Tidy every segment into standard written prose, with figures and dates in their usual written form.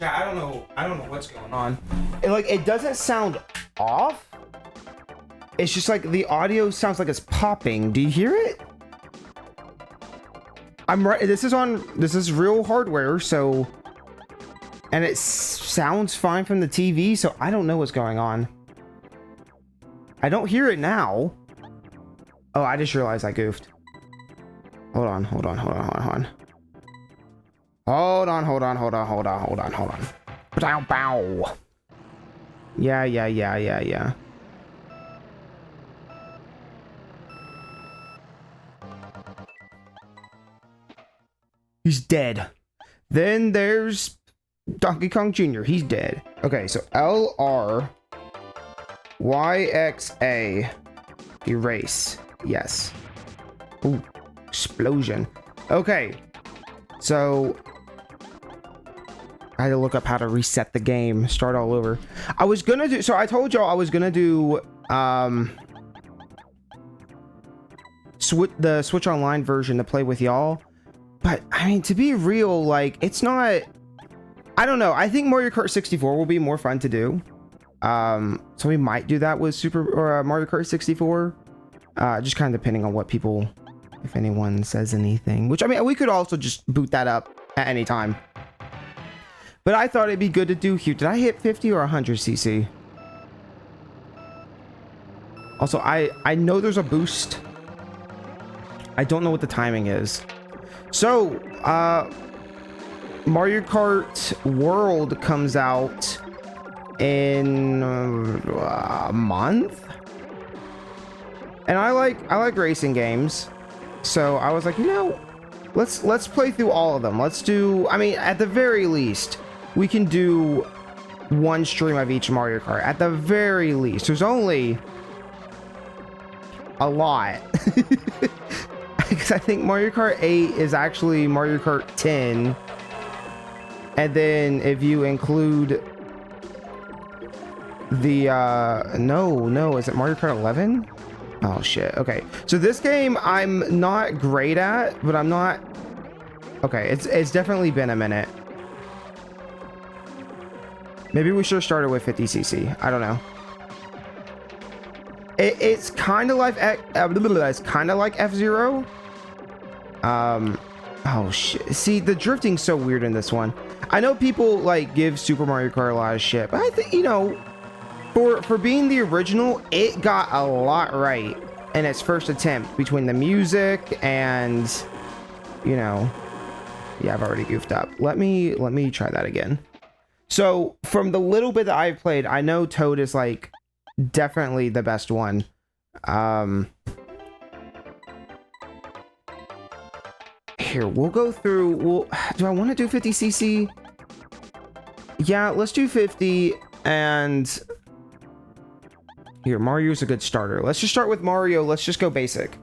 Yeah, I don't know what's going on. It doesn't sound off. It's just like the audio sounds like it's popping. Do you hear it? I'm right. This is real hardware, so, and it sounds fine from the TV, so I don't know what's going on. I don't hear it now. Oh, I just realized I goofed. Hold on. Bow, bow. Yeah. He's dead. Then there's Donkey Kong Jr. He's dead. Okay, so LRYXA. Erase. Yes. Ooh, explosion. Okay. So I had to look up how to reset the game, start all over. I was gonna do, so I told y'all I was gonna do the Switch Online version to play with y'all. But I mean, to be real, like, it's not, I don't know. I think Mario Kart 64 will be more fun to do. So we might do that with Mario Kart 64. Just kind of depending on what people, if anyone says anything, which I mean, we could also just boot that up at any time. But I thought it'd be good to do here. Did I hit 50 or 100 cc? Also, I know there's a boost. I don't know what the timing is. So, Mario Kart World comes out in a month, and I like racing games, so I was like, you know, let's play through all of them. Let's do, I mean, at the very least, we can do one stream of each Mario Kart. At the very least, there's only a lot. Because I think Mario Kart 8 is actually Mario Kart 10. And then if you include the, no, is it Mario Kart 11? Oh shit, okay. So this game I'm not great at, but I'm not, okay, it's definitely been a minute. Maybe we should have started with 50cc, I don't know. It's kind of like, it's kind of like F-Zero. Oh shit. See, the drifting's so weird in this one. I know people like give Super Mario Kart a lot of shit, but I think, you know, for being the original, it got a lot right in its first attempt, between the music and, you know, yeah, I've already goofed up. Let me try that again. So from the little bit that I've played, I know Toad is like definitely the best one. Here, we'll go through, do I want to do 50cc? Yeah, let's do 50. And here, Mario's a good starter. Let's just start with Mario. Let's just go basic.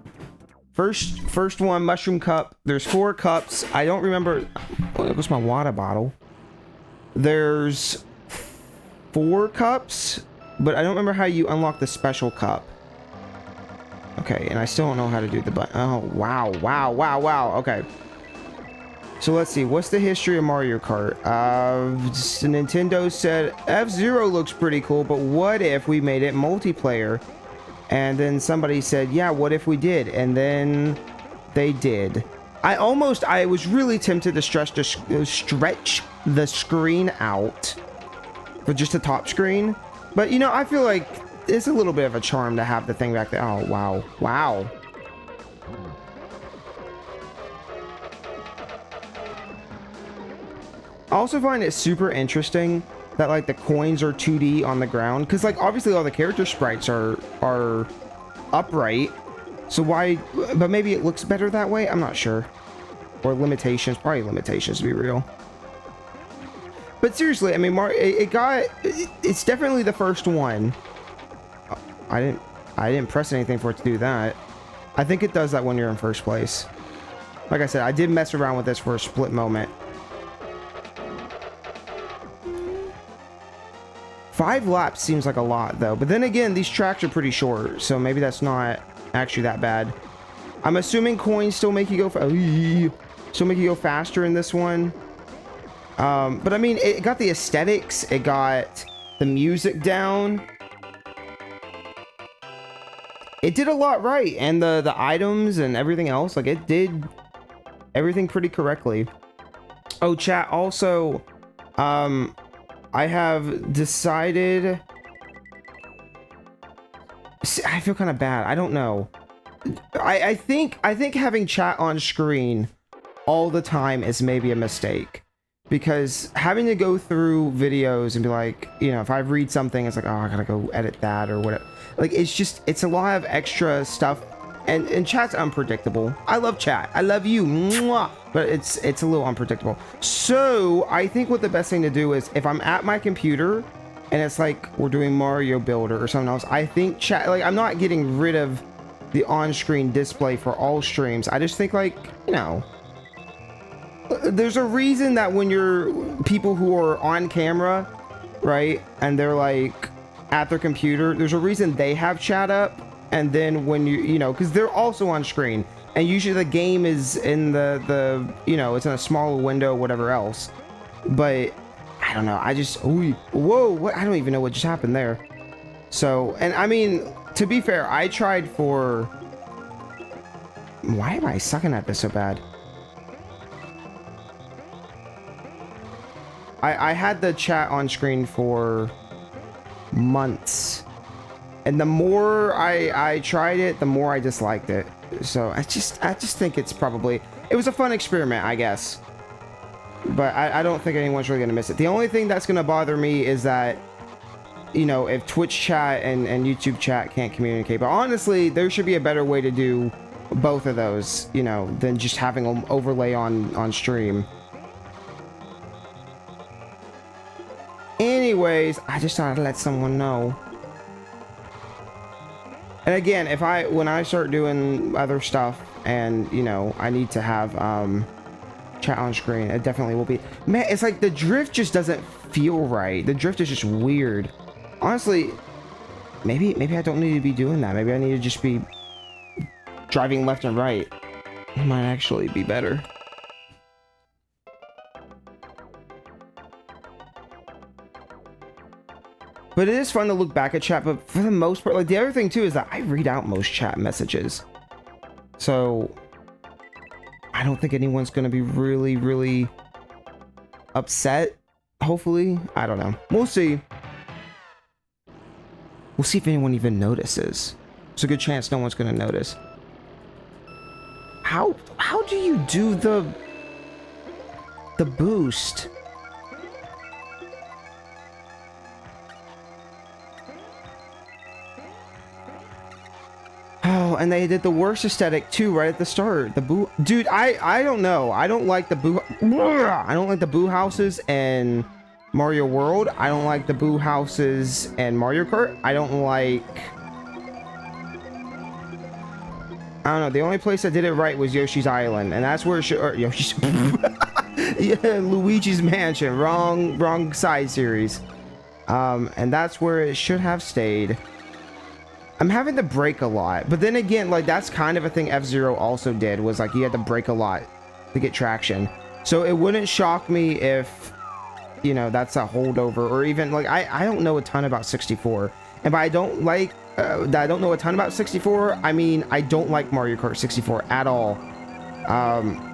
First one, Mushroom Cup. There's 4 cups. I don't remember. What's my water bottle? There's 4 cups, but I don't remember how you unlock the special cup. Okay, and I still don't know how to do the button. Oh, wow. Okay. So let's see. What's the history of Mario Kart? Nintendo said F-Zero looks pretty cool, but what if we made it multiplayer? And then somebody said, yeah, what if we did? And then they did. I was really tempted to stretch the screen out for just the top screen. But, you know, I feel like it's a little bit of a charm to have the thing back there. Oh, wow. I also find it super interesting that, like, the coins are 2D on the ground. Because, like, obviously all the character sprites are upright. So why... But maybe it looks better that way? I'm not sure. Or limitations. Probably limitations, to be real. But seriously, I mean, it's definitely the first one. I didn't press anything for it to do that. I think it does that when you're in first place. Like I said, I did mess around with this for a split moment. 5 laps seems like a lot, though. But then again, these tracks are pretty short, so maybe that's not actually that bad. I'm assuming coins still make you go faster in this one. But I mean, it got the aesthetics, it got the music down. It did a lot right, and the items and everything else, like it did everything pretty correctly. Oh, chat, also, I have decided... I feel kind of bad. I don't know. I think having chat on screen all the time is maybe a mistake. Because having to go through videos and be like, you know, if I read something, it's like, oh, I gotta go edit that or whatever. Like, it's a lot of extra stuff. And chat's unpredictable. I love chat. I love you. Mwah! But it's a little unpredictable. So I think what the best thing to do is if I'm at my computer and it's like we're doing Mario Builder or something else, I think chat, like I'm not getting rid of the on-screen display for all streams. I just think, like, you know, there's a reason that when you're people who are on camera, right, and they're like at their computer, there's a reason they have chat up. And then when you know, because they're also on screen, and usually the game is in the you know, it's in a smaller window, whatever else. But I don't know, I just, ooh, whoa, what? I don't even know what just happened there. So, and I mean, to be fair, I tried for, why am I sucking at this so bad? I had the chat on screen for months, and the more I tried it, the more I disliked it. So I just think it's probably, it was a fun experiment, I guess, but I don't think anyone's really gonna miss it. The only thing that's gonna bother me is that, you know, if Twitch chat and YouTube chat can't communicate. But honestly, there should be a better way to do both of those, you know, than just having them overlay on stream. Anyways, I just thought I'd let someone know. And again, when I start doing other stuff and, you know, I need to have chat on screen, it definitely will be. Man, it's like the drift just doesn't feel right. The drift is just weird. Honestly, maybe I don't need to be doing that. Maybe I need to just be driving left and right. It might actually be better. But it is fun to look back at chat, but for the most part, like, the other thing too is that I read out most chat messages. So I don't think anyone's gonna be really upset. Hopefully. I don't know. We'll see. We'll see if anyone even notices. There's a good chance no one's gonna notice. How do you do the boost? Oh, and they did the worst aesthetic too right at the start. The boo, dude, I don't know. I don't like the boo. I don't like the boo houses and Mario World. I don't like the boo houses and Mario Kart. I don't like, I don't know. The only place that did it right was Yoshi's Island, and that's where it should, or Yoshi's yeah, Luigi's Mansion. Wrong side series. And that's where it should have stayed. I'm having to brake a lot, but then again, like, that's kind of a thing F-Zero also did, was like you had to brake a lot to get traction. So it wouldn't shock me if, you know, that's a holdover, or even like I don't know a ton about 64, and by I don't like that I don't know a ton about 64, I mean I don't like Mario Kart 64 at all.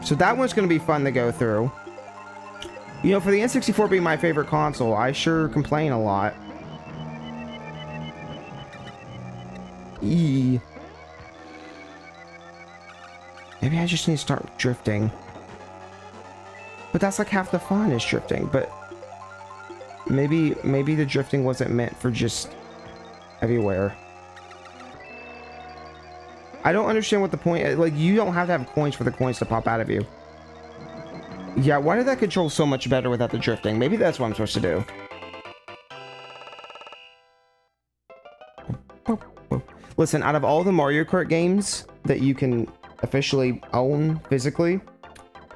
So that one's gonna be fun to go through. You know, for the N64 being my favorite console, I sure complain a lot. Maybe I just need to start drifting. But that's like half the fun is drifting. But maybe the drifting wasn't meant for just everywhere. I don't understand what the point is. Like, you don't have to have coins for the coins to pop out of you. Yeah, why did that control so much better without the drifting? Maybe that's what I'm supposed to do. Listen, out of all the Mario Kart games that you can officially own physically,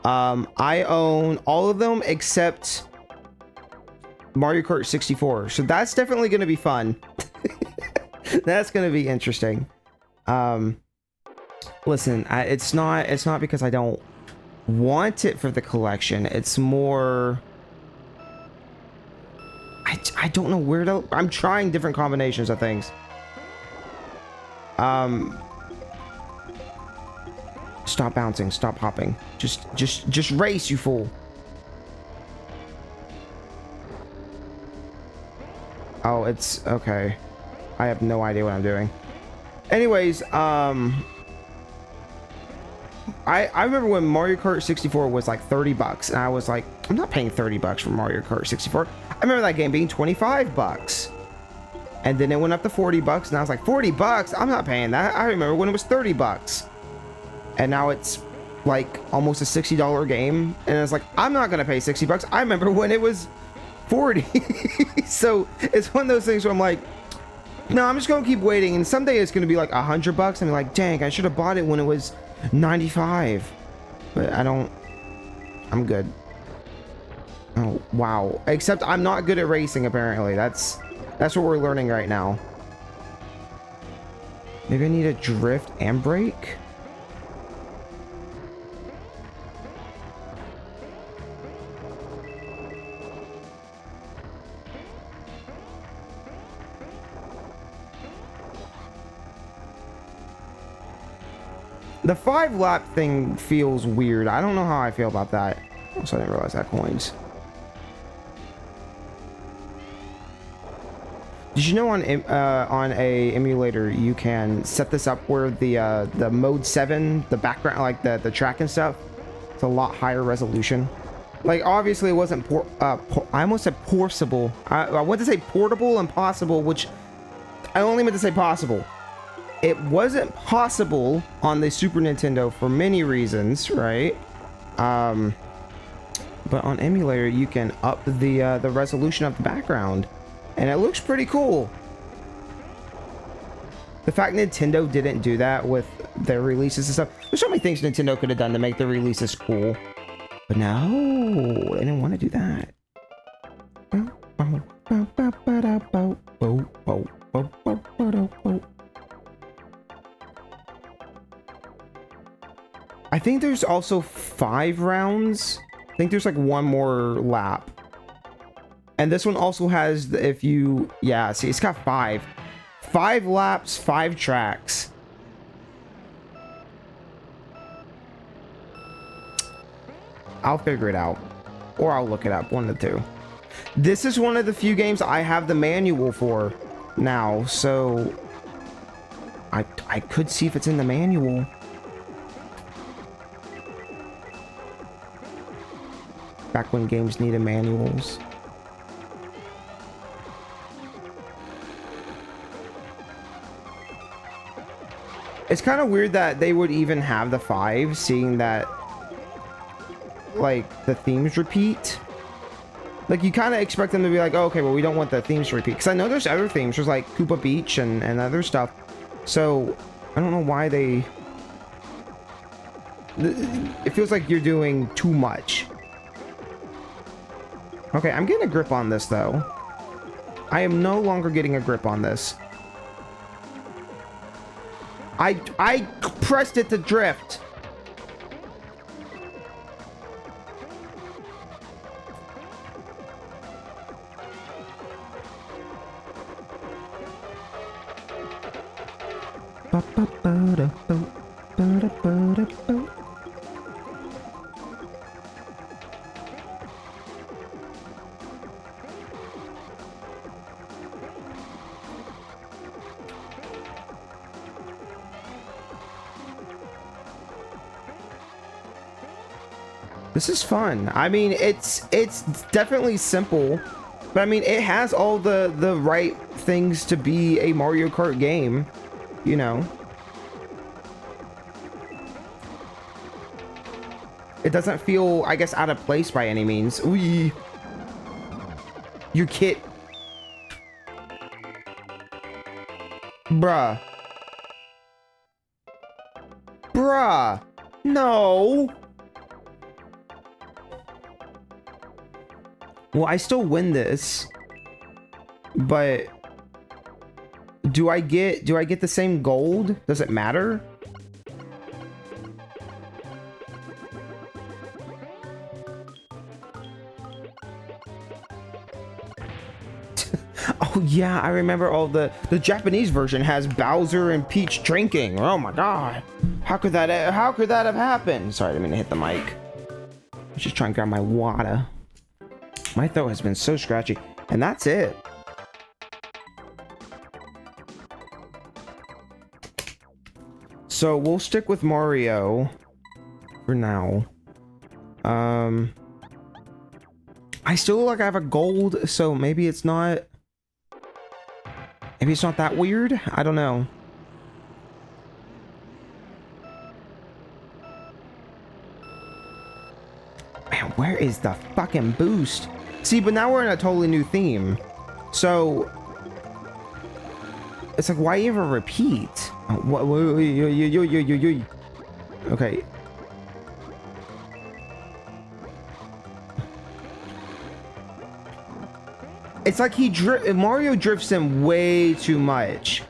I own all of them except Mario Kart 64. So that's definitely going to be fun. That's going to be interesting. Listen, it's not because I don't want it for the collection. It's more I don't know where to... I'm trying different combinations of things. Stop bouncing. Stop hopping. Just race, you fool. Oh, it's... Okay. I have no idea what I'm doing. Anyways, I remember when Mario Kart 64 was like 30 bucks, and I was like, I'm not paying 30 bucks for Mario Kart 64. I remember that game being 25 bucks. And then it went up to 40 bucks, and I was like, 40 bucks? I'm not paying that. I remember when it was 30 bucks. And now it's like almost a $60 game, and it's like, I'm not gonna pay 60 bucks. I remember when it was 40. So it's one of those things where I'm like, no, I'm just gonna keep waiting, and someday it's gonna be like 100 bucks, and I'm like, dang, I should have bought it when it was 95. But I don't... I'm good. Oh, wow. Except I'm not good at racing, apparently. That's what we're learning right now. Maybe I need to drift and brake? The 5-lap thing feels weird. I don't know how I feel about that. Also, I didn't realize I had coins. Did you know on a emulator you can set this up where the mode 7, the background, like the track and stuff, it's a lot higher resolution. Like, obviously it wasn't I almost said portable. I want to say portable and possible, which I only meant to say possible. It wasn't possible on the Super Nintendo for many reasons, right? But on emulator you can up the resolution of the background, and it looks pretty cool. The fact Nintendo didn't do that with their releases and stuff. There's so many things Nintendo could have done to make their releases cool, but no, they didn't want to do that. I think there's also 5 rounds. I think there's like one more lap. And this one also has, if you... Yeah, see, it's got 5. 5 laps, 5 tracks. I'll figure it out. Or I'll look it up, one of the two. This is one of the few games I have the manual for now, so... I could see if it's in the manual. Back when games needed manuals. It's kind of weird that they would even have the 5, seeing that, like, the themes repeat. Like, you kind of expect them to be like, oh, okay, well, we don't want the themes to repeat. Because I know there's other themes. There's, like, Koopa Beach and other stuff. So, I don't know why they... It feels like you're doing too much. Okay, I'm getting a grip on this, though. I am no longer getting a grip on this. I pressed it to drift. This is fun. I mean, it's definitely simple, but I mean, it has all the right things to be a Mario Kart game, you know. It doesn't feel, I guess, out of place by any means. Ooh, your kit. Bruh. Bruh. No. Well, I still win this, but do I get the same gold? Does it matter? Oh yeah, I remember all the Japanese version has Bowser and Peach drinking. Oh my god. How could that have happened? Sorry, I didn't mean to hit the mic. I was just trying to grab my water. My throat has been so scratchy. And that's it. So we'll stick with Mario for now. I still look like I have a gold, so maybe it's not that weird. I don't know. Man, where is the fucking boost? See, but now we're in a totally new theme. So it's like, why even repeat? Okay. It's like Mario drifts him way too much.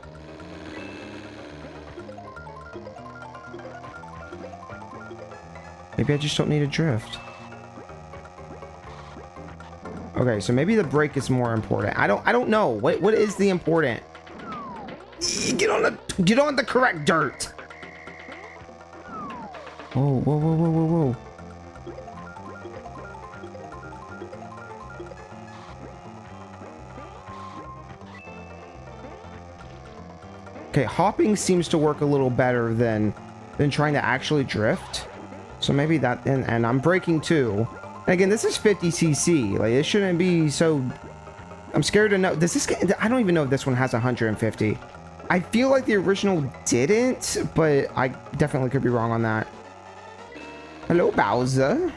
Maybe I just don't need a drift. Okay, so maybe the brake is more important. I don't know. What is the important? Get on the correct dirt. Whoa, whoa, whoa, whoa, whoa, whoa. Okay, hopping seems to work a little better than trying to actually drift. So maybe that, and I'm braking too. And again, this is 50cc. Like, it shouldn't be so... I'm scared to know. I don't even know if this one has 150. I feel like the original didn't, but I definitely could be wrong on that. Hello, Bowser.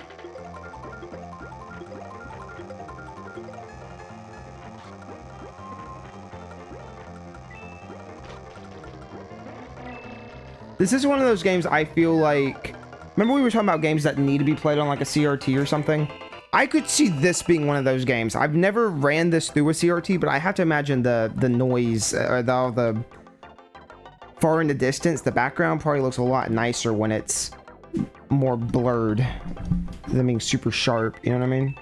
This is one of those games I feel like... Remember we were talking about games that need to be played on like a CRT or something? I could see this being one of those games. I've never ran this through a CRT, but I have to imagine the noise, or the far in the distance, the background probably looks a lot nicer when it's more blurred than being super sharp, you know what I mean?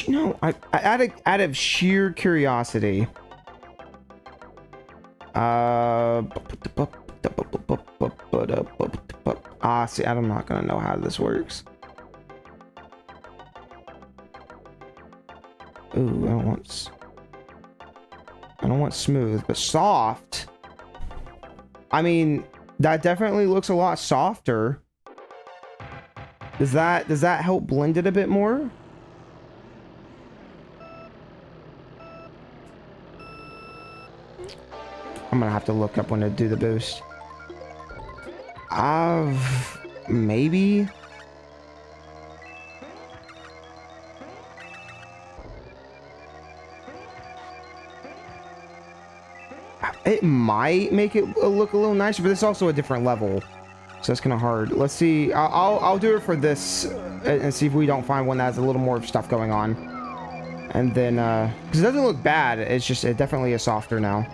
You know, out of sheer curiosity, see, I'm not gonna know how this works. Ooh, I don't want smooth, but soft. I mean, that definitely looks a lot softer. Does that help blend it a bit more? I'm gonna have to look up when to do the boost. Maybe. It might make it look a little nicer, but it's also a different level, so that's kind of hard. Let's see. I'll do it for this and see if we don't find one that has a little more stuff going on, and then because it doesn't look bad. It's just it definitely is softer now.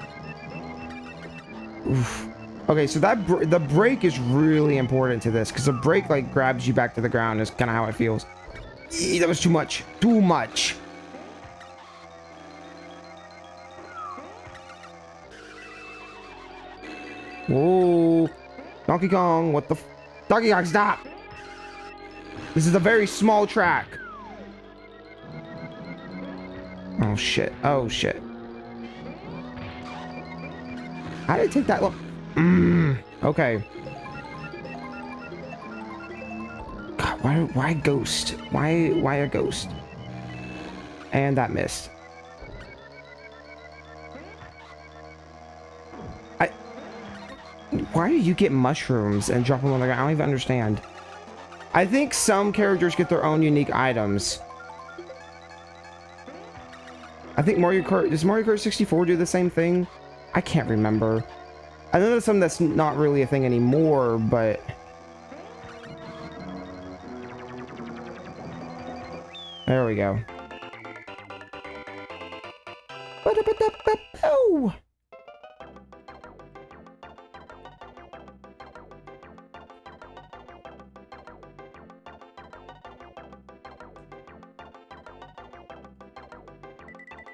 Oof. Okay, so the brake is really important to this because the brake like grabs you back to the ground is kind of how it feels. That was too much. Too much. Whoa. Donkey Kong, what the Donkey Kong, stop! This is a very small track. Oh shit. Oh shit. How did it take that long? Okay. God, why ghost? Why a ghost? And that missed. Why do you get mushrooms and drop them on the ground? I don't even understand. I think some characters get their own unique items. I think Mario Kart... Does Mario Kart 64 do the same thing? I can't remember. I know there's something that's not really a thing anymore, but... There we go. Oh!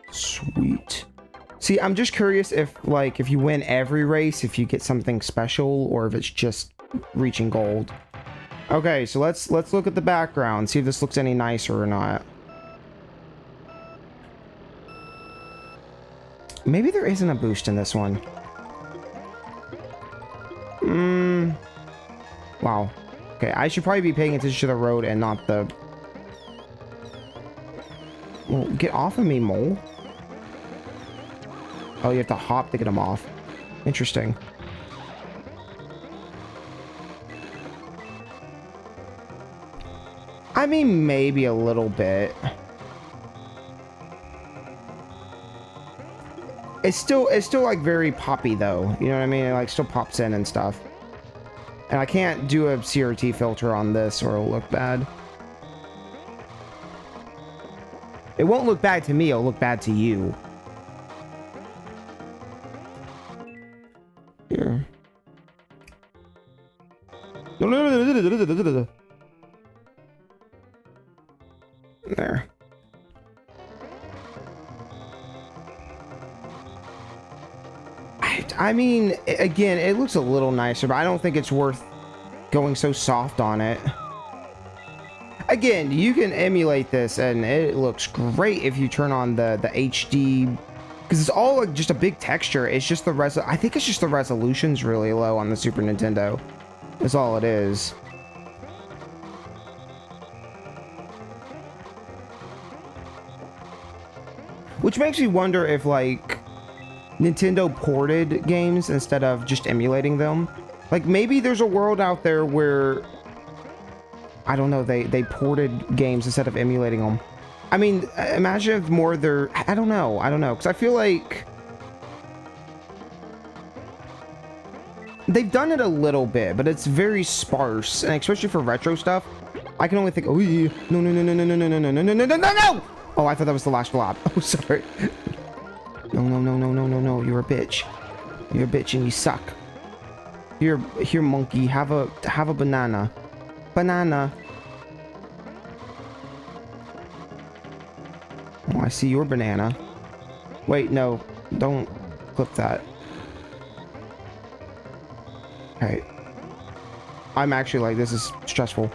Sweet. See, I'm just curious if, like, if you win every race, if you get something special, or if it's just reaching gold. Okay, so let's look at the background, see if this looks any nicer or not. Maybe there isn't a boost in this one. Wow. Okay, I should probably be paying attention to the road and not the... Well, get off of me, mole. Oh, you have to hop to get them off. Interesting. I mean, maybe a little bit. It's still like very poppy though. You know what I mean? It like still pops in and stuff. And I can't do a CRT filter on this or it'll look bad. It won't look bad to me, it'll look bad to you. Here. There. I mean, again, it looks a little nicer, but I don't think it's worth going so soft on it. Again, you can emulate this and it looks great if you turn on the HD, because it's all like just a big texture. It's just the I think it's just the resolution's really low on the Super Nintendo. That's all it is. Which makes me wonder if like Nintendo ported games instead of just emulating them. Like maybe there's a world out there where, I don't know, they ported games instead of emulating them. I mean, imagine if more they're, I don't know, because I feel like they've done it a little bit, but it's very sparse, and especially for retro stuff, I can only think, oh yeah, no, no. Oh, I thought that was the last blob. Oh, sorry. No, you're a bitch. You're a bitch and you suck. Here, monkey, have a banana. Banana. Oh, I see your banana. Wait, no, don't clip that. Okay. I'm actually like, this is stressful.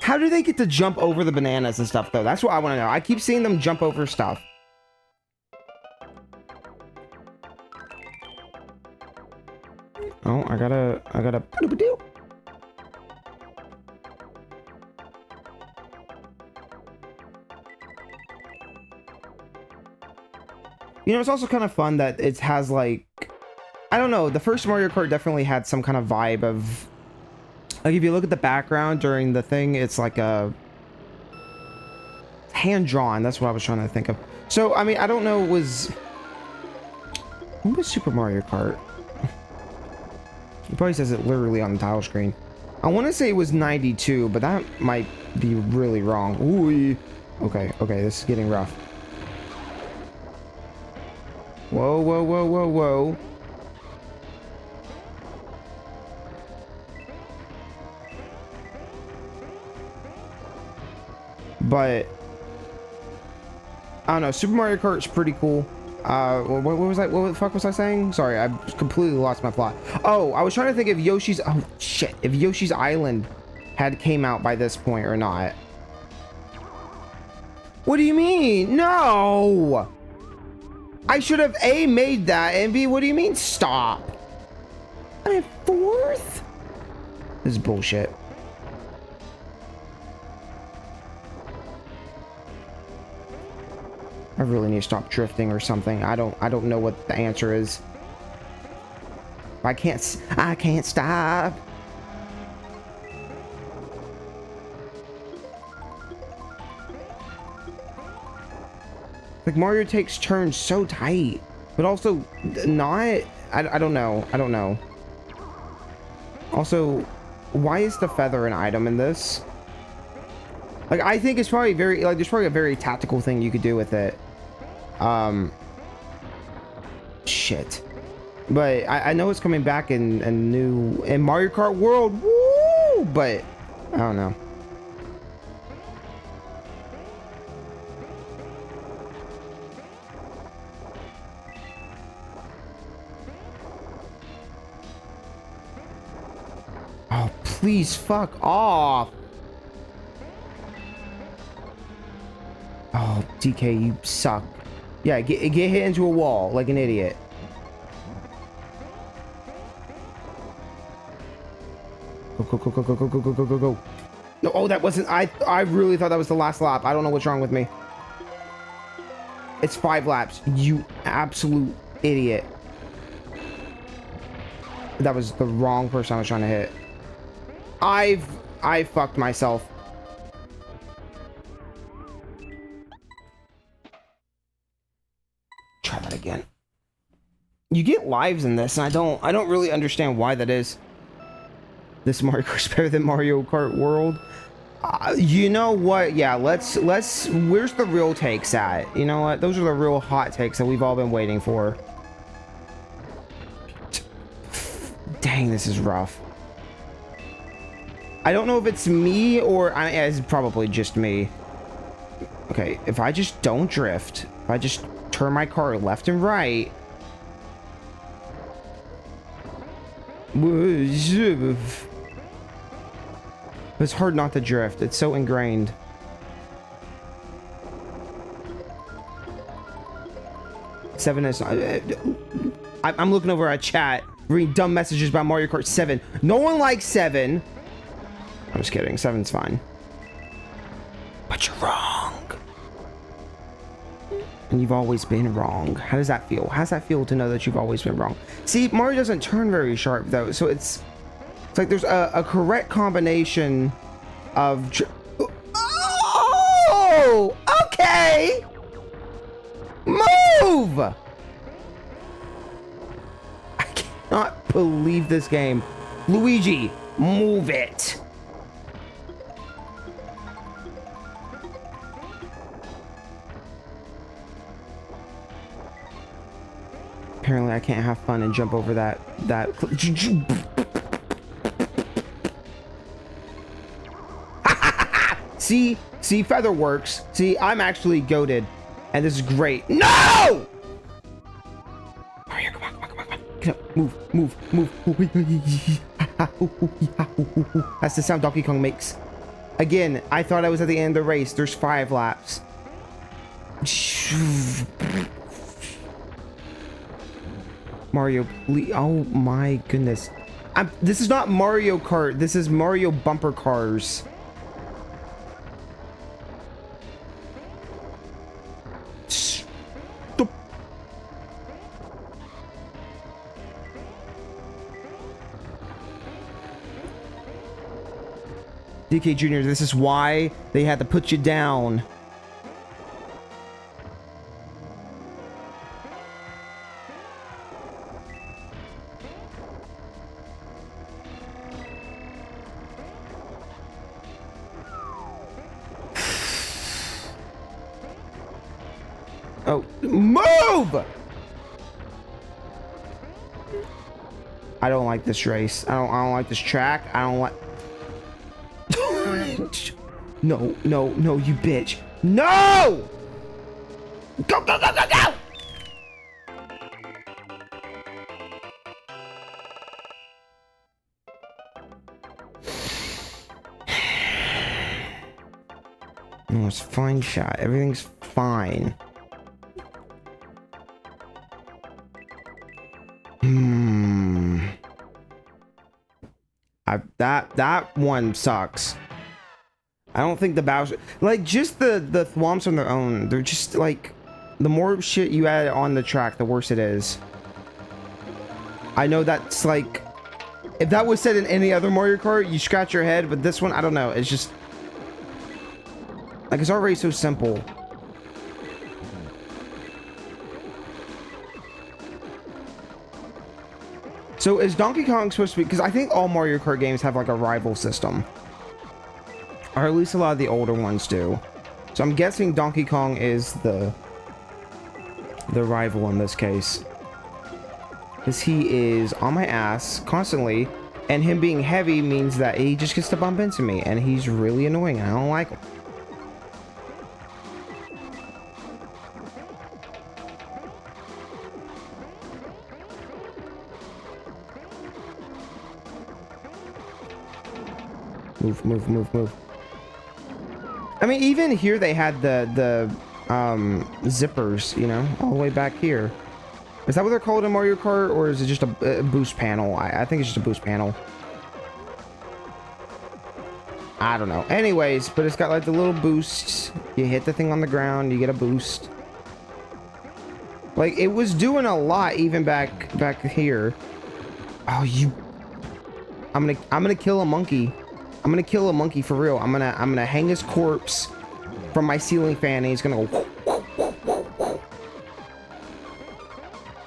How do they get to jump over the bananas and stuff, though? That's what I want to know. I keep seeing them jump over stuff. Oh, I gotta. You know, it's also kind of fun that it has like, I don't know, the first Mario Kart definitely had some kind of vibe of, like if you look at the background during the thing, it's like a hand-drawn. That's what I was trying to think of. So, I mean, I don't know, when was Super Mario Kart? It probably says it literally on the title screen. I want to say it was 92, but that might be really wrong. Ooh. Okay, this is getting rough. Whoa. But I don't know, Super Mario Kart's pretty cool. What was I, what the fuck was I saying? Sorry, I completely lost my plot. Oh, I was trying to think if Yoshi's, oh shit, if Yoshi's Island had came out by this point or not. What do you mean? No! I should have A, made that, and B, what do you mean stop? I'm fourth? This is bullshit. I really need to stop drifting or something. I don't know what the answer is. I can't stop. Like Mario takes turns so tight, but also not. I don't know. Also, why is the feather an item in this? Like, I think it's probably very, like, there's probably a very tactical thing you could do with it. Shit. But I know it's coming back in Mario Kart World. Woo! But I don't know. please fuck off. Oh, DK, you suck. Yeah, get hit into a wall like an idiot. Go, go, go, go, go, go, go, go, go, go. No, oh, that wasn't... I really thought that was the last lap. I don't know what's wrong with me. It's 5 laps. You absolute idiot. That was the wrong person I was trying to hit. I fucked myself. Try that again. You get lives in this, and I don't really understand why that is. This Mario Kart's better than Mario Kart World. You know what? Yeah, let's. Where's the real takes at? You know what? Those are the real hot takes that we've all been waiting for. Dang, this is rough. I don't know if it's me or it's probably just me. Okay, if I just don't drift, if I just turn my car left and right. It's hard not to drift. It's so ingrained. Seven is not... I'm looking over at chat, reading dumb messages about Mario Kart 7. No one likes 7. I'm just kidding. 7's fine. But you're wrong. And you've always been wrong. How does that feel? How does that feel to know that you've always been wrong? See, Mario doesn't turn very sharp, though. So it's like there's a correct combination of... Oh! Okay! Move! I cannot believe this game. Luigi, move it. Apparently I can't have fun and jump over that See, feather works. See, I'm actually goated, and this is great. No! Mario, come on. Get up, move. That's the sound Donkey Kong makes. Again, I thought I was at the end of the race. There's 5 laps. Mario, oh my goodness. This is not Mario Kart. This is Mario Bumper Cars. Stop. DK Jr., this is why they had to put you down. Oh, move! I don't like this race. I don't like this track. I don't like... No, you bitch. No! Go! No, it's fine, chat. Everything's fine. That one sucks. I don't think the Bowser, like, just the thwomps on their own, they're just like, the more shit you add on the track, the worse it is. I know that's like, if that was said in any other Mario Kart, you scratch your head, but this one, I don't know, it's just like, it's already so simple. So is Donkey Kong supposed to be... Because I think all Mario Kart games have like a rival system. Or at least a lot of the older ones do. So I'm guessing Donkey Kong is the rival in this case. Because he is on my ass constantly. And him being heavy means that he just gets to bump into me. And he's really annoying. I don't like him. Move, move, move, move. I mean, even here they had the zippers, you know, all the way back here. Is that what they're called in Mario Kart, or is it just a boost panel? I think it's just a boost panel. I don't know. Anyways, but it's got like the little boosts. You hit the thing on the ground, you get a boost. Like, it was doing a lot even back here. Oh, you... I'm gonna kill a monkey. I'm gonna kill a monkey for real. I'm gonna hang his corpse from my ceiling fan, and he's gonna go...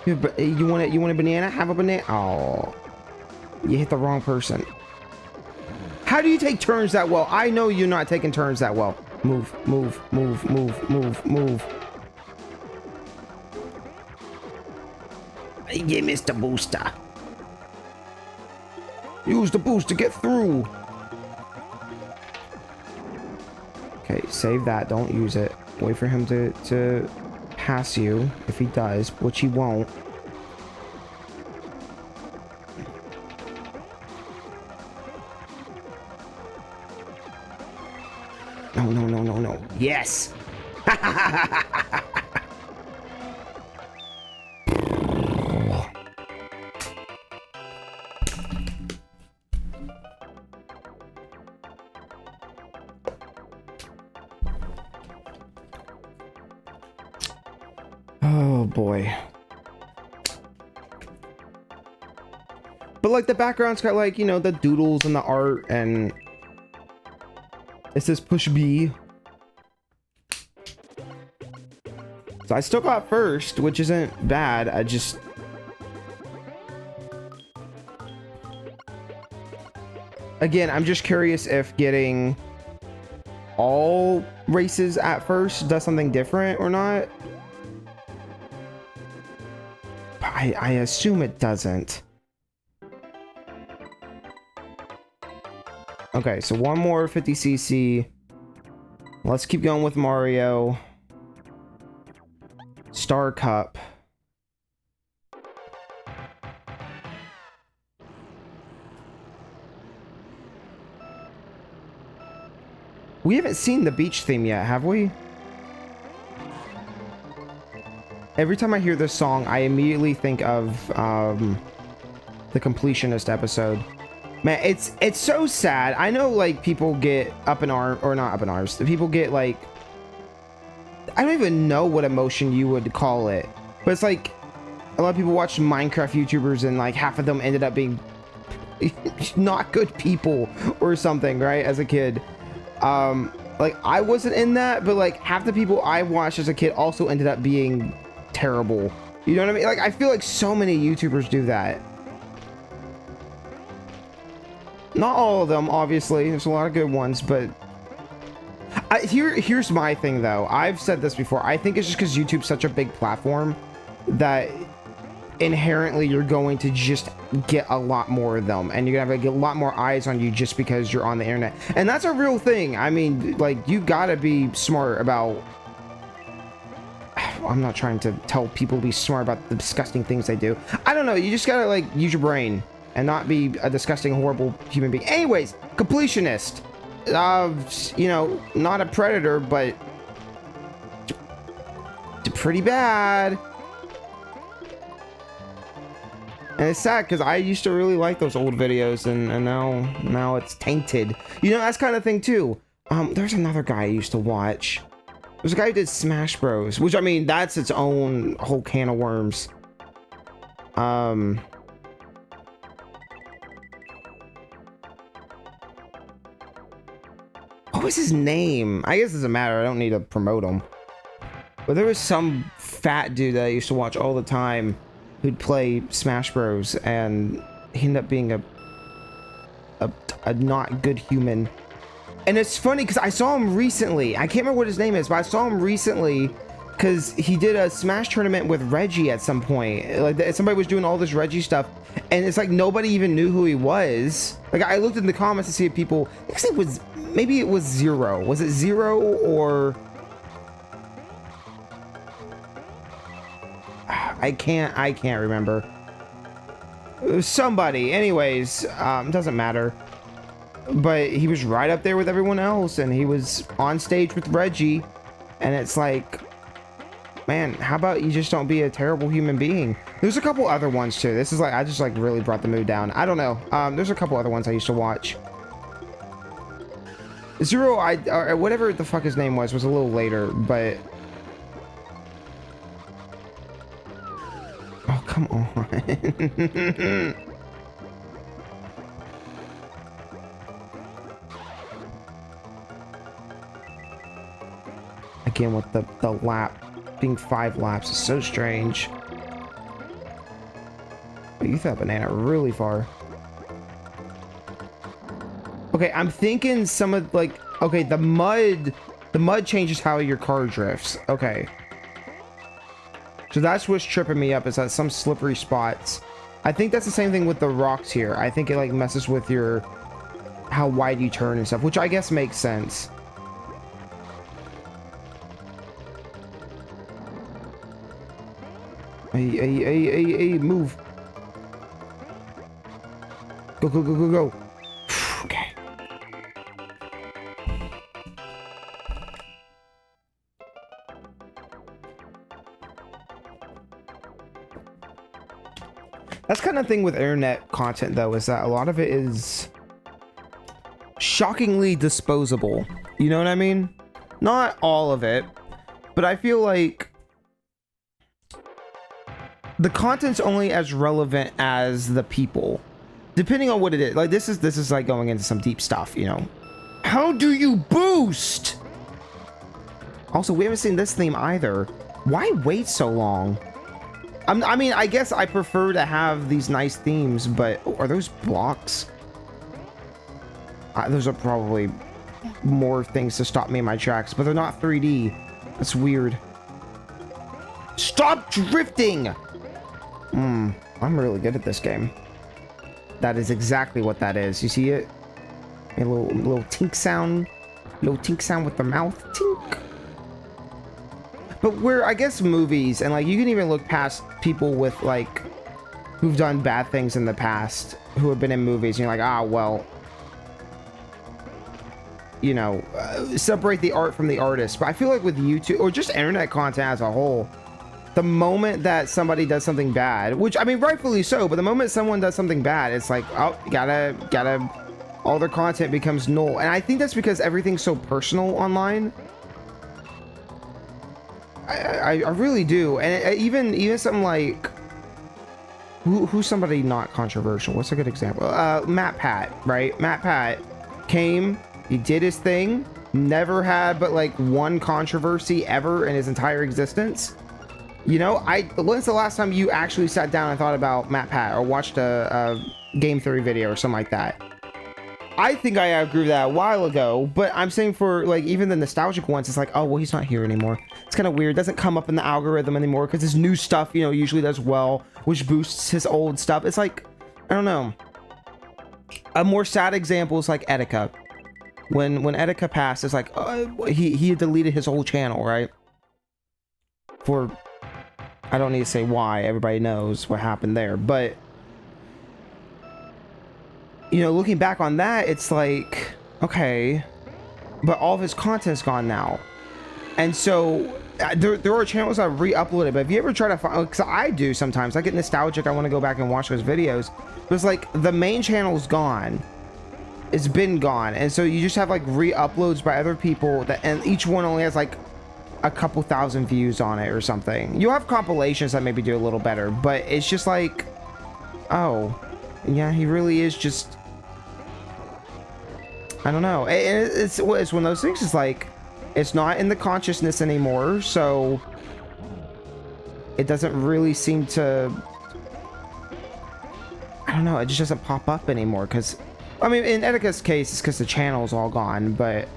You want a banana? Have a banana. Oh, you hit the wrong person. How do you take turns that well? I know you're not taking turns that well. Move, move, move, move, move, move. You missed the booster. Use the boost to get through. Okay, save that. Don't use it. Wait for him to pass you, if he does, which he won't. No, no, no, no, no. Yes! Oh boy. But like the background's got like, you know, the doodles and the art, and it says push B. So I still got first, which isn't bad. I just... Again, I'm just curious if getting all races at first does something different or not. I assume it doesn't. Okay, so one more 50cc. Let's keep going with Mario. Star Cup. We haven't seen the beach theme yet, have we? Every time I hear this song, I immediately think of the Completionist episode. Man, it's so sad. I know, like, people get up in arms, or not up in arms. People get, like, I don't even know what emotion you would call it. But it's like, a lot of people watch Minecraft YouTubers, and, like, half of them ended up being not good people or something, right, as a kid. Like, I wasn't in that, but, like, half the people I watched as a kid also ended up being terrible. You know what I mean? Like, I feel like so many YouTubers do that. Not all of them, obviously. There's a lot of good ones, but here's my thing, though. I've said this before. I think it's just because YouTube's such a big platform that inherently you're going to just get a lot more of them, and you're gonna have a lot more eyes on you just because you're on the internet. And that's a real thing. I mean, like, you gotta be smart about... I'm not trying to tell people to be smart about the disgusting things they do. I don't know. You just gotta, like, use your brain and not be a disgusting, horrible human being. Anyways, Completionist. You know, not a predator, but pretty bad. And it's sad because I used to really like those old videos, and now it's tainted. You know, that's kind of thing too. There's another guy I used to watch. There's a guy who did Smash Bros, which, I mean, that's its own whole can of worms. What was his name? I guess it doesn't matter. I don't need to promote him. But there was some fat dude that I used to watch all the time who'd play Smash Bros, and he ended up being a not good human. And it's funny because I saw him recently. I can't remember what his name is, but I saw him recently because he did a Smash tournament with Reggie at some point. Like, somebody was doing all this Reggie stuff, and it's like nobody even knew who he was. Like, I looked in the comments to see if people... I guess it was... Maybe it was Zero. Was it Zero or... I can't remember. It was somebody. Anyways, doesn't matter. but he was right up there with everyone else, and he was on stage with Reggie, and it's like, man, how about you just don't be a terrible human being? There's a couple other ones too. This is like, I just like really brought the mood down. I don't know. There's a couple other ones I used to watch. Zero, whatever the fuck his name was a little later, but oh, come on. Again with the lap being 5 laps is so strange. But you threw that banana really far. Okay, I'm thinking some of like, okay, the mud changes how your car drifts. Okay. So that's what's tripping me up, is that some slippery spots. I think that's the same thing with the rocks here. I think it like messes with your, how wide you turn and stuff, which I guess makes sense. Hey, move. Go, go, go, go, go. Okay. That's kind of thing with internet content, though, is that a lot of it is shockingly disposable. You know what I mean? Not all of it, but I feel like the content's only as relevant as the people, depending on what it is. Like this is like going into some deep stuff, you know. How do you boost? Also, we haven't seen this theme either. Why wait so long? I mean, I guess I prefer to have these nice themes, but are those blocks? Those are probably more things to stop me in my tracks, but they're not 3D. That's weird. Stop drifting! I'm really good at this game. That is exactly what that is. You see it? A little tink sound. Little tink sound with the mouth. Tink. But where, I guess, movies, and like you can even look past people with like who've done bad things in the past, who have been in movies, and you're like, ah, well, you know, separate the art from the artist. But I feel like with YouTube or just internet content as a whole, the moment that somebody does something bad, which I mean rightfully so, but the moment someone does something bad, it's like, oh, gotta all their content becomes null. And I think that's because everything's so personal online. I really do. And even something like who's somebody not controversial? What's a good example? Matt Pat, right? Matt Pat came, he did his thing, never had but like one controversy ever in his entire existence. You know, when's the last time you actually sat down and thought about Matt Pat or watched a game theory video or something like that? I think I outgrew that a while ago, but I'm saying for like even the nostalgic ones, it's like, oh, well, he's not here anymore. It's kind of weird. It doesn't come up in the algorithm anymore because his new stuff, you know, usually does well, which boosts his old stuff. It's like, I don't know. A more sad example is like Etika. When Etika passed, it's like he had deleted his whole channel, right? For, I don't need to say why. Everybody knows what happened there, but you know, looking back on that, it's like, okay, but all of his content's gone now. And so there are channels that re-uploaded, but if you ever try to find, because I do sometimes, I get nostalgic, I want to go back and watch those videos, but it's like the main channel's gone. It's been gone. And so you just have like re-uploads by other people that, and each one only has like a couple thousand views on it or something. You have compilations that maybe do a little better, but it's just like, oh, yeah, he really is just, I don't know. It's one of those things. It's like, it's not in the consciousness anymore, so it doesn't really seem to, I don't know, it just doesn't pop up anymore. Because, I mean, in Etika's case, it's because the channel's all gone, but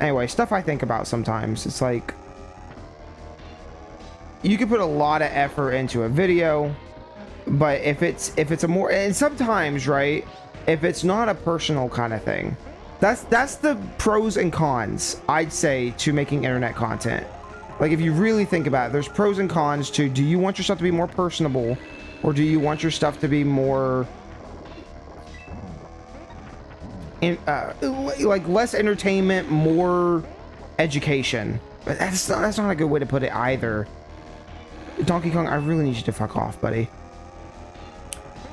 anyway, stuff I think about sometimes. It's like, you can put a lot of effort into a video, but if it's a more, and sometimes, right, if it's not a personal kind of thing, that's the pros and cons, I'd say, to making internet content. Like, if you really think about it, there's pros and cons to, do you want your stuff to be more personable, or do you want your stuff to be more, like, less entertainment, more education? But that's not a good way to put it either. Donkey Kong, I really need you to fuck off, buddy.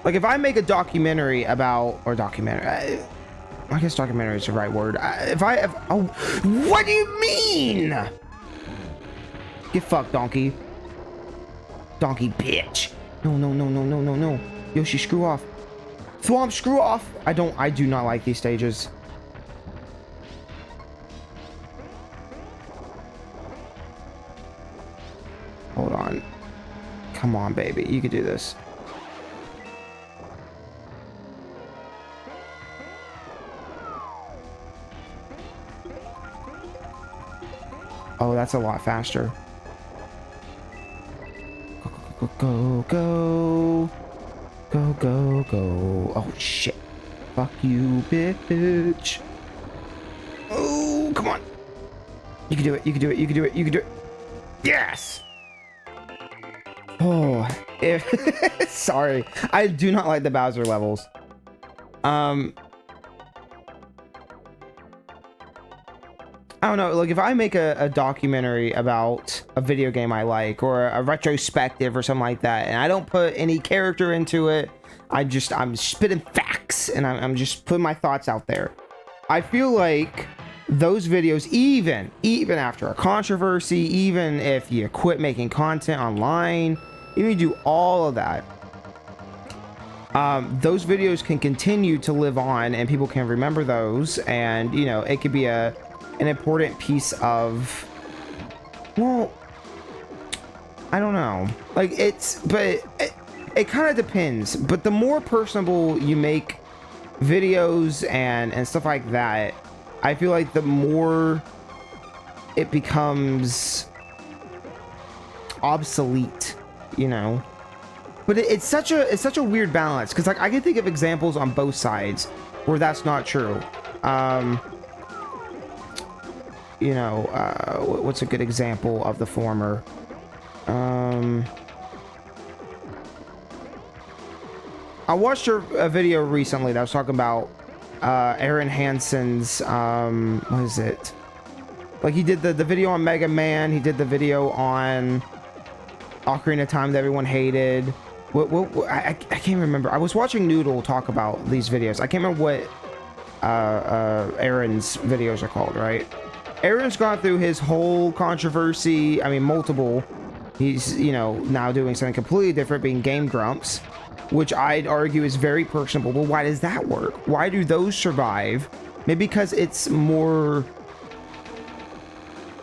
Like, if I make a documentary about, or documentary, I guess documentary is the right word. Oh, what do you mean? Get fucked, donkey. Donkey bitch. No. Yoshi, screw off. Thwomp, screw off. I do not like these stages. Hold on. Come on, baby. You can do this. Oh, that's a lot faster. Go. Oh, shit. Fuck you, bitch. Oh, come on. You can do it. Yes! Oh, sorry. I do not like the Bowser levels. I don't know, like, if I make a documentary about a video game I like, or a retrospective or something like that, and I don't put any character into it, I'm spitting facts, and I'm just putting my thoughts out there. I feel like those videos, even after a controversy, even if you quit making content online, even if you do all of that, those videos can continue to live on, and people can remember those, and, you know, it could be an important piece of, well, I don't know, like, it kind of depends, but the more personable you make videos and stuff like that, I feel like the more it becomes obsolete, you know. But it's such a weird balance, because, like, I can think of examples on both sides where that's not true. You know, what's a good example of the former? I watched a video recently that was talking about Aaron Hansen's, what is it? Like, he did the video on Mega Man, he did the video on Ocarina of Time that everyone hated. I can't remember. I was watching Noodle talk about these videos. I can't remember what Aaron's videos are called, right? Aaron's gone through his whole controversy. I mean, multiple. He's, you know, now doing something completely different, being Game Grumps, which I'd argue is very personable. But why does that work? Why do those survive? Maybe because it's more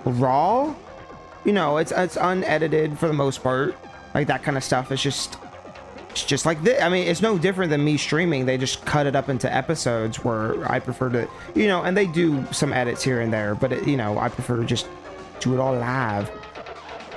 raw. You know, it's unedited for the most part. Like, that kind of stuff is just like this. I mean, it's no different than me streaming. They just cut it up into episodes where I prefer to, you know, and they do some edits here and there, but you know, I prefer to just do it all live.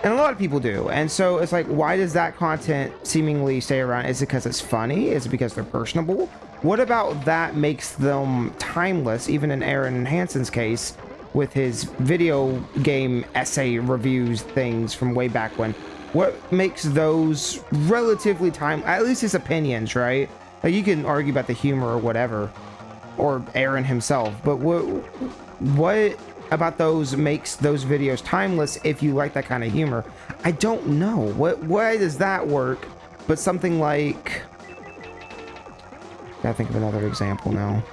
And a lot of people do. And so it's like, why does that content seemingly stay around? Is it because it's funny? Is it because they're personable? What about that makes them timeless, even in Aaron Hansen's case, with his video game essay reviews things from way back when? What makes those relatively at least his opinions, right? Like, you can argue about the humor or whatever, or Aaron himself, but what about those makes those videos timeless if you like that kind of humor? I don't know. Why does that work? But something like, gotta think of another example now.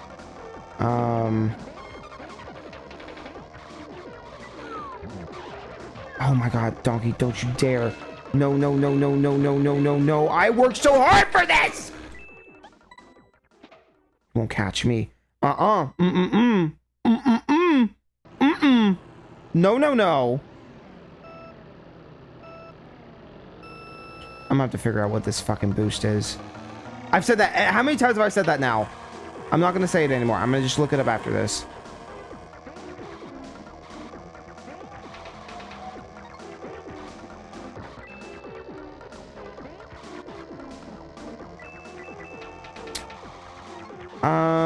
Oh my god, Donkey, don't you dare. No. I worked so hard for this! Won't catch me. No. I'm gonna have to figure out what this fucking boost is. I've said that. How many times have I said that now? I'm not gonna say it anymore. I'm gonna just look it up after this.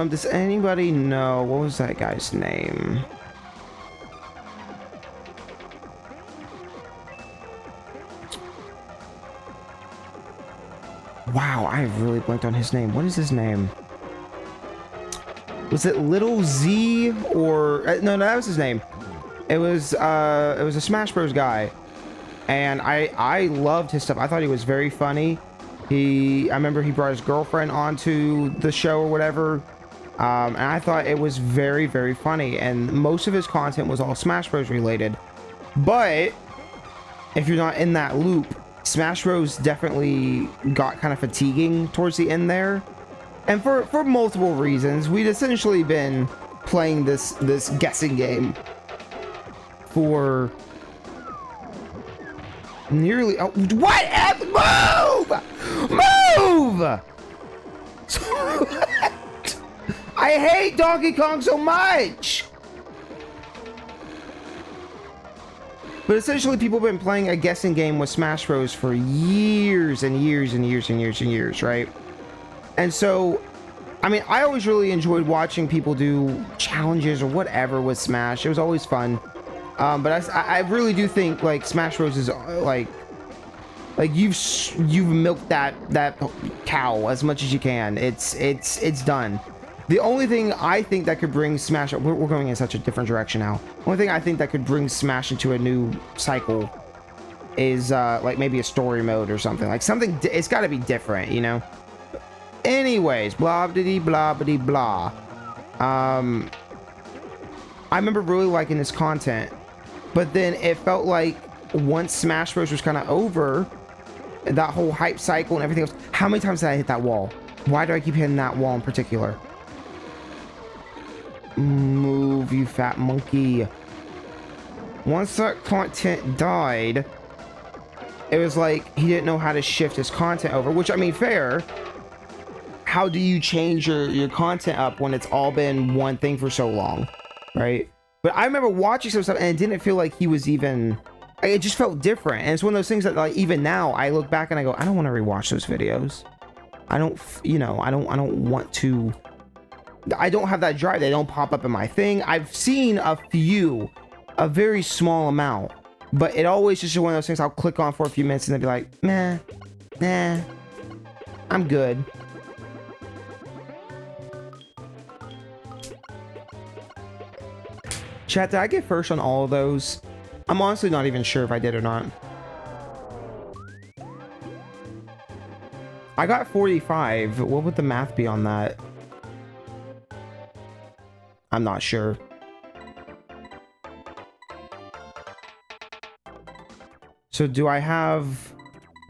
Does anybody know, what was that guy's name? Wow, I really blanked on his name. What is his name? Was it Little Z or no, that was his name. It was a Smash Bros guy, and I loved his stuff. I thought he was very funny. I remember he brought his girlfriend onto the show or whatever, and I thought it was very, very funny. And most of his content was all Smash Bros related. But if you're not in that loop, Smash Bros definitely got kind of fatiguing towards the end there. And for multiple reasons. We'd essentially been playing this guessing game for nearly what? Move! I hate Donkey Kong so much. But essentially, people have been playing a guessing game with Smash Bros for years and years and years and years and years, right? And so, I mean, I always really enjoyed watching people do challenges or whatever with Smash. It was always fun. But I really do think like Smash Bros is like you've milked that cow as much as you can. It's done. The only thing I think that could bring Smash, we're going in such a different direction now. The only thing I think that could bring Smash into a new cycle is like maybe a story mode or something. Like something, it's got to be different, you know? Anyways, blah blah blah blah blah. I remember really liking this content, but then it felt like once Smash Bros was kind of over, that whole hype cycle and everything else. How many times did I hit that wall? Why do I keep hitting that wall in particular? Move, you fat monkey. Once that content died, it was like he didn't know how to shift his content over, which, I mean, fair. How do you change your content up when it's all been one thing for so long, right? But I remember watching some stuff and it didn't feel like he was even, it just felt different. And it's one of those things that, like, even now I look back and I go, I don't want to rewatch those videos. I don't, you know, I don't want to. I don't have that drive. They don't pop up in my thing. I've seen a very small amount, but it always just one of those things I'll click on for a few minutes and then be like, nah, I'm good. Chat, did I get first on all of those? I'm honestly not even sure if I did or not. I got 45. What would the math be on that? I'm not sure. So do I have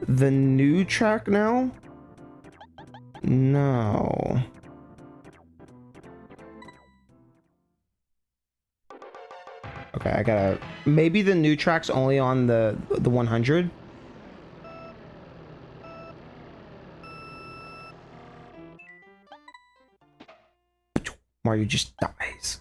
the new track now? No. Okay, I gotta, maybe the new track's only on the 100. Mario just dies.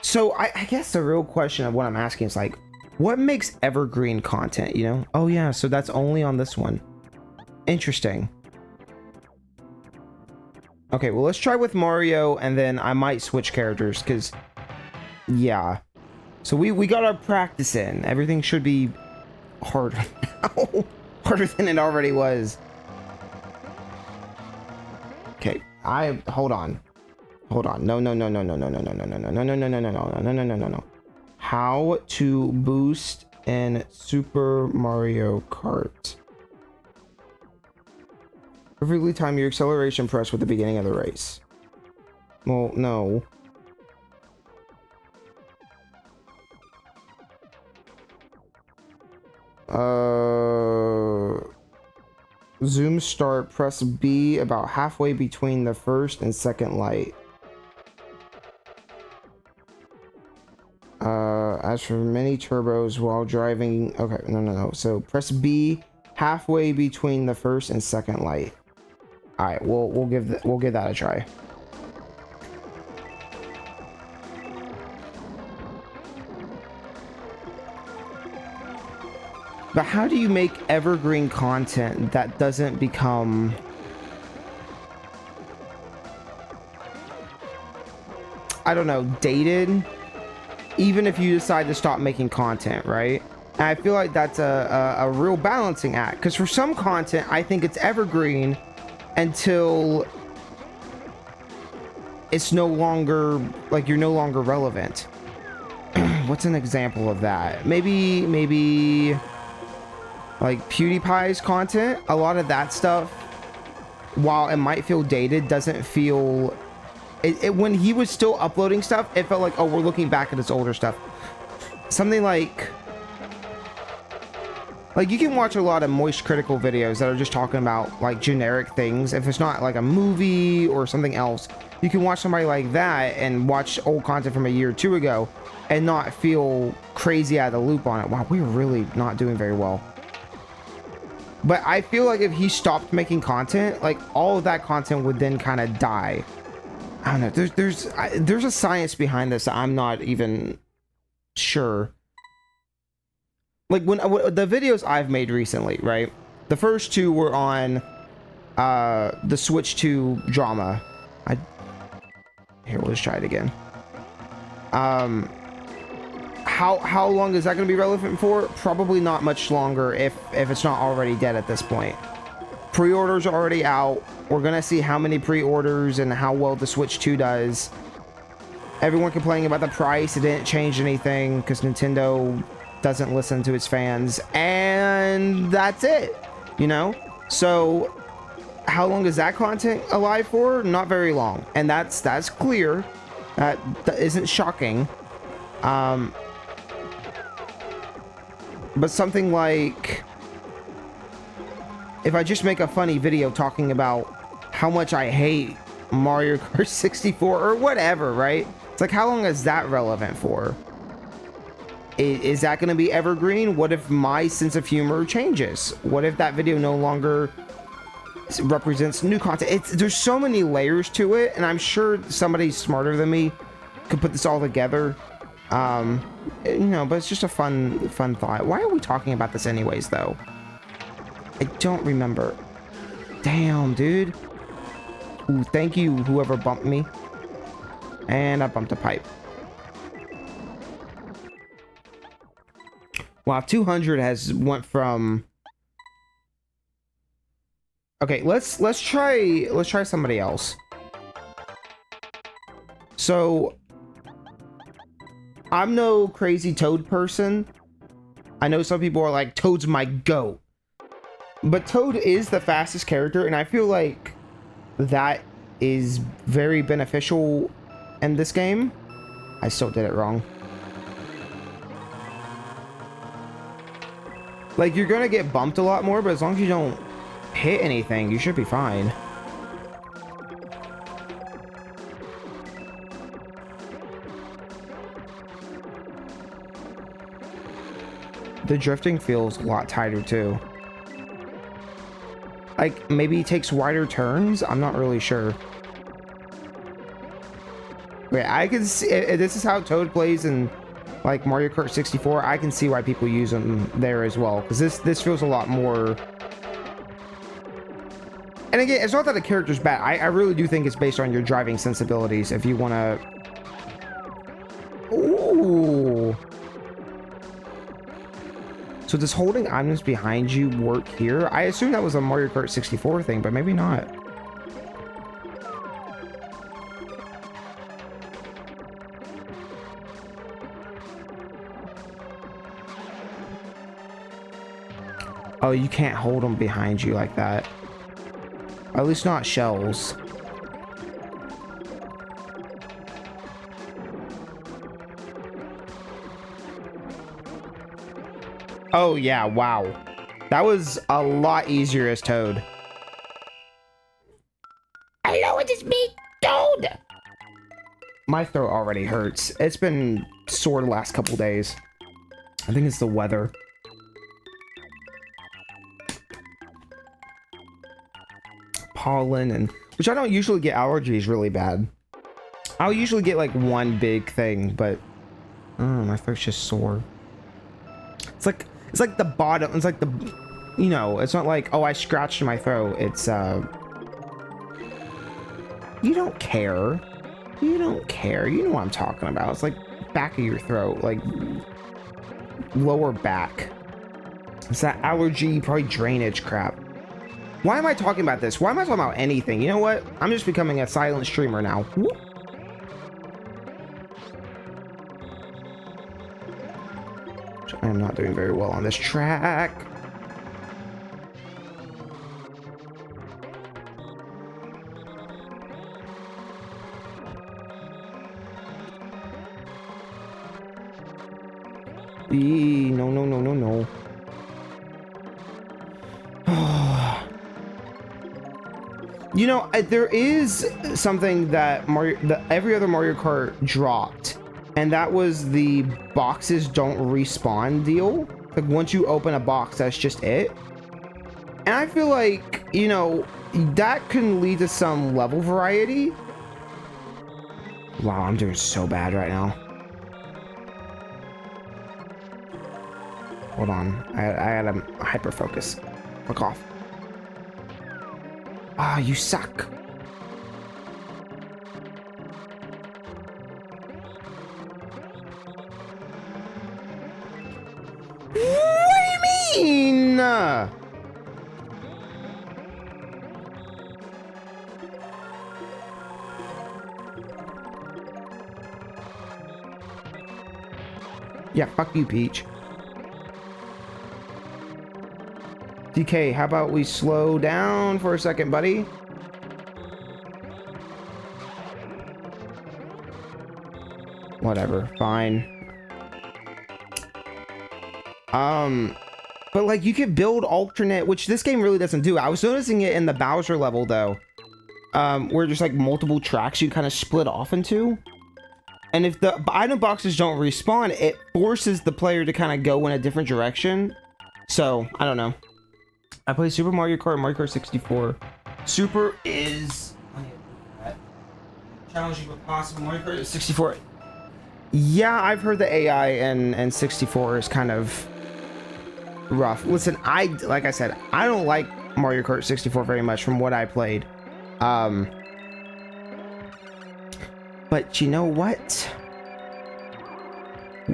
So I guess the real question of what I'm asking is like, what makes evergreen content, you know? Oh yeah, so that's only on this one. Interesting. Okay, well, let's try with Mario, and then I might switch characters, because, yeah. So we got our practice in. Everything should be harder now. Harder than it already was. Okay, hold on. No. How to boost in Super Mario Kart. Perfectly time your acceleration press with the beginning of the race. Well, no. Zoom start, press B about halfway between the first and second light. As for many turbos while driving, okay, no. So press B halfway between the first and second light. All right, we'll give that a try. But how do you make evergreen content that doesn't become, I don't know, dated? Even if you decide to stop making content, right? And I feel like that's a real balancing act, because for some content, I think it's evergreen until it's no longer, like, you're no longer relevant. What's an example of that? Maybe like PewDiePie's content. A lot of that stuff, while it might feel dated, doesn't feel when he was still uploading stuff, it felt like, oh, we're looking back at his older stuff. Something like you can watch a lot of moist critical videos that are just talking about like generic things. If it's not like a movie or something else, you can watch somebody like that and watch old content from a year or two ago and not feel crazy out of the loop on it. Wow, we're really not doing very well. But I feel like if he stopped making content, like all of that content would then kind of die. I don't know. There's a science behind this that I'm not even sure. Like when the videos I've made recently, right? The first two were on the Switch 2 drama. Here, we'll just try it again. How long is that going to be relevant for? Probably not much longer if it's not already dead at this point. Pre-orders are already out. We're going to see how many pre-orders and how well the Switch 2 does. Everyone complaining about the price. It didn't change anything because Nintendo doesn't listen to its fans. And that's it, you know? So how long is that content alive for? Not very long. And that's clear. That isn't shocking. But something like, if I just make a funny video talking about how much I hate Mario Kart 64 or whatever, right? It's like, how long is that relevant for? Is that going to be evergreen? What if my sense of humor changes? What if that video no longer represents new content? There's so many layers to it, and I'm sure somebody smarter than me could put this all together. You know, but it's just a fun thought. Why are we talking about this anyways, though? I don't remember. Damn, dude. Ooh, thank you, whoever bumped me. And I bumped a pipe. Wow, 200 has went from... Okay, let's try somebody else. So I'm no crazy Toad person. I know some people are like, Toad's my GOAT. But Toad is the fastest character, and I feel like that is very beneficial in this game. I still did it wrong. Like, you're gonna get bumped a lot more, but as long as you don't hit anything, you should be fine. The drifting feels a lot tighter too. Like, maybe he takes wider turns? I'm not really sure. Wait, I can see, if this is how Toad plays in like Mario Kart 64, I can see why people use him there as well, because this feels a lot more. And again, it's not that the character's bad. I really do think it's based on your driving sensibilities. If you want to... Ooh. So does holding items behind you work here? I assume that was a Mario Kart 64 thing, but maybe not. Oh, you can't hold them behind you like that. At least not shells. Oh yeah, wow. That was a lot easier as Toad. Hello, it is me, Toad! My throat already hurts. It's been sore the last couple days. I think it's the weather. Pollen, and which I don't usually get allergies really bad. I'll usually get like one big thing, but my throat's just sore. It's like the bottom. It's like the, you know, it's not like, oh, I scratched my throat. It's you don't care. You don't care. You know what I'm talking about. It's like back of your throat, like lower back. It's that allergy, probably drainage crap. Why am I talking about this? Why am I talking about anything? You know what? I'm just becoming a silent streamer now. I'm not doing very well on this track. No, no, no, no, no. You know, there is something that every other Mario Kart dropped, and that was the boxes don't respawn deal. Like once you open a box, that's just it. And I feel like, you know, that can lead to some level variety. Wow, I'm doing so bad right now. Hold on, I gotta hyper focus. Fuck off. Ah, you suck. What do you mean? Yeah, fuck you, Peach. DK, how about we slow down for a second, buddy? Whatever, fine. But like you could build alternate, which this game really doesn't do. I was noticing it in the Bowser level though, where there's like multiple tracks you kind of split off into. And if the item boxes don't respawn, it forces the player to kind of go in a different direction. So, I don't know. I play Super Mario Kart, Mario Kart 64. Super is challenging but possible. Mario Kart 64. Yeah, I've heard the AI and 64 is kind of rough. Listen, like I said, I don't like Mario Kart 64 very much from what I played. But you know what?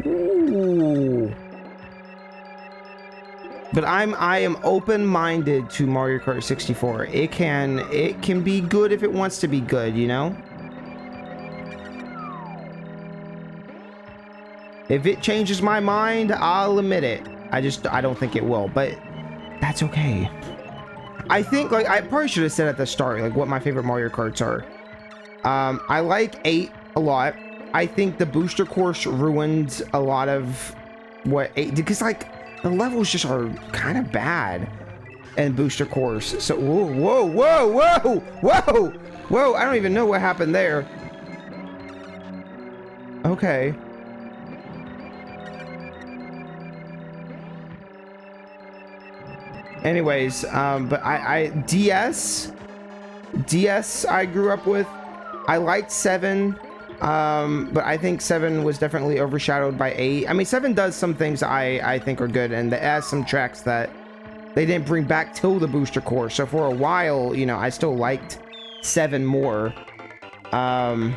Ooh. But I am open-minded to Mario Kart 64. It can be good if it wants to be good, you know? If it changes my mind, I'll admit it. I don't think it will, but that's okay. I think, like, I probably should have said at the start, like, what my favorite Mario Karts are. I like 8 a lot. I think the booster course ruined a lot of what 8, because, like, the levels just are kind of bad in booster course. So, whoa, whoa, whoa, whoa, whoa, whoa, I don't even know what happened there. Okay. Anyways, but DS I grew up with. I liked 7, but I think 7 was definitely overshadowed by 8. I mean, 7 does some things I think are good, and it has some tracks that they didn't bring back till the booster course. So for a while, you know, I still liked 7 more. As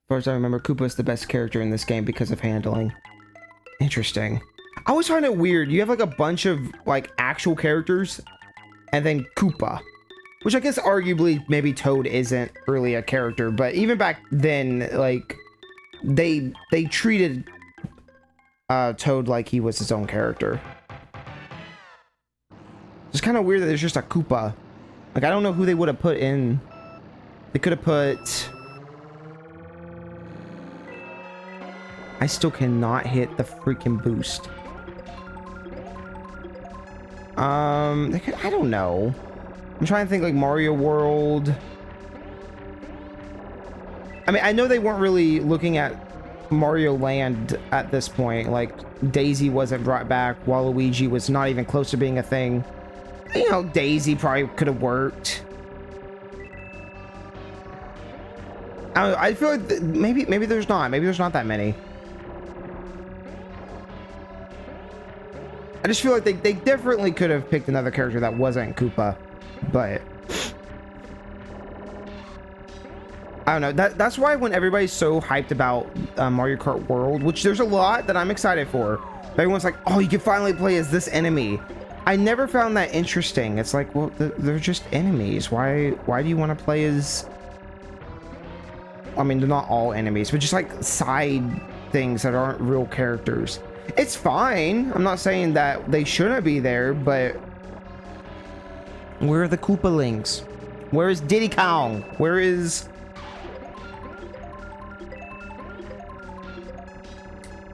far as I remember, Koopa's the best character in this game because of handling. Interesting. I always find it weird. You have like a bunch of like actual characters and then Koopa, which I guess arguably maybe Toad isn't really a character, but even back then, like they treated Toad like he was his own character. It's kind of weird that there's just a Koopa. Like, I don't know who they would have put in. They could have put... I still cannot hit the freaking boost. I don't know. I'm trying to think, like, Mario World. I mean, I know they weren't really looking at Mario Land at this point. Like, Daisy wasn't brought back. Waluigi was not even close to being a thing. You know, Daisy probably could have worked. I feel like maybe there's not. Maybe there's not that many. I just feel like they definitely could have picked another character that wasn't Koopa, but... I don't know. That's why when everybody's so hyped about Mario Kart World, which there's a lot that I'm excited for, everyone's like, oh, you can finally play as this enemy. I never found that interesting. It's like, well, they're just enemies. Why do you want to play as... I mean, they're not all enemies, but just like side things that aren't real characters. It's fine. I'm not saying that they shouldn't be there, but where are the Koopalings? Where is Diddy Kong? Where is...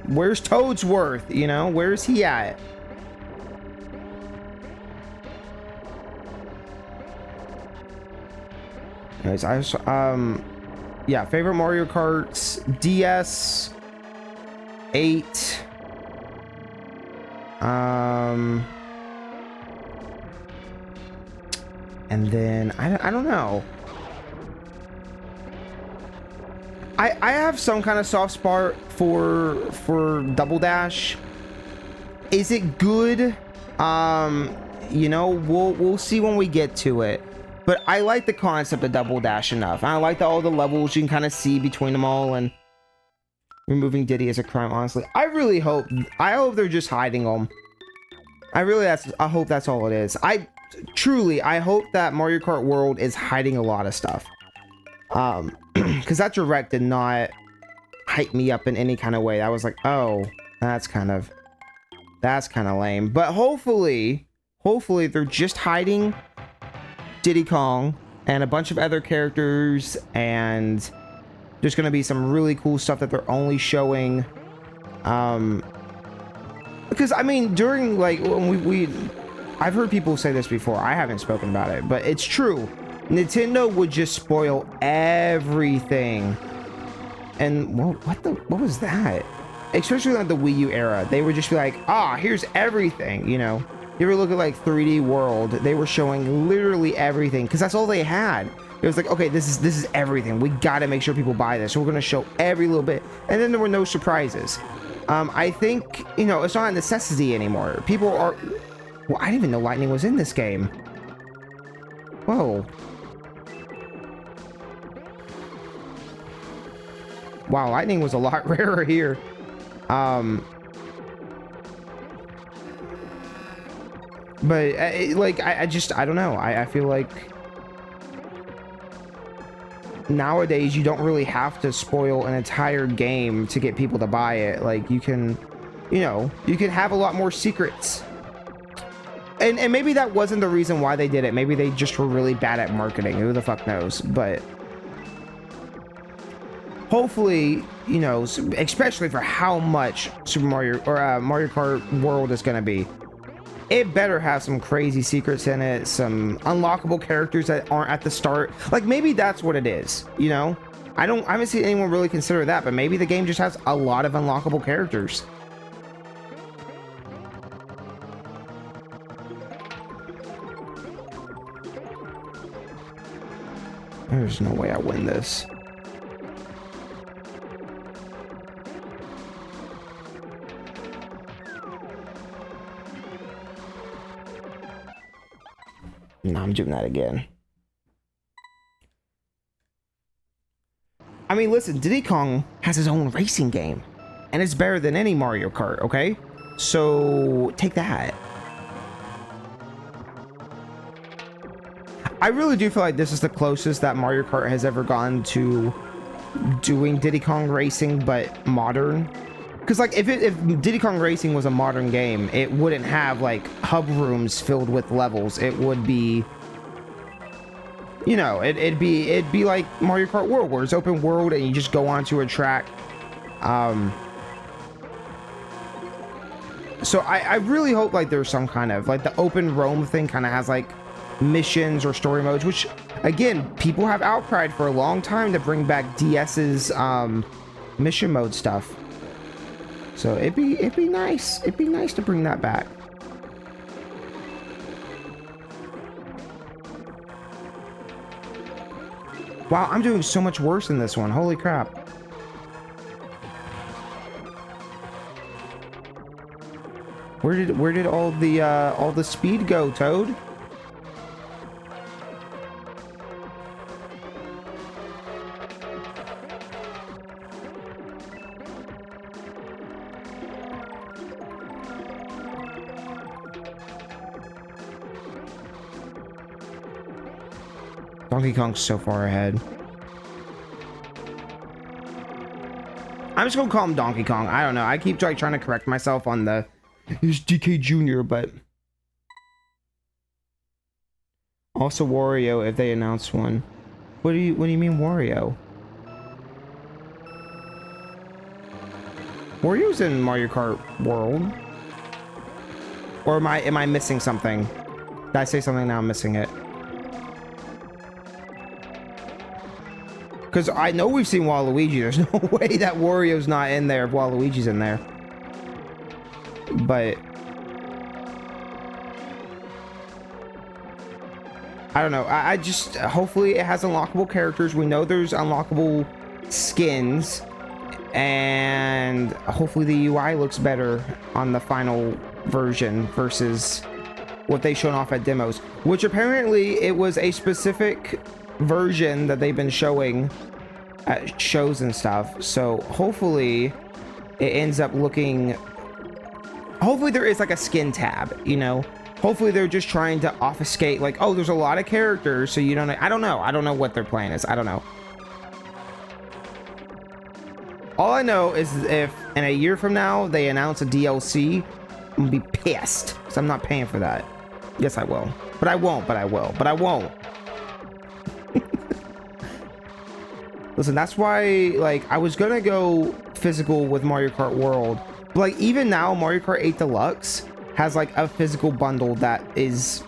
Where's Toadsworth? You know, where's he at? Anyways, I was, yeah, favorite Mario Karts, DS, 8, and then I don't know. I have some kind of soft spot for Double Dash. Is it good? You know, we'll see when we get to it. But I like the concept of Double Dash enough. I like all the levels you can kind of see between them all, and removing Diddy is a crime, honestly. I hope they're just hiding them. I hope that's all it is. I hope that Mario Kart World is hiding a lot of stuff. Because that direct did not hype me up in any kind of way. I was like, oh, that's kind of lame. But hopefully they're just hiding Diddy Kong and a bunch of other characters, and there's gonna be some really cool stuff that they're only showing. Because I mean, during like when I've heard people say this before. I haven't spoken about it, but it's true. Nintendo would just spoil everything. And what was that? Especially like the Wii U era, they would just be like, here's everything, you know. You ever look at like 3D World? They were showing literally everything because that's all they had. It was like, okay, this is everything. We got to make sure people buy this. So we're gonna show every little bit, and then there were no surprises. I think, you know, it's not a necessity anymore. People are. Well, I didn't even know Lightning was in this game. Whoa. Wow, Lightning was a lot rarer here. But like I don't know. I feel like nowadays you don't really have to spoil an entire game to get people to buy it. Like you can, you know, you can have a lot more secrets. And maybe that wasn't the reason why they did it. Maybe they just were really bad at marketing. Who the fuck knows? But hopefully, you know, especially for how much Super Mario or Mario Kart World is going to be, it better have some crazy secrets in it, some unlockable characters that aren't at the start. Like maybe that's what it is, you know? I haven't seen anyone really consider that, but maybe the game just has a lot of unlockable characters. There's no way I win this. No, I'm doing that again. I mean, listen, Diddy Kong has his own racing game, and it's better than any Mario Kart, okay? So, take that. I really do feel like this is the closest that Mario Kart has ever gone to doing Diddy Kong Racing, but modern. Because, like, if Diddy Kong Racing was a modern game, it wouldn't have, like, hub rooms filled with levels. It would be, you know, it'd be like Mario Kart World, where it's open world and you just go onto a track. So I really hope, like, there's some kind of, like, the open roam thing kind of has, like, missions or story modes, which, again, people have outcried for a long time to bring back DS's, mission mode stuff. So it'd be nice. It'd be nice to bring that back. Wow, I'm doing so much worse in this one. Holy crap. Where did all the speed go, Toad? Donkey Kong's so far ahead. I'm just gonna call him Donkey Kong. I don't know. I keep trying to correct myself on the it's DK Jr., but also Wario if they announce one. What do you mean Wario? Wario's in Mario Kart World. Or am I missing something? Did I say something now I'm missing it? Because I know we've seen Waluigi. There's no way that Wario's not in there if Waluigi's in there. But I don't know. I just hopefully it has unlockable characters. We know there's unlockable skins, and hopefully the UI looks better on the final version versus what they showed off at demos, which apparently it was a specific version that they've been showing at shows and stuff. So hopefully it ends up looking, hopefully there is like a skin tab, you know. Hopefully they're just trying to obfuscate like, oh, there's a lot of characters, so you don't know. I don't know what their plan is. I don't know. All I know is if in a year from now they announce a DLC, I'm gonna be pissed because I'm not paying for that. Yes, I will. But I won't, but I will. But I won't. Listen, that's why, like, I was gonna go physical with Mario Kart World. But, like, even now, Mario Kart 8 Deluxe has, like, a physical bundle that is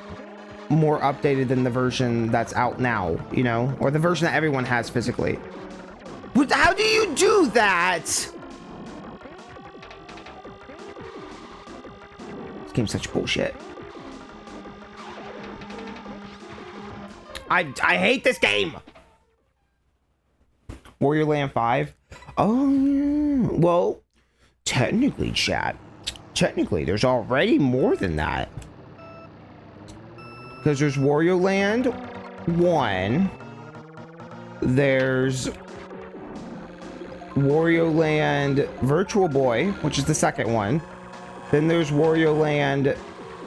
more updated than the version that's out now, you know? Or the version that everyone has physically. But how do you do that? This game's such bullshit. I hate this game. Warrior Land 5. Oh, yeah. Well, technically, chat. Technically, there's already more than that. Because there's Wario Land 1. There's Wario Land Virtual Boy, which is the second one. Then there's Wario Land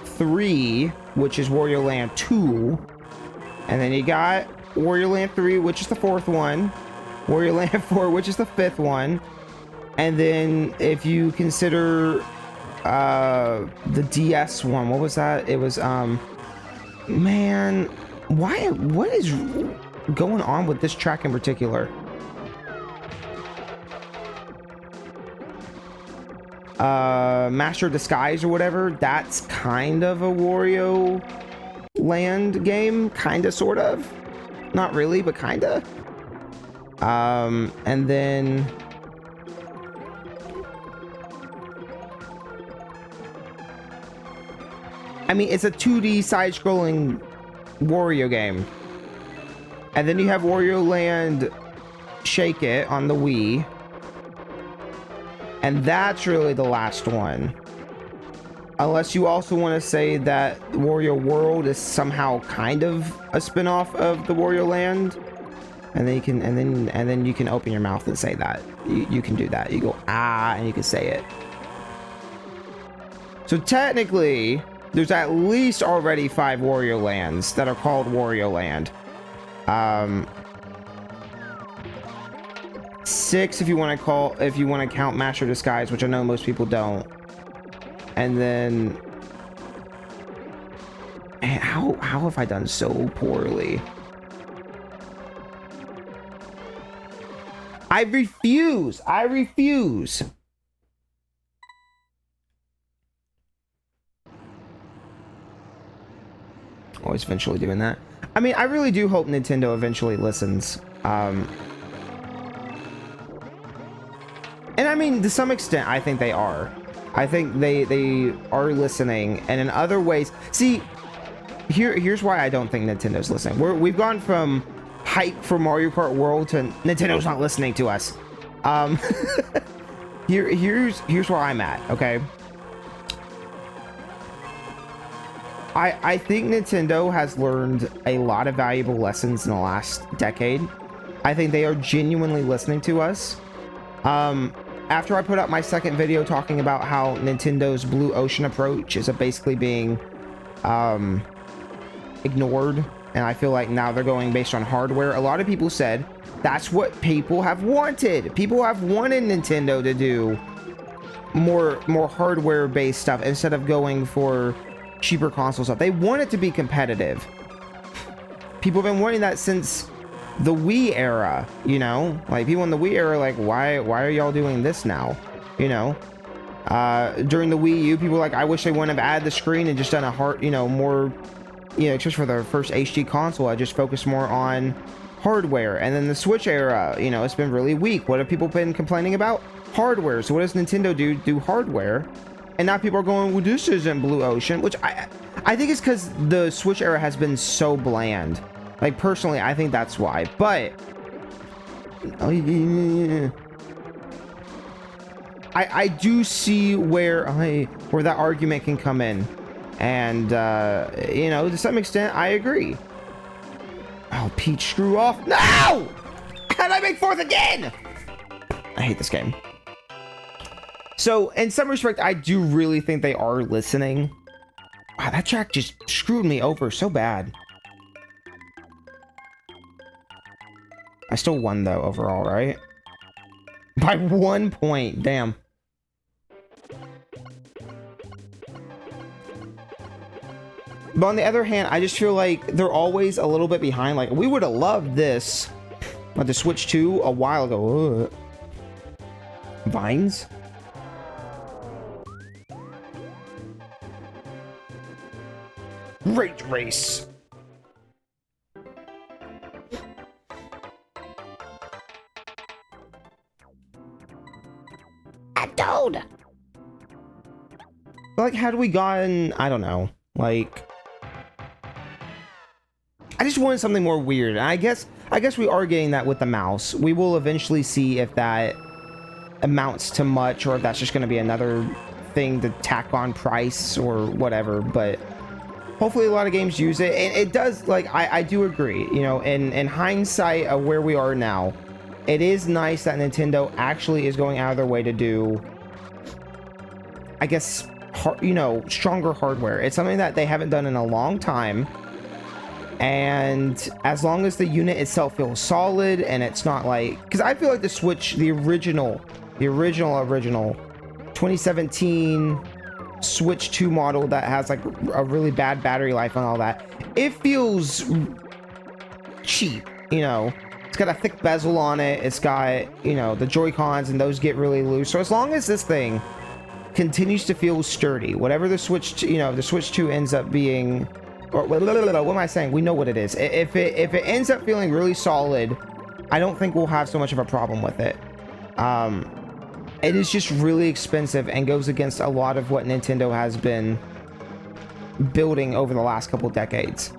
3, which is Wario Land 2. And then you got Wario Land 3, which is the fourth one. Wario Land 4, which is the fifth one. And then if you consider the DS one, what was that? It was man, what is going on with this track in particular? Master of Disguise or whatever, that's kind of a Wario Land game, kinda, sort of, not really, but kinda. And then I mean, it's a 2D side-scrolling Wario game. And then you have Wario Land Shake It on the Wii. And that's really the last one. Unless you also want to say that Wario World is somehow kind of a spin-off of the Wario Land. And then you can and then you can open your mouth and say that. You can do that. You go ah and you can say it. So technically, there's at least already 5 Wario Lands that are called Wario Land. 6 if you want to count Master of Disguise, which I know most people don't. And then how have I done so poorly? I refuse. Always eventually doing that. I mean, I really do hope Nintendo eventually listens. And I mean, to some extent, I think they are. I think they are listening, and in other ways. See, here's why I don't think Nintendo's listening. We've gone from hype for Mario Kart World to Nintendo's not listening to us. Here's where I'm at. Okay. I think Nintendo has learned a lot of valuable lessons in the last decade. I think they are genuinely listening to us. After I put up my second video talking about how Nintendo's Blue Ocean approach is basically being ignored and I feel like now they're going based on hardware. A lot of people said that's what people have wanted. People have wanted Nintendo to do more hardware based stuff instead of going for cheaper console stuff. They want it to be competitive. People have been wanting that since the Wii era, you know? Like, people in the Wii era, like, why are y'all doing this now? You know? During the Wii U, people were like, I wish they wouldn't have added the screen and just done a hard, you know, more, you know, just for their first HD console, I just focused more on hardware. And then the Switch era, you know, it's been really weak. What have people been complaining about? Hardware. So what does Nintendo do hardware? And now people are going, well, this isn't Blue Ocean, which I think it's because the Switch era has been so bland. Like, personally, I think that's why. But I do see where that argument can come in. And, you know, to some extent, I agree. Oh, Peach, screw off. No! How did I make fourth again? I hate this game. So, in some respect, I do really think they are listening. Wow, that track just screwed me over so bad. I still won, though, overall, right? By 1 point. Damn. But on the other hand, I just feel like they're always a little bit behind. Like, we would have loved this, like the Switch 2 a while ago. Ugh. Vines? Rage race. A toad. Like, had we gotten, I don't know, like, I just wanted something more weird. And I guess we are getting that with the mouse. We will eventually see if that amounts to much, or if that's just going to be another thing to tack on price or whatever. But hopefully a lot of games use it. And it does, like, I do agree, you know, in hindsight of where we are now, it is nice that Nintendo actually is going out of their way to do, I guess, you know, stronger hardware. It's something that they haven't done in a long time. And as long as the unit itself feels solid and it's not like, because I feel like the Switch, the original 2017 Switch 2 model that has like a really bad battery life and all that, it feels cheap, you know. It's got a thick bezel on it. It's got, you know, the Joy-Cons, and those get really loose. So as long as this thing continues to feel sturdy, whatever the Switch, you know, the Switch 2 ends up being, or what am I saying? We know what it is. If it ends up feeling really solid, I don't think we'll have so much of a problem with it. It is just really expensive and goes against a lot of what Nintendo has been building over the last couple decades.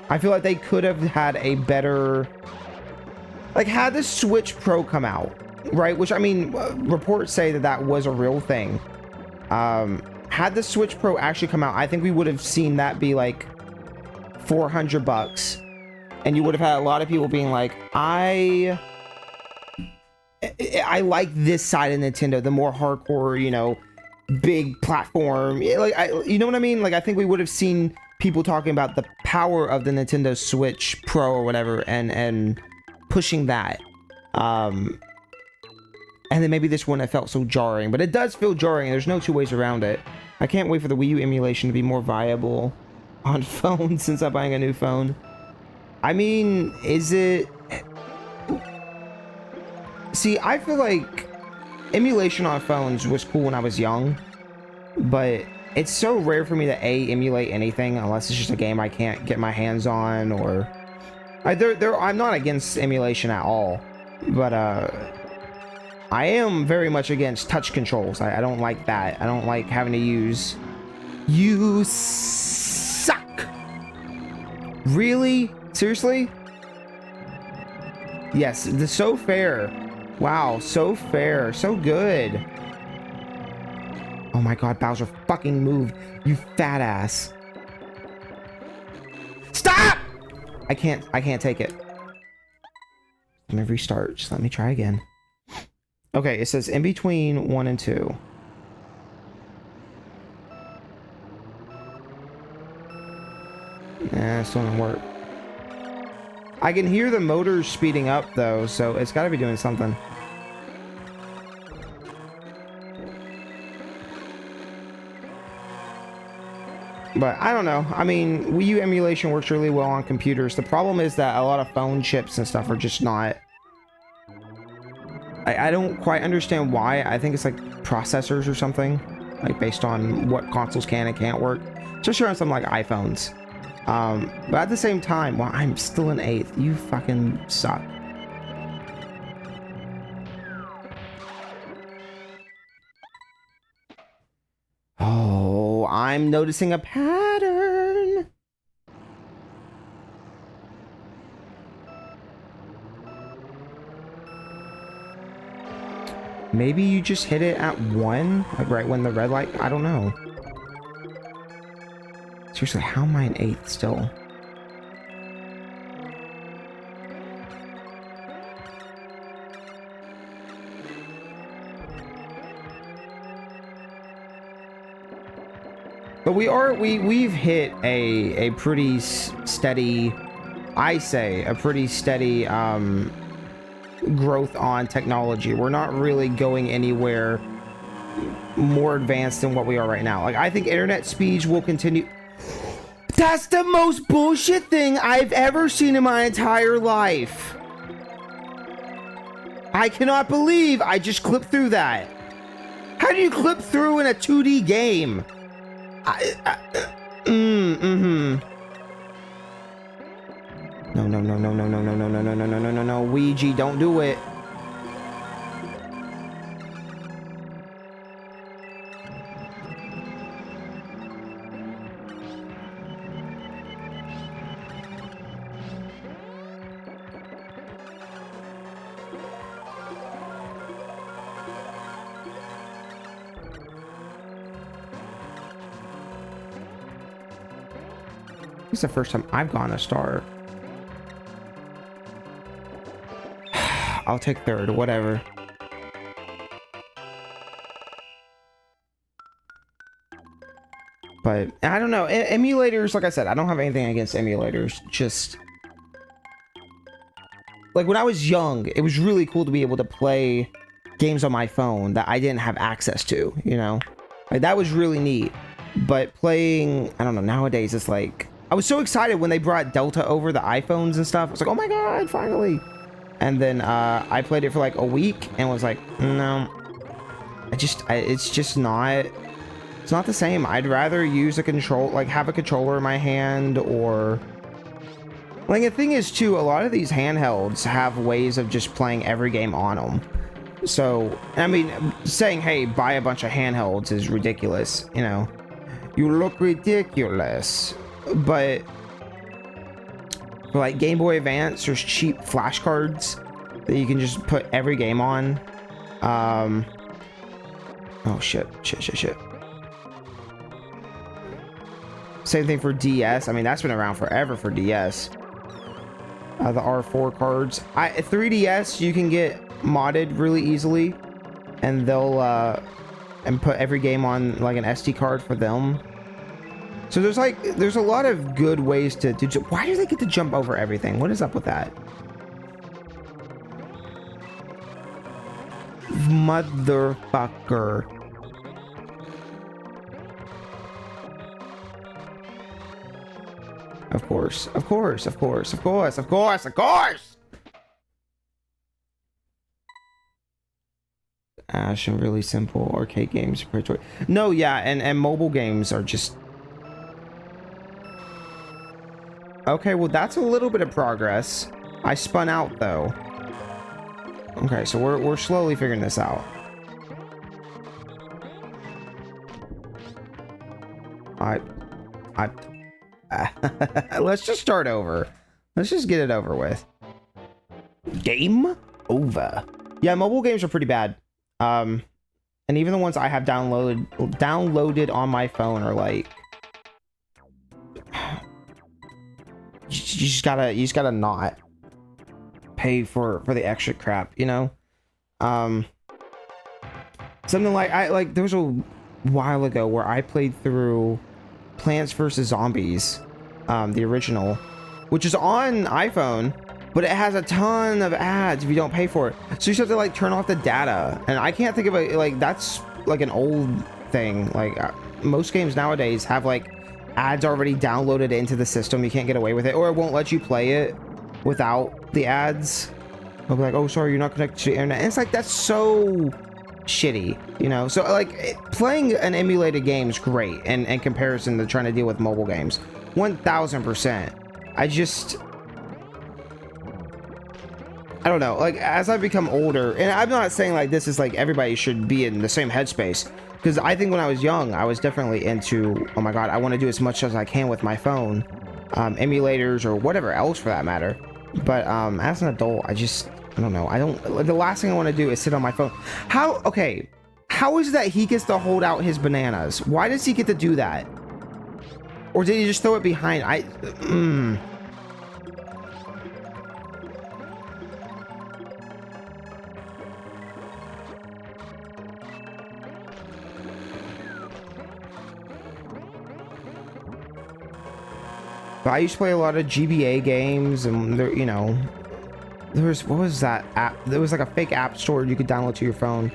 I feel like they could have had a better, like, had the Switch Pro come out, right? Which, I mean, reports say that was a real thing. Had the Switch Pro actually come out, I think we would have seen that be like $400, and you would have had a lot of people being like, I like this side of Nintendo, the more hardcore, you know, big platform, like, you know what I mean? Like, I think we would have seen people talking about the power of the Nintendo Switch Pro or whatever, and pushing that. And then maybe this wouldn't have felt so jarring, but it does feel jarring. There's no two ways around it. I can't wait for the Wii U emulation to be more viable on phones since I'm buying a new phone. I mean, is it... See, I feel like emulation on phones was cool when I was young, but it's so rare for me to emulate anything unless it's just a game I can't get my hands on, or... I'm not against emulation at all, but I am very much against touch controls. I don't like that. I don't like having to use... You suck! Really? Seriously? Yes, so fair. Wow, so fair. So good. Oh my god, Bowser fucking moved. You fat ass. Stop! I can't take it. Let me restart. Just let me try again. Okay, it says in between 1 and 2. Nah, it still doesn't work. I can hear the motors speeding up though, so it's got to be doing something. But I don't know. I mean, Wii U emulation works really well on computers. The problem is that a lot of phone chips and stuff are just not... I don't quite understand why. I think it's like processors or something, like based on what consoles can and can't work. Just on some like iPhones. But at the same time, well, I'm still in 8th. You fucking suck. Oh, I'm noticing a pattern. Maybe you just hit it at 1, like right when the red light, I don't know. Seriously, how am I in 8th still? But we've hit a pretty steady, I say, a pretty steady growth on technology. We're not really going anywhere more advanced than what we are right now. Like, I think internet speeds will continue. That's the most bullshit thing I've ever seen in my entire life. I cannot believe I just clipped through that. How do you clip through in a 2D game? No, Ouija, don't do it. This is the first time I've gone a star. I'll take 3rd, whatever. But I don't know. Emulators, like I said, I don't have anything against emulators. Just like when I was young, it was really cool to be able to play games on my phone that I didn't have access to, you know? Like that was really neat. But playing, I don't know, nowadays it's like, I was so excited when they brought Delta over the iPhones and stuff. I was like, oh my god, finally. And then I played it for like a week and was like, no, it's just not, it's not the same. I'd rather use a control, like have a controller in my hand, or like the thing is too, a lot of these handhelds have ways of just playing every game on them. So, I mean, saying, hey, buy a bunch of handhelds is ridiculous, you know, you look ridiculous. But for like Game Boy Advance, there's cheap flashcards that you can just put every game on. Oh shit. Same thing for DS. I mean, that's been around forever for DS. The R4 cards. 3DS you can get modded really easily, and they'll and put every game on like an SD card for them. So there's a lot of good ways to why do they get to jump over everything? What is up with that? Motherfucker. Of course. Ash and really simple arcade games. No, yeah, and mobile games are just... Okay, well, that's a little bit of progress. I spun out, though. Okay, so we're slowly figuring this out. Let's just start over. Let's just get it over with. Game over. Yeah, mobile games are pretty bad. And even the ones I have downloaded on my phone are like... You just gotta not pay for the extra crap, you know? Something like there was a while ago where I played through Plants vs. Zombies the original, which is on iPhone, but it has a ton of ads if you don't pay for it. So you just have to like turn off the data, and I can't think of it, like that's like an old thing. Like most games nowadays have like ads already downloaded into the system. You can't get away with it, or it won't let you play it without the ads. They'll be like, oh, sorry, you're not connected to the internet. And it's like, that's so shitty, you know? So like playing an emulated game is great in comparison to trying to deal with mobile games. 1000%. I don't know, like as I've become older, and I'm not saying like this is like everybody should be in the same headspace, because I think when I was young, I was definitely into, oh my god, I want to do as much as I can with my phone, emulators or whatever else for that matter. But as an adult, I don't know, the last thing I want to do is sit on my phone. How is it that he gets to hold out his bananas? Why does he get to do that? Or did he just throw it behind? But I used to play a lot of GBA games, and there, you know, what was that app? There was like a fake app store you could download to your phone.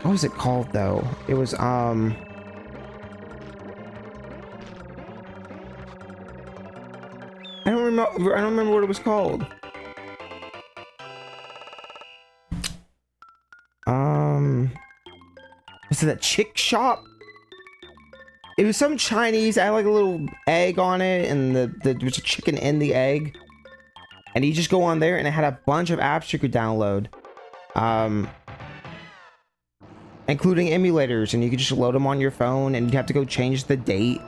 What was it called though? It was I don't remember what it was called. Was it a chick shop? It was some Chinese. I had like a little egg on it, and there was a chicken in the egg. And you just go on there, and it had a bunch of apps you could download, including emulators, and you could just load them on your phone, and you'd have to go change the date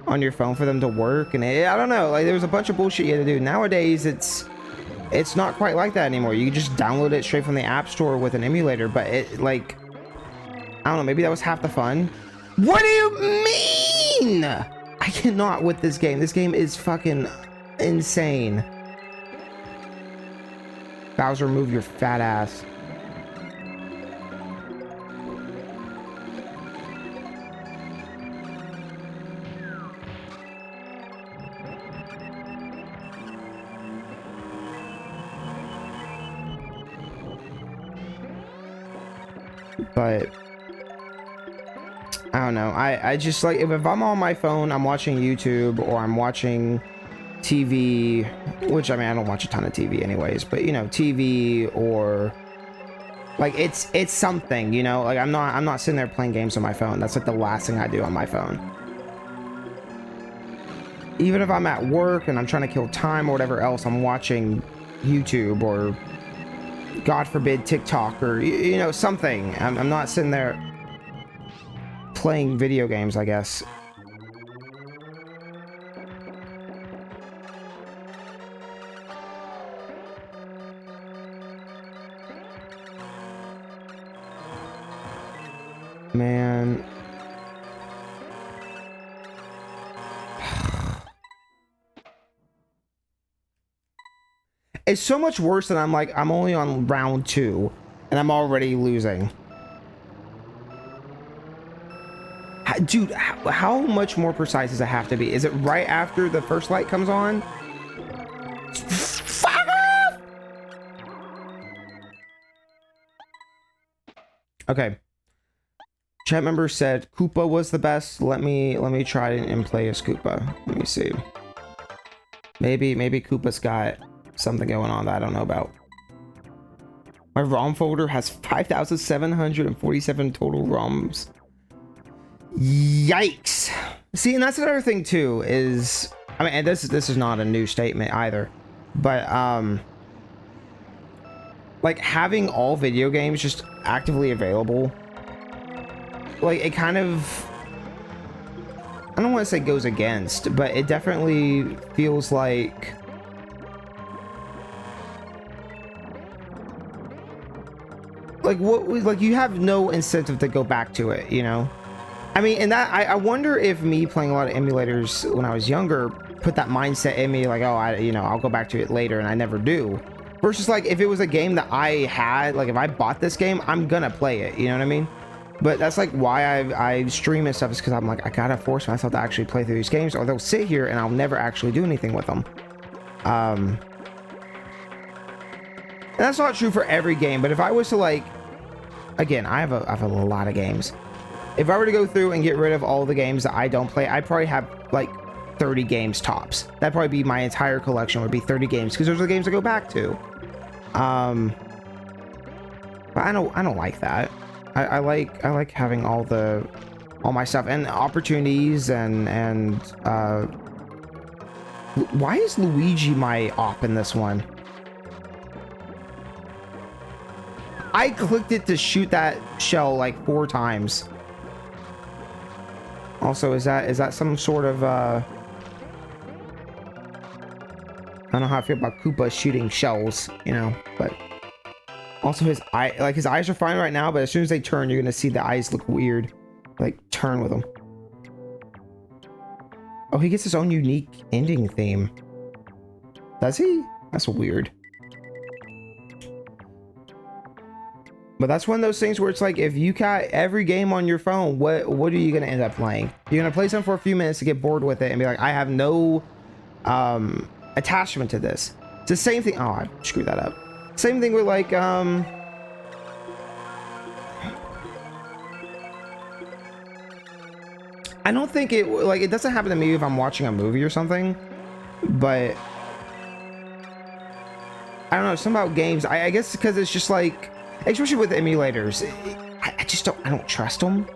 on your phone for them to work. And I don't know, like there was a bunch of bullshit you had to do. Nowadays, it's not quite like that anymore. You just download it straight from the app store with an emulator. But it, like, I don't know, maybe that was half the fun. What do you mean? I cannot with this game. This game is fucking insane. Bowser, move your fat ass. But I don't know. I just like if I'm on my phone, I'm watching YouTube or I'm watching TV, which I mean I don't watch a ton of TV anyways, but you know, TV or like it's something, you know, like I'm not sitting there playing games on my phone. That's like the last thing I do on my phone. Even if I'm at work and I'm trying to kill time or whatever else, I'm watching YouTube or God forbid TikTok or you know, something. I'm not sitting there playing video games, I guess. Man. It's so much worse than I'm only on round 2 and I'm already losing. Dude, how much more precise does it have to be? Is it right after the first light comes on? Fuck off! Okay. Chat member said Koopa was the best. Let me try and play as Koopa. Let me see. Maybe Koopa's got something going on that I don't know about. My ROM folder has 5,747 total ROMs. Yikes. See, and that's another thing too, is I mean, and this is not a new statement either, but like having all video games just actively available, like it kind of, I don't want to say goes against, but it definitely feels like what, like you have no incentive to go back to it, you know? I mean, and that I wonder if me playing a lot of emulators when I was younger put that mindset in me, like, oh, I'll go back to it later, and I never do. Versus like if it was a game that I had, like if I bought this game, I'm gonna play it. You know what I mean? But that's like why I stream and stuff, is because I'm like, I gotta force myself to actually play through these games, or they'll sit here and I'll never actually do anything with them. And that's not true for every game, but if I was to like, again, I have a lot of games. If I were to go through and get rid of all the games that I don't play, I'd probably have like 30 games tops. That'd probably be my entire collection, would be 30 games, because those are the games I go back to. But I don't like that. I like having all my stuff and opportunities and why is Luigi my op in this one? I clicked it to shoot that shell like 4 times. Also, is that some sort of I don't know how I feel about Koopa shooting shells, you know, but also his eyes are fine right now, but as soon as they turn, you're gonna see the eyes look weird. Like, turn with them. Oh, he gets his own unique ending theme. Does he? That's weird. But that's one of those things where it's like, if you got every game on your phone, what are you gonna end up playing? You're gonna play something for a few minutes to get bored with it and be like, I have no attachment to this. It's the same thing. Oh, I screwed that up. Same thing with like I don't think it doesn't happen to me if I'm watching a movie or something, but I don't know, something about games. I guess because it's just like, especially with emulators, I just don't trust them,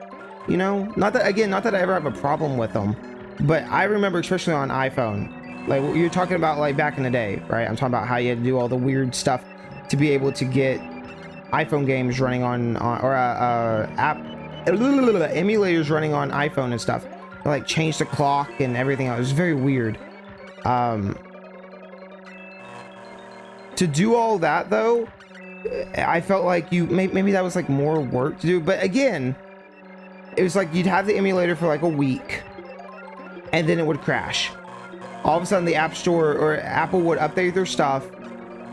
you know. Not that I ever have a problem with them, but I remember, especially on iPhone, like you're talking about like back in the day, right? I'm talking about how you had to do all the weird stuff to be able to get iPhone games running on emulators running on iPhone and stuff. They, like, change the clock and everything else. It was very weird. To do all that though, I felt like maybe that was like more work to do. But again, it was like you'd have the emulator for like a week and then it would crash. All of a sudden the App Store or Apple would update their stuff,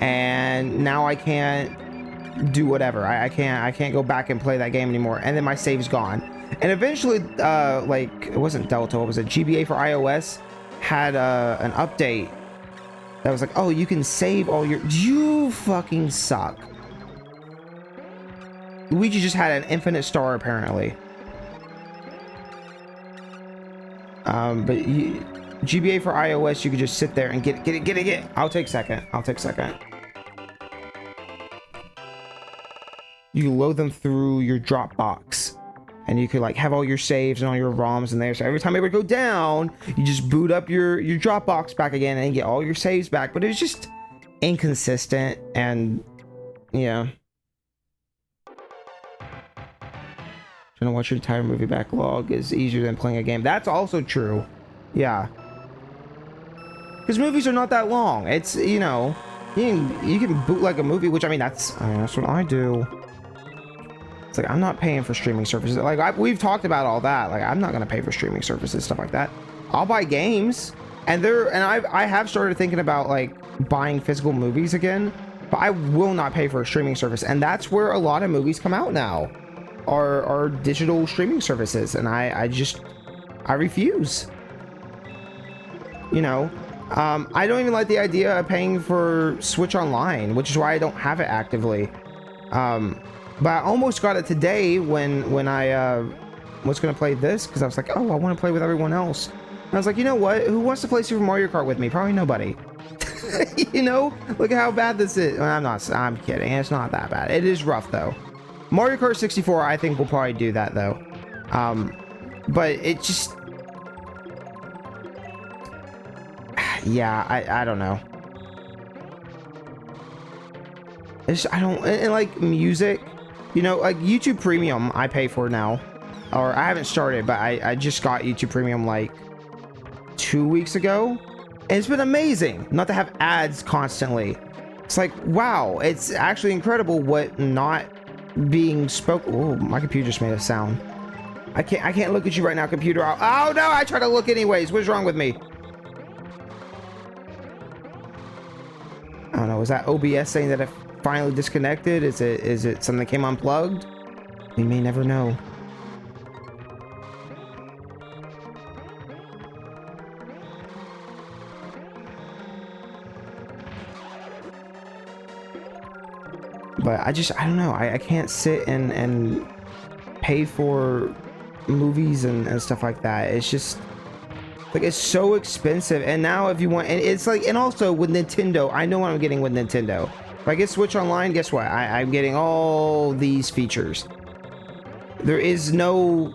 and now I can't do whatever. I can't go back and play that game anymore, and then my save's gone. And eventually like, it wasn't Delta, what was it, GBA for iOS had an update that was like, oh, you can save all your... You fucking suck. Luigi just had an infinite star apparently. But GBA for iOS, you could just sit there and get it. I'll take second. You load them through your Dropbox, and you could like have all your saves and all your ROMs in there. So every time it would go down, you just boot up your Dropbox back again and get all your saves back. But it was just inconsistent, and yeah. Trying to watch your entire movie backlog is easier than playing a game. That's also true. Yeah. Because movies are not that long. It's, you know, you can bootleg a movie, which I mean that's what I do. It's like, I'm not paying for streaming services. Like we've talked about all that. Like, I'm not gonna pay for streaming services, stuff like that. I'll buy games, and I have started thinking about like buying physical movies again, but I will not pay for a streaming service. And that's where a lot of movies come out now, are digital streaming services, and I refuse. You know, I don't even like the idea of paying for Switch Online, which is why I don't have it actively. But I almost got it today when I was gonna play this, because I was like, oh, I want to play with everyone else. And I was like, you know what? Who wants to play Super Mario Kart with me? Probably nobody. You know, look at how bad this is. I'm kidding. It's not that bad. It is rough though. Mario Kart 64, I think, will probably do that though. But it just, yeah, I don't know. I don't, and like music, you know, like YouTube Premium I pay for now, or I haven't started, but I just got YouTube Premium like 2 weeks ago, and it's been amazing not to have ads constantly. It's like, wow, it's actually incredible what not being spoken. Oh, my computer just made a sound. I can't look at you right now, computer. Oh no, I try to look anyways. What's wrong with me? I don't know. Is that OBS saying that it finally disconnected? Is it something that came unplugged? We may never know. But I don't know. I can't sit and pay for movies and stuff like that. It's just like, it's so expensive. And now if you want, and it's like, and also with Nintendo, I know what I'm getting with Nintendo. If I get Switch Online, guess what? I'm getting all these features. There is no...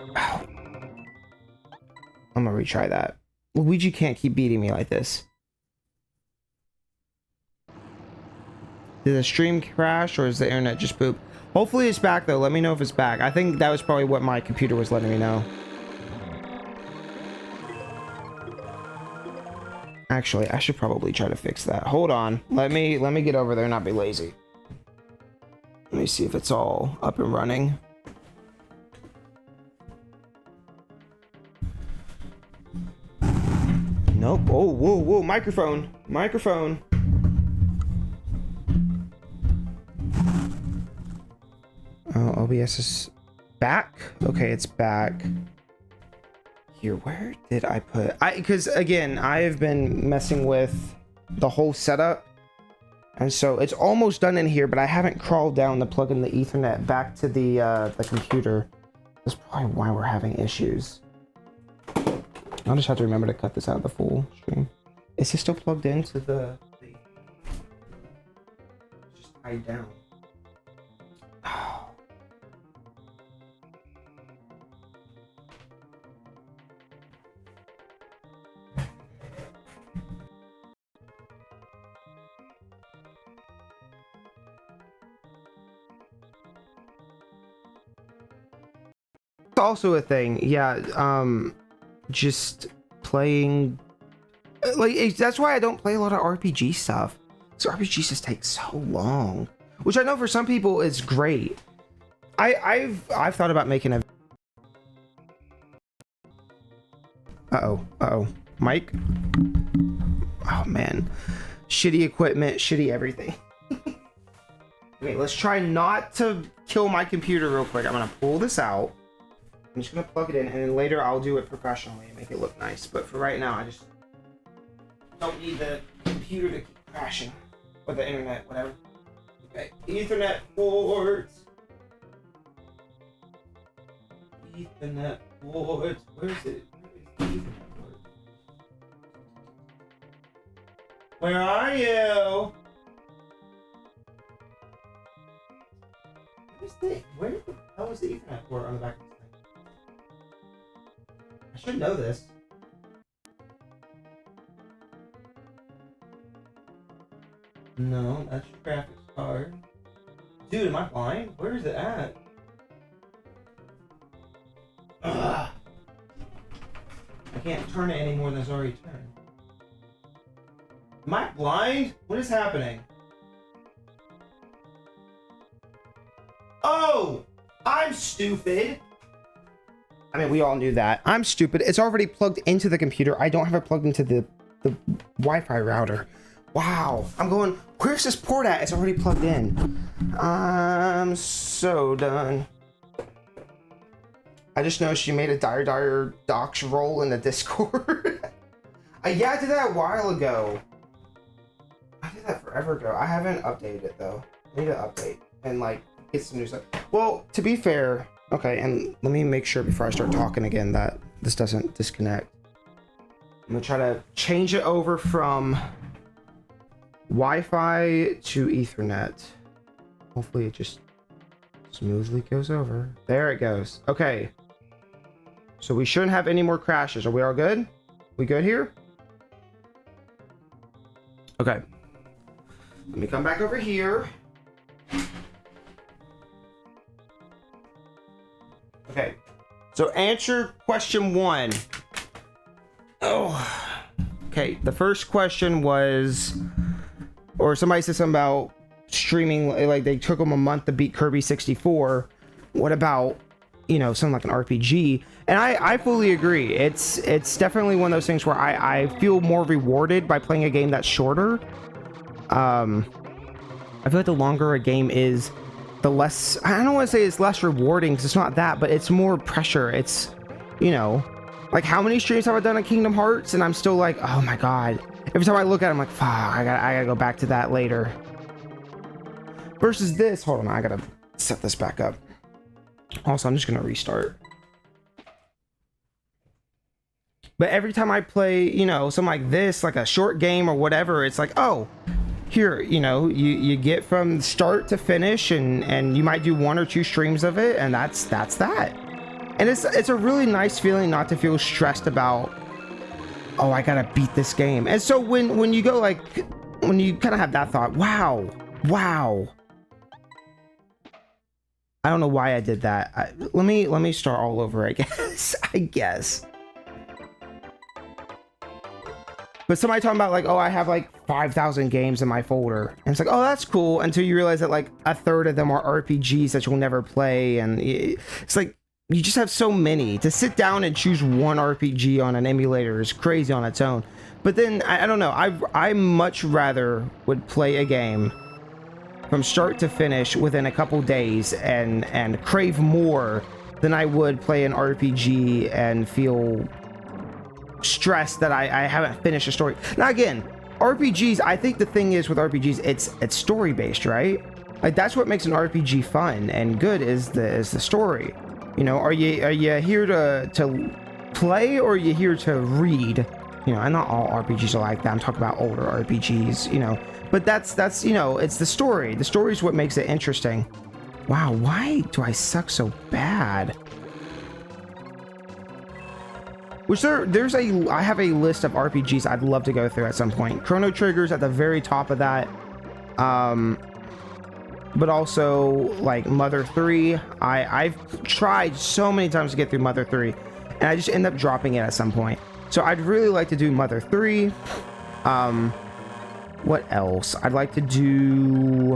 I'm gonna retry that. Luigi can't keep beating me like this. Did the stream crash or is the internet just poop? Hopefully it's back though. Let me know if it's back. I think that was probably what my computer was letting me know. Actually, I should probably try to fix that. Hold on. Let me get over there and not be lazy. Let me see if it's all up and running. Nope. Oh, whoa, whoa, microphone. Microphone. Oh, OBS is back. Okay, it's back. Here, where did I put... because again, I have been messing with the whole setup. And so it's almost done in here, but I haven't crawled down to plug in the Ethernet back to the computer. That's probably why we're having issues. I'll just have to remember to cut this out of the full stream. Is this still plugged into the... It's just tied down. Oh. It's also a thing, yeah. Just playing, like, that's why I don't play a lot of RPG stuff. So RPGs just take so long, which I know for some people is great. I've thought about making a... Uh-oh, Mike. Oh man, shitty equipment, shitty everything. Okay, let's try not to kill my computer real quick. I'm gonna pull this out. I'm just gonna plug it in, and then later I'll do it professionally and make it look nice. But for right now, I just don't need the computer to keep crashing, or the internet, whatever. Okay, Ethernet ports. Ethernet ports. Where is it? Where is the Ethernet port? Where are you? Where the hell is the Ethernet port on the back of this thing? I should know this. No, that's your graphics card. Dude, am I blind? Where is it at? Ugh. I can't turn it any more than it's already turned. Am I blind? What is happening? Oh! I'm stupid! I mean, we all knew that. I'm stupid. It's already plugged into the computer. I don't have it plugged into the Wi-Fi router. Wow. I'm going, where's this port at? It's already plugged in. I'm so done. I just noticed you made a dire docs roll in the Discord. Yeah, I did that a while ago. I did that forever ago. I haven't updated it though. I need to update and like get some new stuff. Well, to be fair, okay, and let me make sure before I start talking again that this doesn't disconnect. I'm gonna try to change it over from Wi-Fi to Ethernet. Hopefully it just smoothly goes over. There it goes. Okay. So we shouldn't have any more crashes. Are we all good? We good here? Okay. Let me come back over here. Okay. So answer question 1. Oh. Okay. The first question was, or somebody said something about streaming, like they took them a month to beat Kirby 64. What about, you know, something like an RPG? And I fully agree. It's definitely one of those things where I feel more rewarded by playing a game that's shorter. I feel like the longer a game is, the less, I don't want to say it's less rewarding because it's not that, but it's more pressure. It's, you know, like how many streams have I done on Kingdom Hearts and I'm still like, oh my god. Every time I look at it, I'm like, fuck, I gotta go back to that later. Versus this, hold on, I gotta set this back up. Also, I'm just gonna restart. But every time I play, you know, something like this, like a short game or whatever, it's like, oh, here, you know, you get from start to finish, and you might do 1 or 2 streams of it, and that's that. And it's a really nice feeling not to feel stressed about, oh, I gotta beat this game. And so when you go like, when you kind of have that thought, wow. I don't know why I did that. Let me start all over, I guess. But somebody talking about like, oh, I have like 5,000 games in my folder. And it's like, oh, that's cool. Until you realize that like a third of them are RPGs that you'll never play. And it's like, you just have so many. To sit down and choose one RPG on an emulator is crazy on its own. But then, I don't know. I much rather would play a game from start to finish within a couple days and crave more than I would play an RPG and feel stressed that I haven't finished a story. Now again, RPGs, I think the thing is with RPGs, it's story based, right? Like that's what makes an RPG fun and good is the story. You know, are you here to play or are you here to read? You know, and not all RPGs are like that. I'm talking about older RPGs, you know. But that's you know, it's the story. The story is what makes it interesting. Wow, why do I suck so bad? Which I have a list of RPGs I'd love to go through at some point. Chrono Trigger's at the very top of that. But also like Mother 3. I've tried so many times to get through Mother 3 and I just end up dropping it at some point. So I'd really like to do Mother 3. What else? I'd like to do,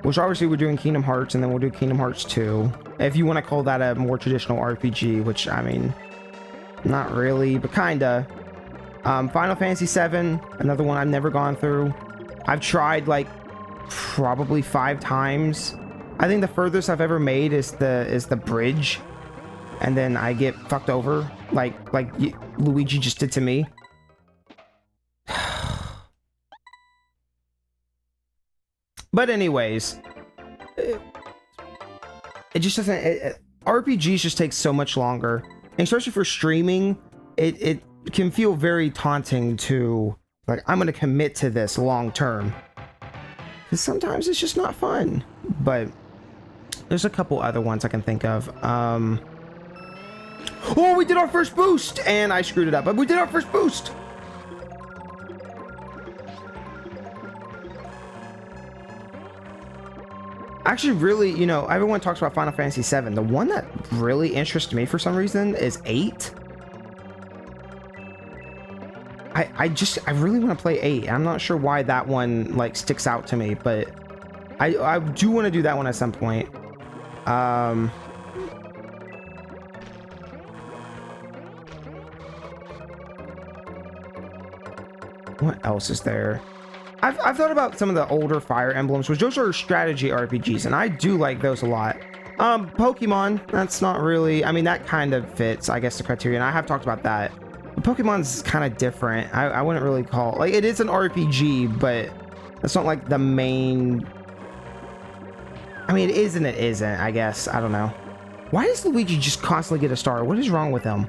which obviously we're doing Kingdom Hearts, and then we'll do Kingdom Hearts 2. If you want to call that a more traditional RPG, which, I mean, not really, but kinda. Final Fantasy 7, another one I've never gone through. I've tried, like, probably 5 times. I think the furthest I've ever made is the bridge, and then I get fucked over, like Luigi just did to me. But anyways, it just doesn't. RPGs just take so much longer, and especially for streaming, it can feel very taunting to like I'm gonna commit to this long term. Because sometimes it's just not fun. But there's a couple other ones I can think of. Oh, we did our first boost, and I screwed it up. But we did our first boost. Actually, really, you know, everyone talks about Final Fantasy 7. The one that really interests me for some reason is 8. I really want to play 8. I'm not sure why that one like sticks out to me, but I do want to do that one at some point. What else is there? I've thought about some of the older Fire Emblems, which those are strategy RPGs, and I do like those a lot. Pokemon, that's not really, I mean, that kind of fits, I guess, the criteria, and I have talked about that. But Pokemon's kind of different. I wouldn't really call, like, it is an RPG, but it's not like the main, I mean, it is and it isn't, I guess. I don't know. Why does Luigi just constantly get a star? What is wrong with him?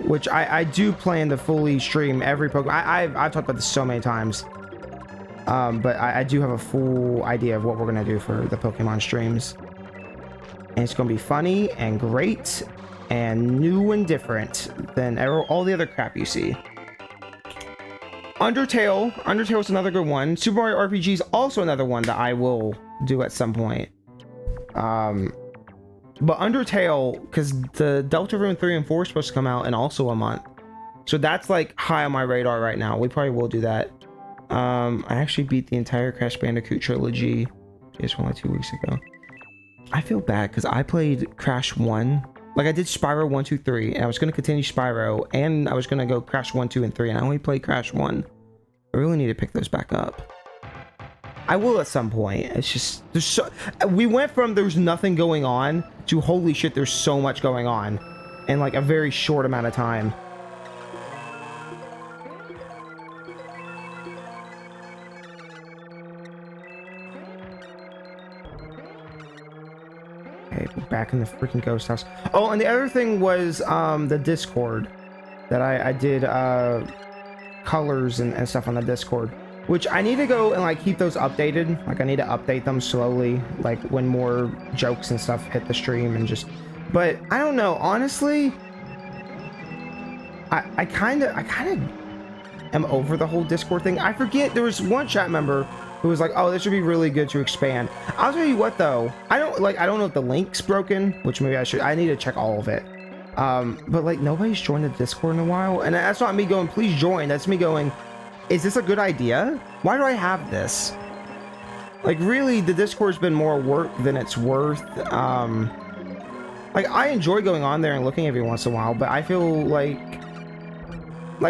Which I do plan to fully stream every Pokemon. I've talked about this so many times. But I do have a full idea of what we're going to do for the Pokemon streams. And it's going to be funny and great and new and different than all the other crap you see. Undertale is another good one. Super Mario RPG is also another one that I will do at some point. But Undertale, because the Deltarune 3 and 4 are supposed to come out in also a month. So that's like high on my radar right now. We probably will do that. I actually beat the entire Crash Bandicoot trilogy just only 2 weeks ago. I feel bad because I played Crash 1. Like I did Spyro 1, 2, 3, and I was going to continue Spyro, and I was going to go Crash 1, 2, and 3, and I only played Crash 1. I really need to pick those back up. I will at some point. It's just, we went from there's nothing going on to holy shit, there's so much going on in like a very short amount of time. back in the freaking ghost house. Oh, and the other thing was the Discord that I did colors and stuff on the Discord, which I need to go and like keep those updated. Like I need to update them slowly, like when more jokes and stuff hit the stream and just. But I don't know, honestly. I kind of am over the whole Discord thing. I forget there was one chat member who was like, "Oh, this would be really good to expand." I'll tell you what though, I don't know if the link's broken, which maybe I need to check all of it. But like nobody's joined the Discord in a while, and that's not me going, "Please join." That's me going, "Is this a good idea? Why do I have this?" Like really, the Discord's been more work than it's worth. Like I enjoy going on there and looking every once in a while, but I feel like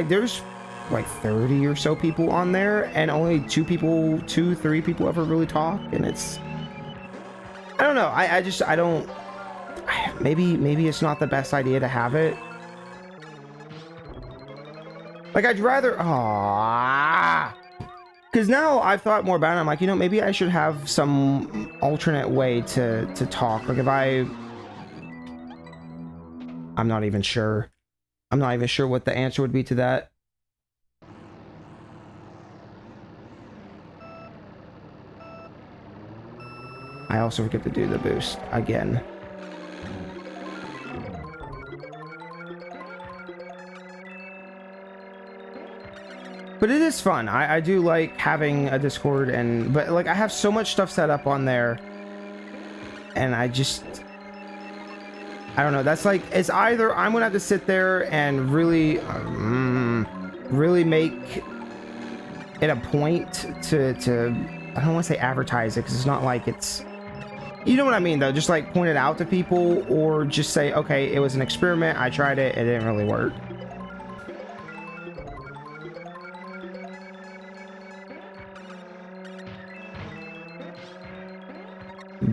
there's like 30 or so people on there and only 3 people ever really talk, and it's, I don't know, I don't, maybe it's not the best idea to have it. Like I'd rather, because now I've thought more about it, I'm like, you know, maybe I should have some alternate way to talk. Like if I'm not even sure. I'm not even sure what the answer would be to that. I also forget to do the boost again. But it is fun. I do like having a Discord, but like I have so much stuff set up on there, and I don't know. That's like, it's either I'm gonna have to sit there and really make it a point to I don't want to say advertise it, because it's not like it's, you know what I mean though, just like point it out to people, or just say, okay, it was an experiment, I tried it, it didn't really work.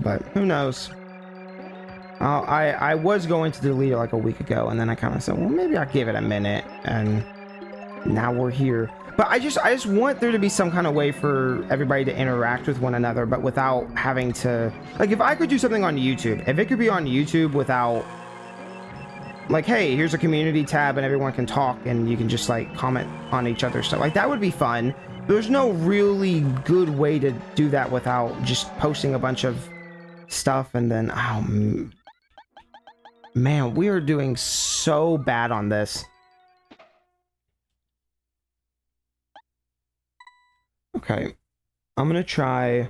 But who knows? I was going to delete it like a week ago, and then I kind of said, well, maybe I'll give it a minute, and now we're here. But I just want there to be some kind of way for everybody to interact with one another, but without having to, like, if I could do something on YouTube, if it could be on YouTube without, like, hey, here's a community tab and everyone can talk and you can just like comment on each other's stuff, like that would be fun. There's no really good way to do that without just posting a bunch of stuff, and then, oh man, we are doing so bad on this. Okay, I'm gonna try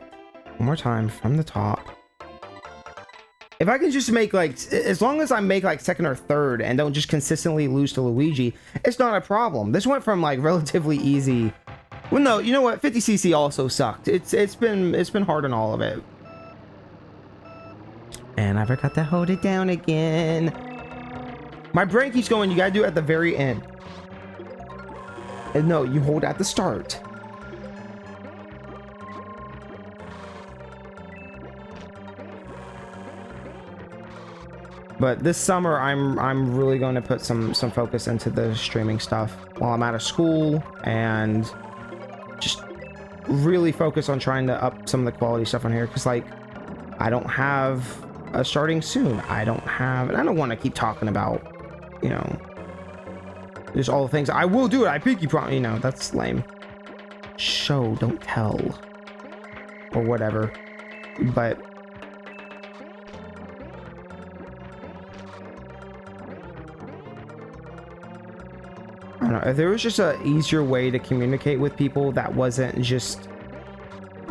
one more time from the top. If I can just make like, as long as I make like second or third and don't just consistently lose to Luigi, it's not a problem. This went from like relatively easy. Well, no, you know what? 50cc also sucked. It's been hard on all of it. And I forgot to hold it down again. My brain keeps going, you gotta do it at the very end. And no, you hold at the start. But this summer, I'm really going to put some focus into the streaming stuff while I'm out of school, and just really focus on trying to up some of the quality stuff on here, because like I don't have a starting soon. I don't have, and I don't want to keep talking about, you know, just all the things. I will do it. I pinky promise. You know, that's lame. Show, don't tell, or whatever. But I don't know, if there was just a easier way to communicate with people that wasn't just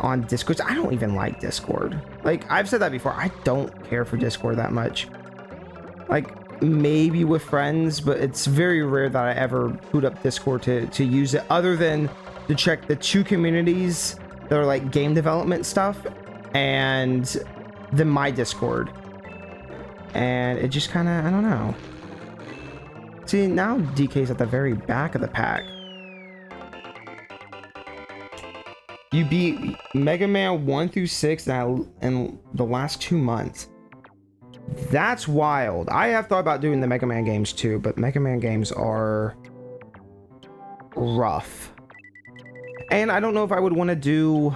on Discord. I don't even like Discord. Like, I've said that before, I don't care for Discord that much. Like, maybe with friends, but it's very rare that I ever boot up Discord to use it, other than to check the 2 communities that are like game development stuff, and then my Discord. And it just kind of, I don't know. See, now DK's at the very back of the pack. You beat Mega Man 1 through 6 in the last 2 months. That's wild. I have thought about doing the Mega Man games too, but Mega Man games are rough. And I don't know if I would want to do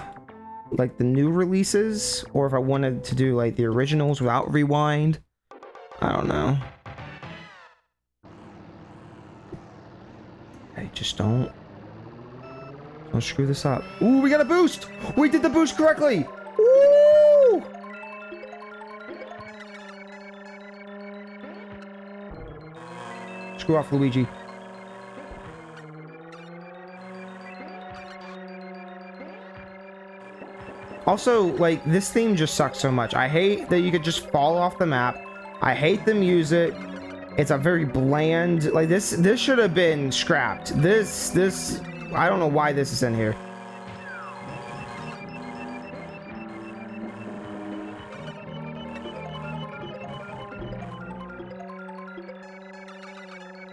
like the new releases, or if I wanted to do like the originals without rewind. I don't know. Hey, just don't screw this up. Ooh, we got a boost! We did the boost correctly! Woo! Screw off, Luigi. Also, like, this theme just sucks so much. I hate that you could just fall off the map. I hate the music. It's a very bland, like, this should have been scrapped. This, I don't know why this is in here.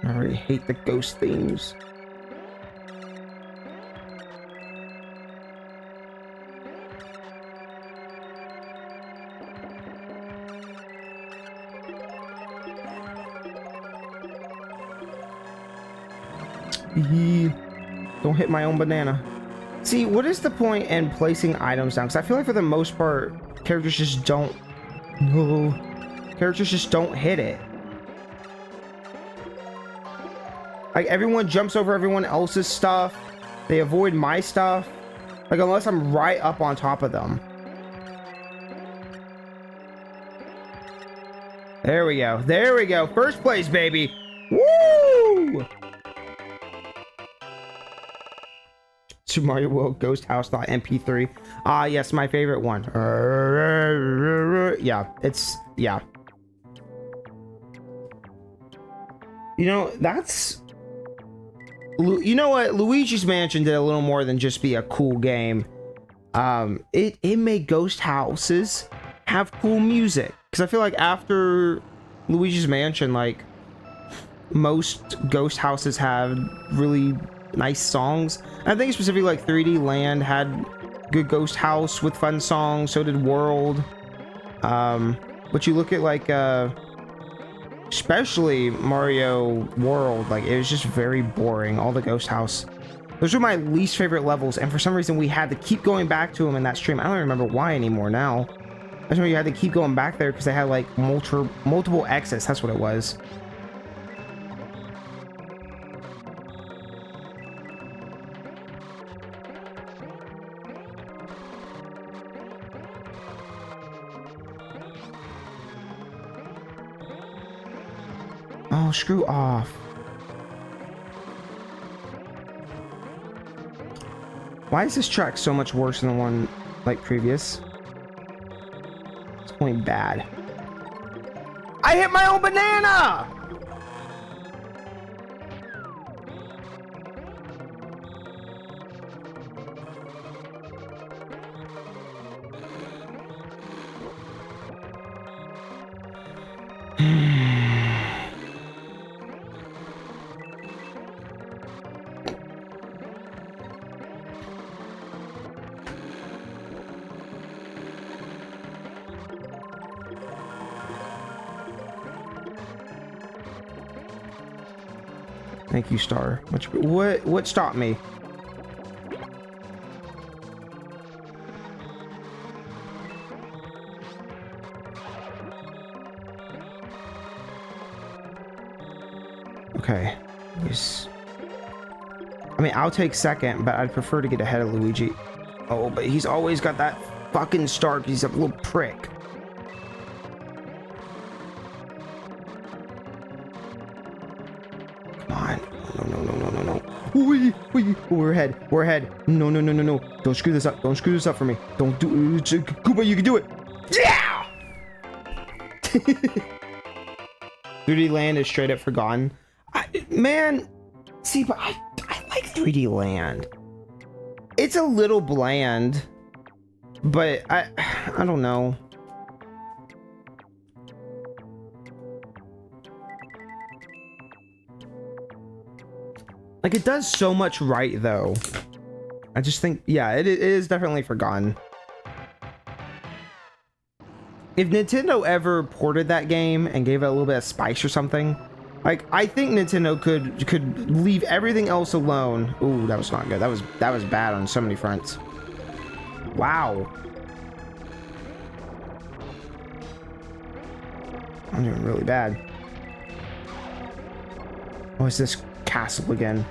I already hate the ghost themes. Don't hit my own banana. See, what is the point in placing items down? Because I feel like for the most part, characters just don't... No. Characters just don't hit it. Like, everyone jumps over everyone else's stuff. They avoid my stuff. Like, unless I'm right up on top of them. There we go. There we go. First place, baby. Woo! Super Mario World Ghost House .mp3. Ah, yes, my favorite one. Yeah, it's... Yeah. You know, that's... You know what? Luigi's Mansion did a little more than just be a cool game. It made ghost houses have cool music. Because I feel like after Luigi's Mansion, like, most ghost houses have really nice songs. I think specifically like 3D Land had good ghost house with fun songs. So did World. But you look at like especially Mario World, like it was just very boring. All the ghost house, those were my least favorite levels, and for some reason we had to keep going back to them in that stream. I don't remember why anymore now. I just remember you had to keep going back there because they had like multiple exits. That's what it was. Oh, screw off. Why is this track so much worse than the one like previous? It's going bad. I hit my own banana! Thank you, Star. What stopped me? Okay. Yes. I mean, I'll take second, but I'd prefer to get ahead of Luigi. Oh, but he's always got that fucking start. He's a little prick. We're ahead. We're ahead. No. Don't screw this up. Don't screw this up for me. Don't do it. Koopa, you can do it. Yeah! 3D Land is straight up forgotten. Man, see, but I like 3D Land. It's a little bland, but I don't know. Like, it does so much right, though. I just think, yeah, it is definitely forgotten. If Nintendo ever ported that game and gave it a little bit of spice or something, like, I think Nintendo could leave everything else alone. Ooh, that was not good. That was bad on so many fronts. Wow. I'm doing really bad. Oh, it's this castle again.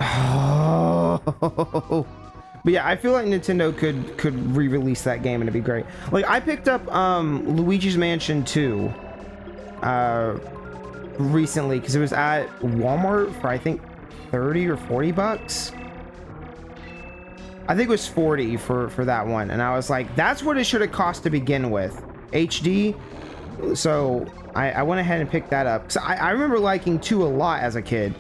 Oh. But yeah, I feel like Nintendo could re-release that game and it'd be great. Like, I picked up Luigi's Mansion 2 recently because it was at Walmart for I think 30 or 40 bucks. I think it was 40 for that one, and I was like, that's what it should have cost to begin with, HD. So I went ahead and picked that up. So I remember liking 2 a lot as a kid.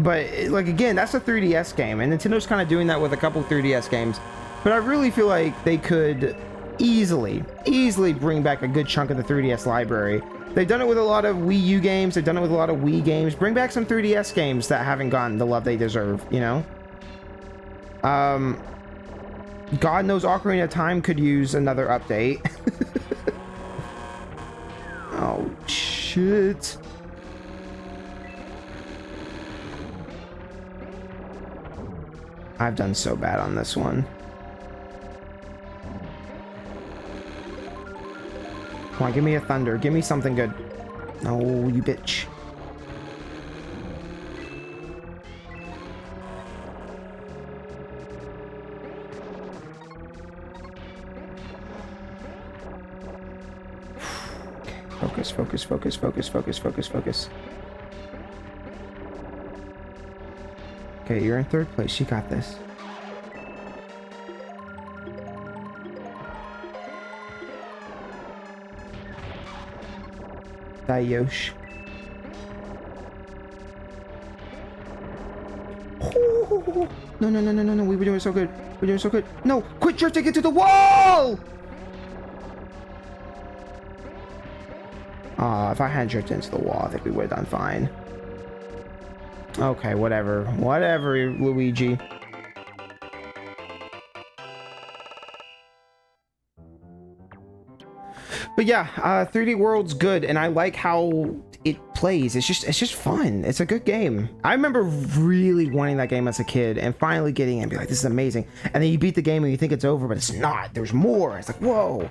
But like, again, that's a 3DS game, and Nintendo's kind of doing that with a couple 3DS games. But I really feel like they could easily bring back a good chunk of the 3DS library. They've done it with a lot of Wii U games. They've done it with a lot of Wii games. Bring back some 3DS games that haven't gotten the love they deserve, you know? God knows Ocarina of Time could use another update. Oh, shit. I've done so bad on this one. Come on, give me a thunder. Give me something good. No, you bitch. Okay, focus, focus, focus, focus, focus, focus, focus. Okay, you're in 3rd place. You got this. Yosh. Oh, no, no, no, no, no, no. We were doing so good. We're doing so good. No, quit drifting into the wall! If I hadn't drifted into the wall, I think we would have done fine. Okay, whatever. Whatever, Luigi. But yeah, 3D World's good, and I like how it plays. It's just fun. It's a good game. I remember really wanting that game as a kid, and finally getting it and be like, this is amazing. And then you beat the game and you think it's over, but it's not. There's more. It's like, whoa.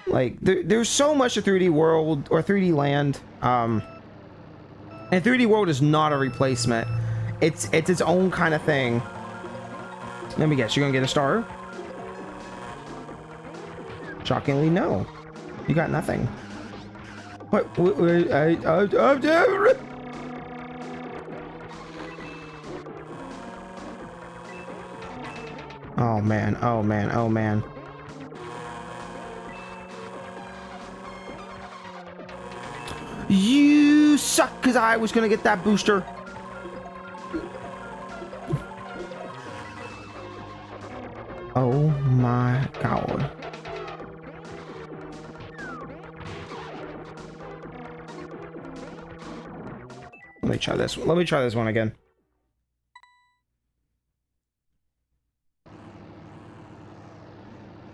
Like, there's so much to 3D World, or 3D Land. And 3D World is not a replacement. It's its own kind of thing. Let me guess, you're gonna get a star? Shockingly, no. You got nothing. What? Oh man, oh man, oh man. You suck, because I was gonna get that booster. Oh my god. Let me try this one. Let me try this one again.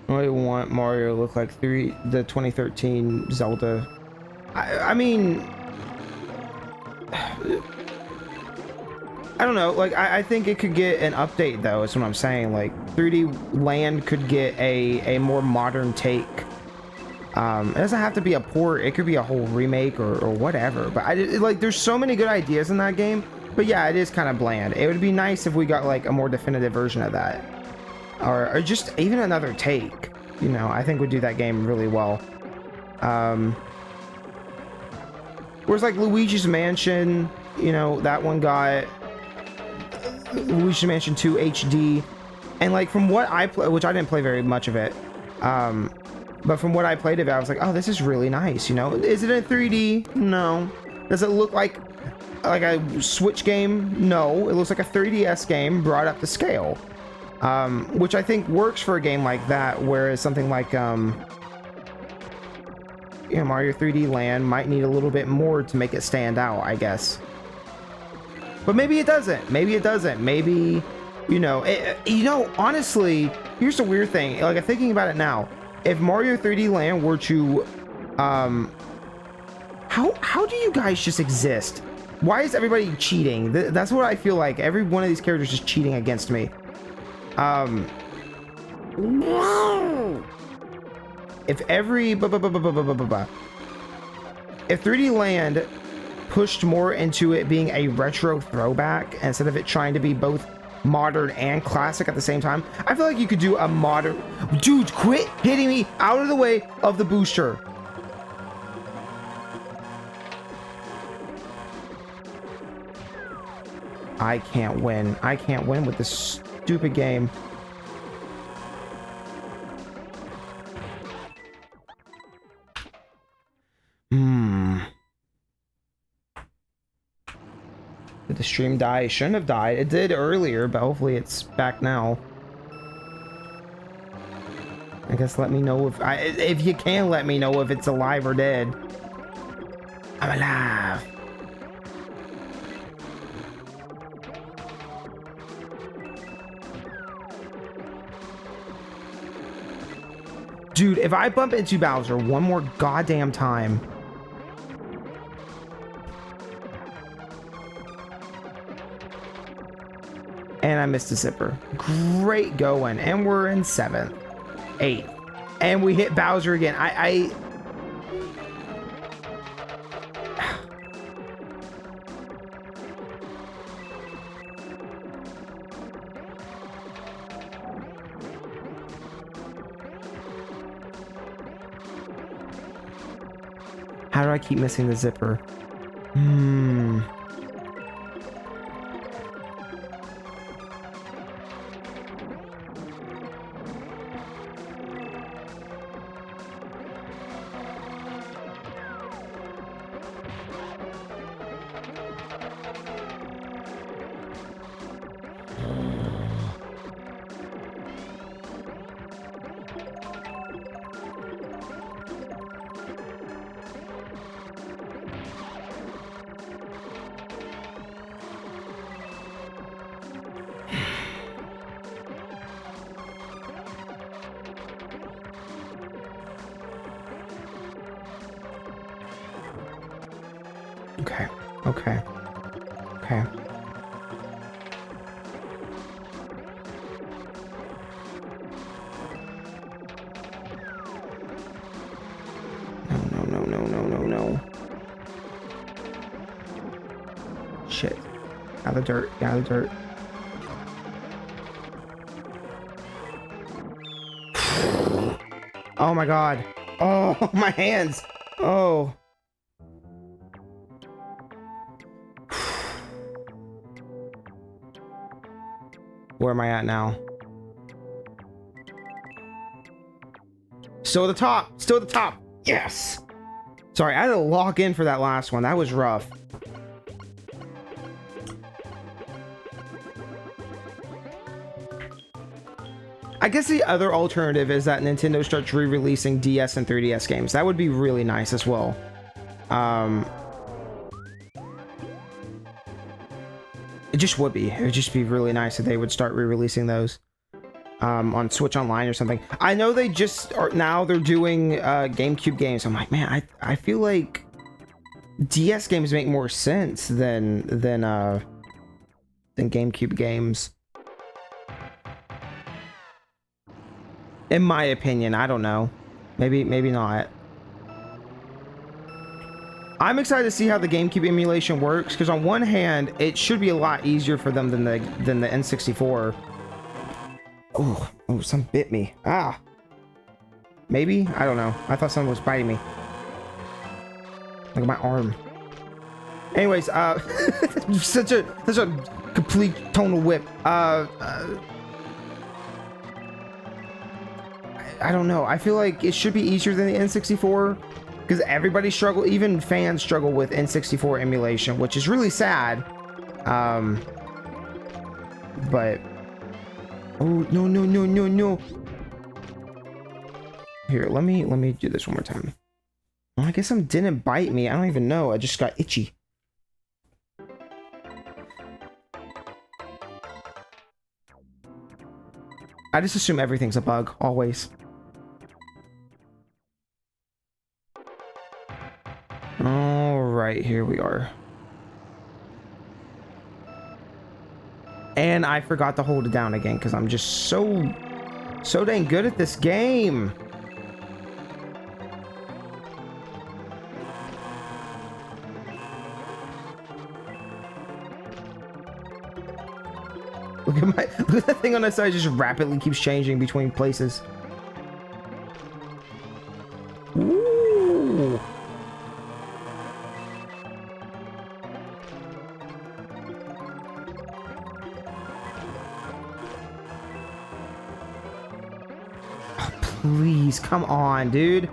I want Mario to look like the 2013 Zelda. I mean, I don't know. Like, I think it could get an update, though. Is what I'm saying. Like, 3D Land could get a more modern take. It doesn't have to be a port. It could be a whole remake or whatever. But like, there's so many good ideas in that game. But yeah, it is kind of bland. It would be nice if we got like a more definitive version of that, or just even another take. You know, I think would do that game really well. Whereas like Luigi's Mansion, you know, that one got Luigi's Mansion 2 HD, and like from what I play, which I didn't play very much of it, but from what I played of it, I was like, oh, this is really nice. You know, is it in 3D? No. Does it look like a Switch game? No. It looks like a 3DS game brought up to scale, which I think works for a game like that. Whereas something like you know, Mario 3D Land might need a little bit more to make it stand out, I guess. But maybe it doesn't. Maybe it doesn't. Maybe, you know, honestly, here's the weird thing. Like, I'm thinking about it now. If Mario 3D Land were to, how do you guys just exist? Why is everybody cheating? That's what I feel like. Every one of these characters is cheating against me. If every... If 3D Land pushed more into it being a retro throwback instead of it trying to be both modern and classic at the same time, I feel like you could do a modern... Dude, quit hitting me out of the way of the booster. I can't win. I can't win with this stupid game. Did the stream die? It shouldn't have died. It did earlier, but hopefully it's back now. I guess let me know if you can let me know if it's alive or dead. I'm alive. Dude, if I bump into Bowser one more goddamn time. And I missed a zipper. Great going. And we're in 7th. 8th. And we hit Bowser again. How do I keep missing the zipper? Okay. No. Shit. Out of the dirt. Oh my god. Oh, my hands. Oh. Where am I at now? Still at the top. Yes. Sorry, I had to log in for that last one. That was rough. I guess the other alternative is that Nintendo starts re-releasing DS and 3DS games. That would be really nice as well. It just would be. It would just be really nice if they would start re-releasing those on Switch Online or something. I know they just are now. They're doing GameCube games. I'm like, man, I feel like DS games make more sense than GameCube games. In my opinion, I don't know. Maybe not. I'm excited to see how the GameCube emulation works, because on one hand, it should be a lot easier for them than the N64. Oh, some bit me. Ah. Maybe? I don't know. I thought someone was biting me. Look at my arm. Anyways, such a complete tonal whip. I don't know. I feel like it should be easier than the N64. Because everybody struggle, even fans struggle with N64 emulation, which is really sad. But oh no. Here, let me do this one more time. Well, I guess some didn't bite me. I don't even know. I just got itchy. I just assume everything's a bug, always. All right, here we are. And I forgot to hold it down again because I'm just so dang good at this game. Look at that thing on the side, just rapidly keeps changing between places. Ooh. Oh, please, come on, dude.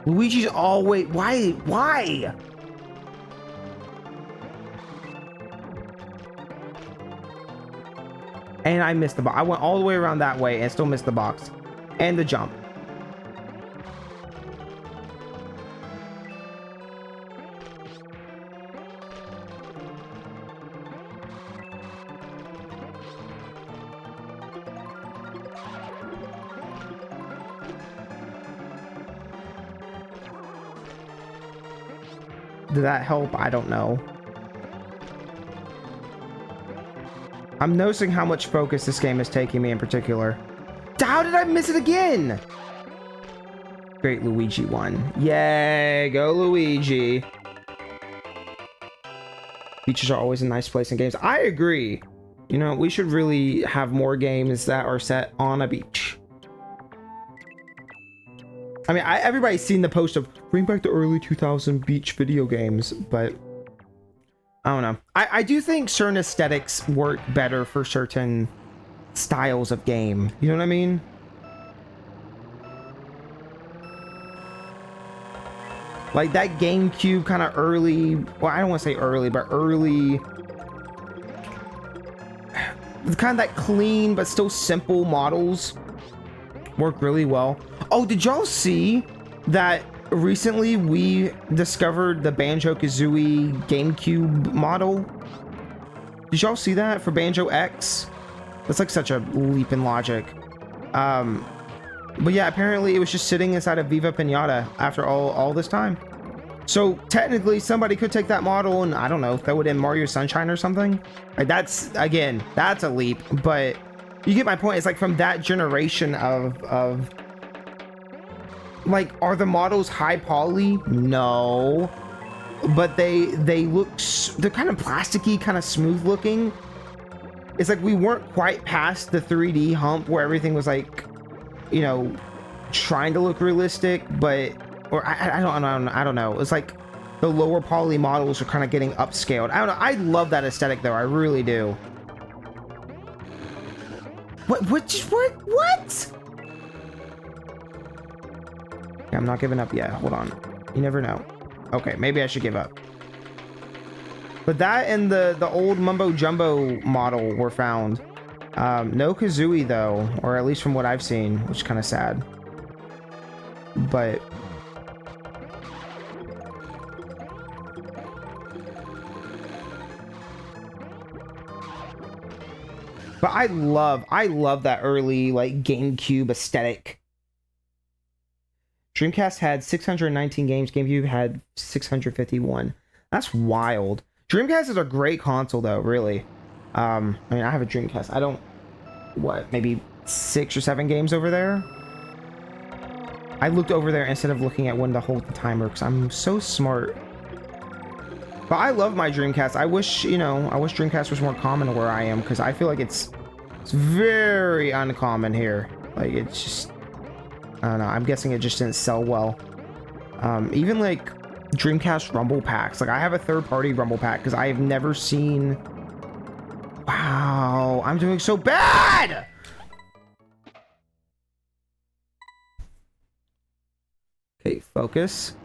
Luigi's always... Why? And I missed the box. I went all the way around that way and still missed the box. And the jump. Did that help? I don't know. I'm noticing how much focus this game is taking me in particular. How did I miss it again? Great, Luigi won. Yay, go Luigi. Beaches are always a nice place in games. I agree. You know, we should really have more games that are set on a beach. I mean, everybody's seen the post of bring back the early 2000 beach video games, but I don't know. I do think certain aesthetics work better for certain styles of game. You know what I mean? Like that GameCube kind of early, well, I don't want to say early, but early, kind of that clean but still simple models work really well. Oh, did y'all see that recently we discovered the Banjo-Kazooie GameCube model? Did y'all see that for Banjo X? That's like such a leap in logic. But yeah, apparently it was just sitting inside of Viva Pinata after all this time. So technically somebody could take that model and, I don't know, throw it in Mario Sunshine or something. Like that's, again, that's a leap, but you get my point. It's like from that generation of like, are the models high poly? No, but they look, they're kind of plasticky, kind of smooth looking. It's like we weren't quite past the 3D hump where everything was like, you know, trying to look realistic, but, or I don't know. It's like the lower poly models are kind of getting upscaled. I don't know. I love that aesthetic though. I really do. What? Yeah, I'm not giving up yet. Hold on. You never know. Okay, maybe I should give up. But that and the old Mumbo Jumbo model were found. No Kazooie though, or at least from what I've seen, which is kind of sad. But I love that early like GameCube aesthetic. Dreamcast had 619 games, GameCube had 651. That's wild. Dreamcast is a great console though, really. I mean, I have a Dreamcast. I don't, what, maybe 6 or 7 games over there? I looked over there instead of looking at when to hold the timer because I'm so smart. But I love my Dreamcast. I wish, you know, I wish Dreamcast was more common where I am because I feel like it's very uncommon here. Like, it's just, I don't know. I'm guessing it just didn't sell well. Even like Dreamcast Rumble packs. Like I have a third-party Rumble pack because I have never seen. Wow, I'm doing so bad. Okay, focus.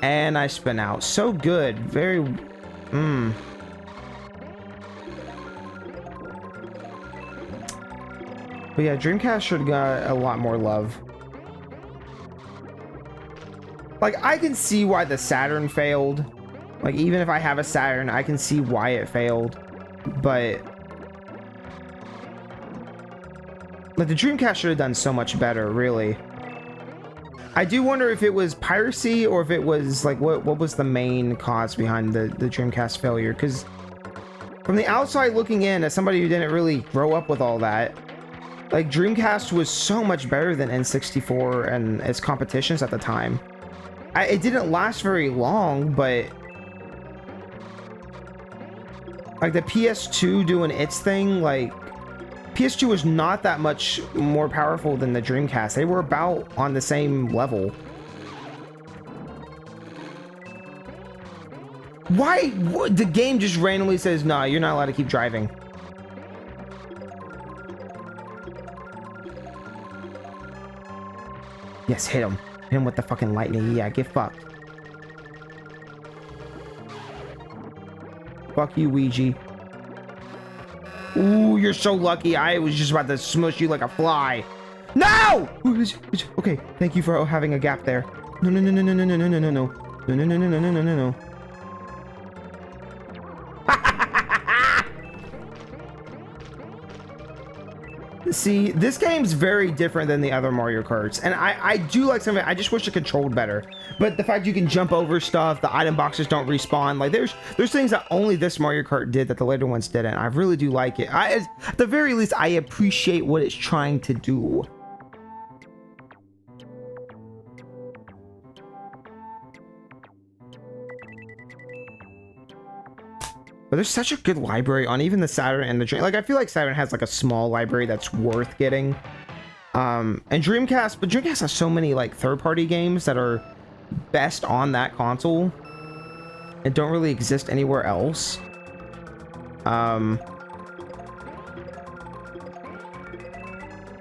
And I spin out. So good. Very. But yeah, Dreamcast should get a lot more love. Like, I can see why the Saturn failed. Like, even if I have a Saturn, I can see why it failed. But like, the Dreamcast should have done so much better, really. I do wonder if it was piracy or if it was like what was the main cause behind the Dreamcast failure, because from the outside looking in, as somebody who didn't really grow up with all that, like Dreamcast was so much better than N64 and its competitions at the time. It didn't last very long, but like the PS2 doing its thing, like PS2 was not that much more powerful than the Dreamcast. They were about on the same level. Why? The game just randomly says, nah, you're not allowed to keep driving. Yes, hit him. Hit him with the fucking lightning. Yeah, get fucked. Fuck you, Ouija. Ooh, you're so lucky. I was just about to smush you like a fly. No! Okay, thank you for having a gap there. No, no, no, no, no, no, no, no, no, no, no, no, no, no, no, no, no, no, no. See, this game's very different than the other Mario Karts, and I do like some of it. I just wish it controlled better. But the fact you can jump over stuff, the item boxes don't respawn, like there's things that only this Mario Kart did that the later ones didn't. I really do like it. At the very least, I appreciate what it's trying to do. But there's such a good library on even the Saturn and the Dream. Like, I feel like Saturn has like a small library that's worth getting. And Dreamcast, but Dreamcast has so many like third-party games that are best on that console and don't really exist anywhere else.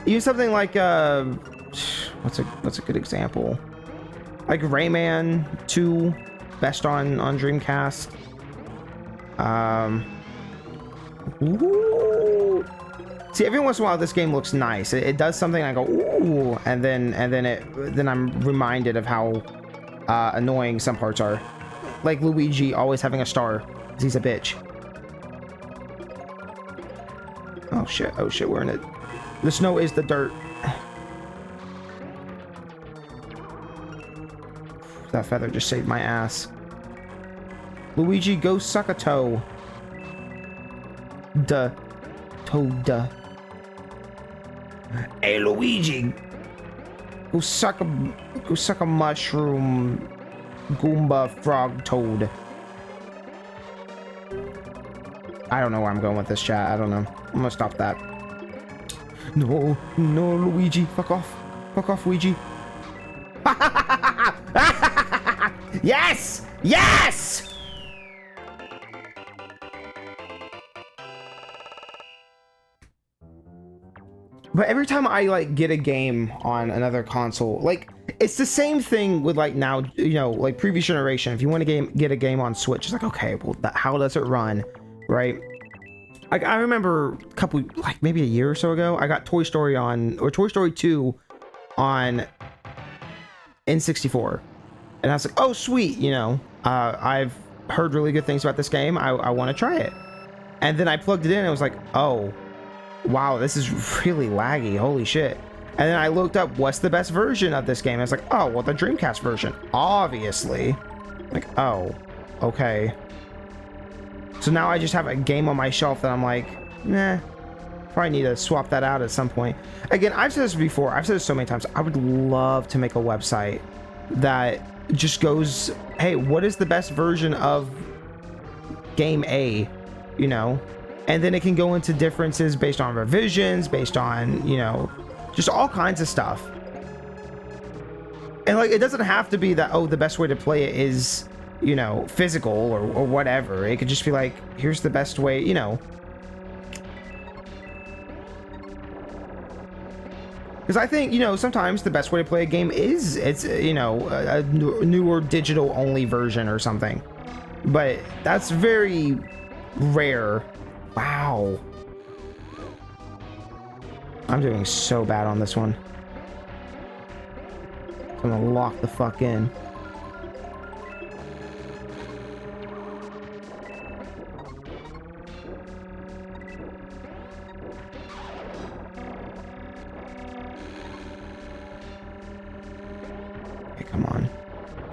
Even something like what's a good example? Like Rayman 2, best on Dreamcast. Ooh. See, every once in a while this game looks nice. It does something, I go ooh, and then I'm reminded of how annoying some parts are. Like Luigi always having a star, 'cause he's a bitch. Oh shit, we're in it. The snow is the dirt. That feather just saved my ass. Luigi, go suck a toe. Duh. Toad. Hey, Luigi. Go suck a mushroom. Goomba frog toad. I don't know where I'm going with this, chat. I don't know. I'm gonna stop that. No, Luigi. Fuck off. Fuck off, Luigi. Yes! Yes! But every time I like get a game on another console, like it's the same thing with like now, you know, like previous generation. If you want to get a game on Switch, it's like, okay, well, how does it run, right? Like I remember a couple, like maybe a year or so ago, I got Toy Story 2 on N64, and I was like, oh sweet, you know, I've heard really good things about this game. I want to try it, and then I plugged it in, and it was like, oh. Wow, this is really laggy. Holy shit. And then I looked up what's the best version of this game. I was like, oh, well, the Dreamcast version. Obviously. Like, oh, okay. So now I just have a game on my shelf that I'm like, nah, probably need to swap that out at some point. Again, I've said this before. I've said this so many times. I would love to make a website that just goes, hey, what is the best version of game A, you know? And then it can go into differences based on revisions, based on, you know, just all kinds of stuff. And like, it doesn't have to be that, oh, the best way to play it is, you know, physical or whatever. It could just be like, here's the best way, you know. Because I think, you know, sometimes the best way to play a game is, it's, you know, a newer digital only version or something. But that's very rare. Wow. I'm doing so bad on this one. I'm gonna lock the fuck in.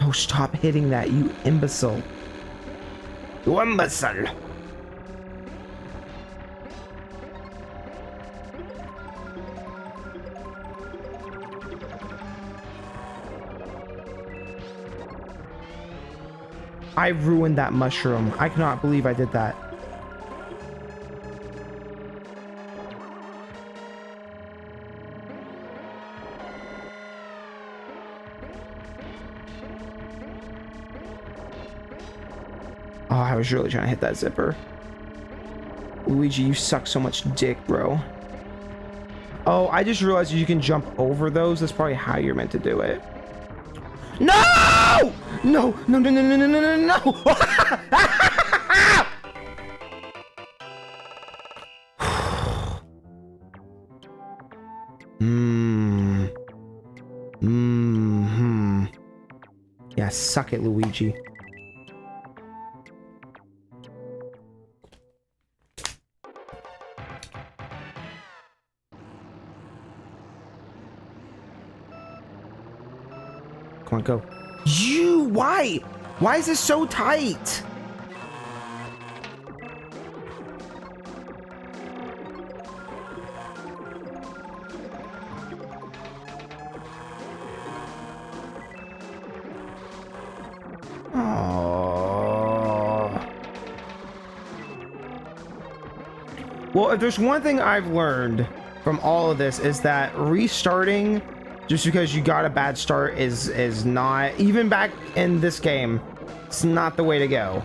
Oh, stop hitting that, you imbecile. You imbecile. I ruined that mushroom. I cannot believe I did that. Oh, I was really trying to hit that zipper. Luigi, you suck so much dick, bro. Oh, I just realized you can jump over those. That's probably how you're meant to do it. No! No, no, no, no, no, no, no, no, no! Yeah, suck it, Luigi. Come on, go. Why? Why is this so tight? Well, if there's one thing I've learned from all of this is that restarting just because you got a bad start is not, even back in this game, it's not the way to go.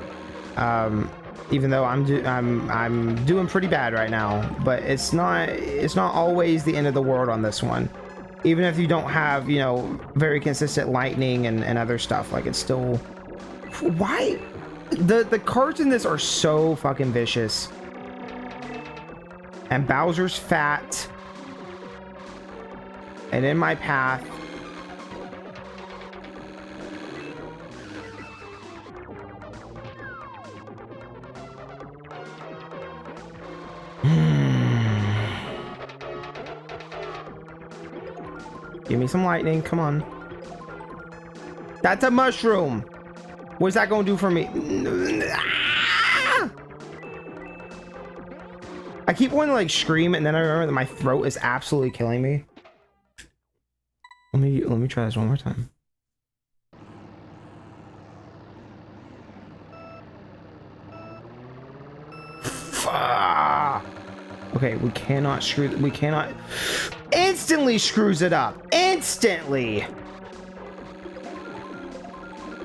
Even though I'm doing pretty bad right now, but it's not always the end of the world on this one. Even if you don't have, you know, very consistent lightning and other stuff, like it's still. Why? The carts in this are so fucking vicious. And Bowser's fat. And in my path. Give me some lightning, come on. That's a mushroom. What's that gonna do for me? I keep wanting to like scream, and then I remember that my throat is absolutely killing me. Let me try this one more time. Okay, we cannot instantly screws it up. Instantly.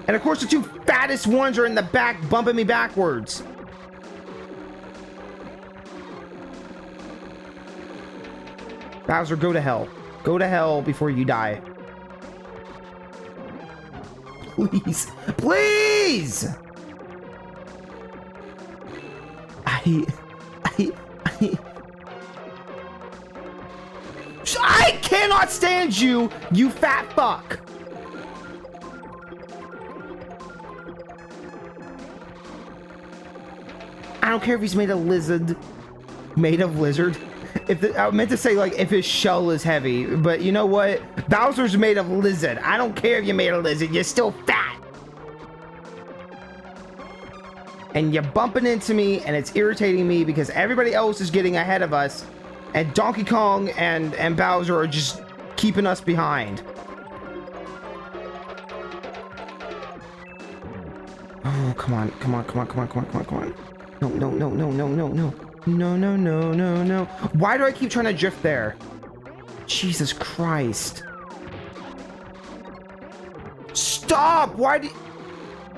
And of course the two fattest ones are in the back bumping me backwards. Bowser, go to hell. Go to hell before you die. Please. Please! I cannot stand you, you fat fuck! I don't care if he's made of lizard. Made of lizard? I meant to say, like, if his shell is heavy, but you know what? Bowser's made of lizard. I don't care if you're made of lizard, you're still fat. And you're bumping into me, and it's irritating me because everybody else is getting ahead of us, and Donkey Kong and Bowser are just keeping us behind. Oh, come on, come on, come on, come on, come on, come on, come on. No, no, no, no, no, no, no. No, no, no, no, no. Why do I keep trying to drift there? Jesus Christ. Stop! Why do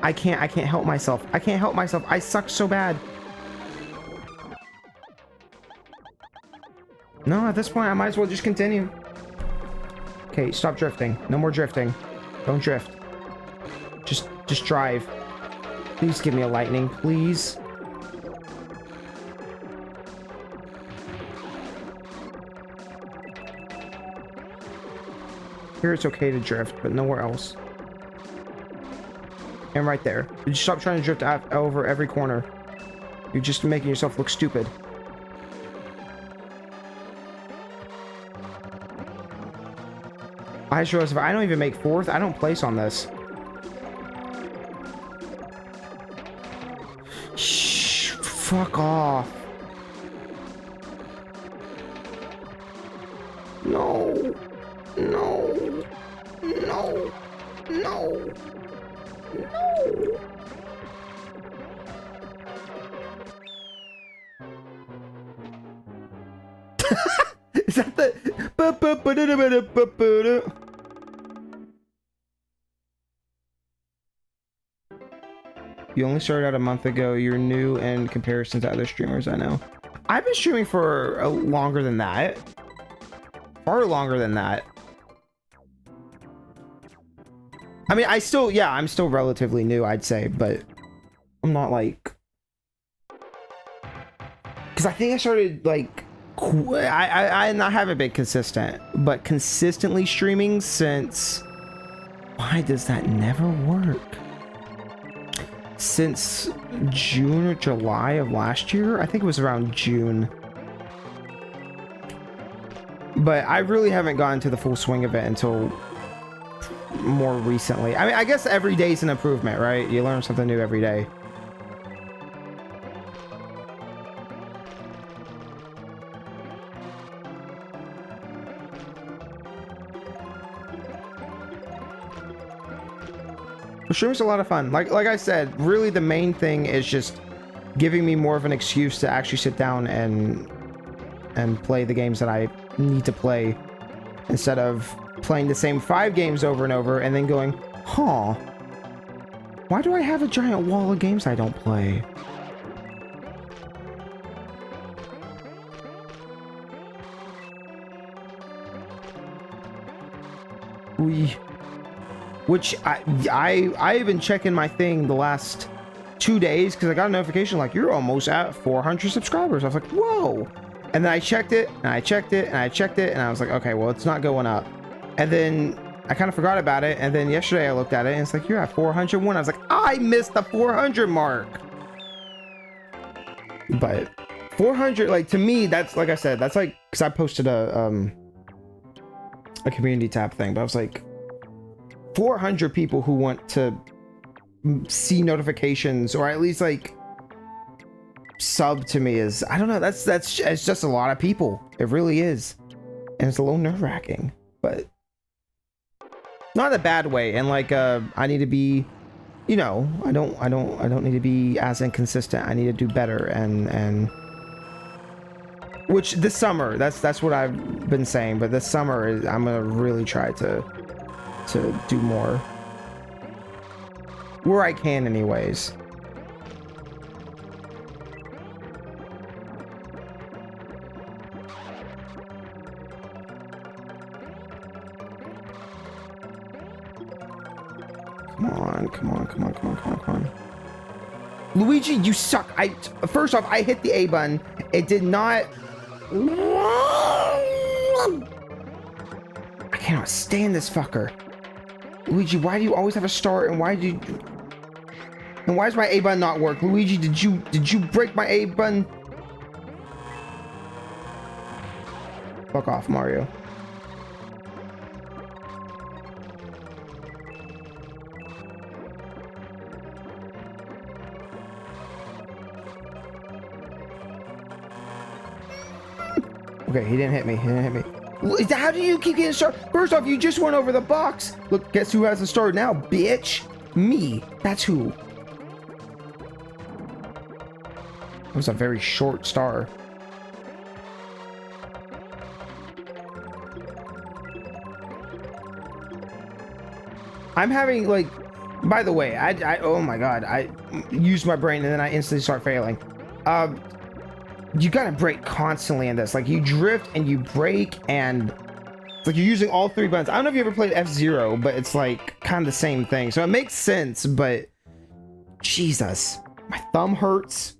I can't help myself. I can't help myself. I suck so bad. No, at this point, I might as well just continue. Okay, stop drifting. No more drifting. Don't drift. Just drive. Please give me a lightning, please. Here it's okay to drift, but nowhere else. And right there. Just stop trying to drift over every corner. You're just making yourself look stupid. I just realized if I don't even make fourth, I don't place on this. Shh, fuck off. No. No. No. No. No. Is that the... You only started out a month ago. You're new in comparison to other streamers I know. I've been streaming for longer than that. Far longer than that. I mean, I'm still relatively new, I'd say, but I'm not like... Because I think I started like... I haven't been consistent, but consistently streaming since... Why does that never work? Since June or July of last year? I think it was around June. But I really haven't gotten to the full swing of it until more recently. I mean, I guess every day is an improvement, right? You learn something new every day. Streaming's a lot of fun. Like I said, really the main thing is just giving me more of an excuse to actually sit down and play the games that I need to play, instead of playing the same 5 games over and over and then going, huh, why do I have a giant wall of games I don't play? Which I've been checking my thing the last 2 days because I got a notification like, you're almost at 400 subscribers. I was like, whoa. And then I checked it and I checked it and I checked it and I was like, okay, well, it's not going up. And then I kind of forgot about it. And then yesterday I looked at it and it's like, you're at 401. I was like, I missed the 400 mark. But 400, like, to me, that's, like I said, that's like, because I posted a community tab thing, but I was like, 400 people who want to see notifications or at least like sub to me is, I don't know, it's just a lot of people. It really is. And it's a little nerve-wracking, but not in a bad way. And like I need to be, you know, I don't need to be as inconsistent. I need to do better, and which this summer, that's what I've been saying, but this summer I'm gonna really try to do more where I can anyways. Come on. Luigi, you suck. First off, I hit the A button. It did not. I cannot stand this fucker. Luigi, why do you always have a start, and why does my A button not work? Luigi, did you break my A button? Fuck off, Mario. Okay, he didn't hit me. How do you keep getting started? First off, you just went over the box. Look, guess who has the start now, bitch? Me. That's who. It was a very short star. I'm having, like, by the way, oh my god, I used my brain and then I instantly start failing. You gotta brake constantly in this. Like, you drift and you brake, and it's like you're using all 3 buttons. I don't know if you ever played F-Zero, but it's like kind of the same thing. So it makes sense, but Jesus, my thumb hurts.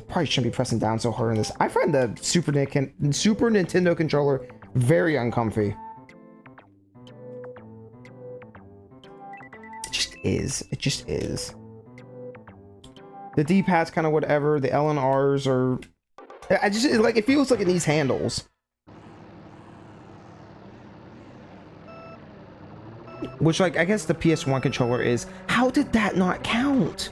Probably shouldn't be pressing down so hard on this. I find the Super Nintendo controller very uncomfy. It just is. The D-pad's kind of whatever. The L and R's are... it feels like it needs handles. Which, like, I guess the PS1 controller is... How did that not count?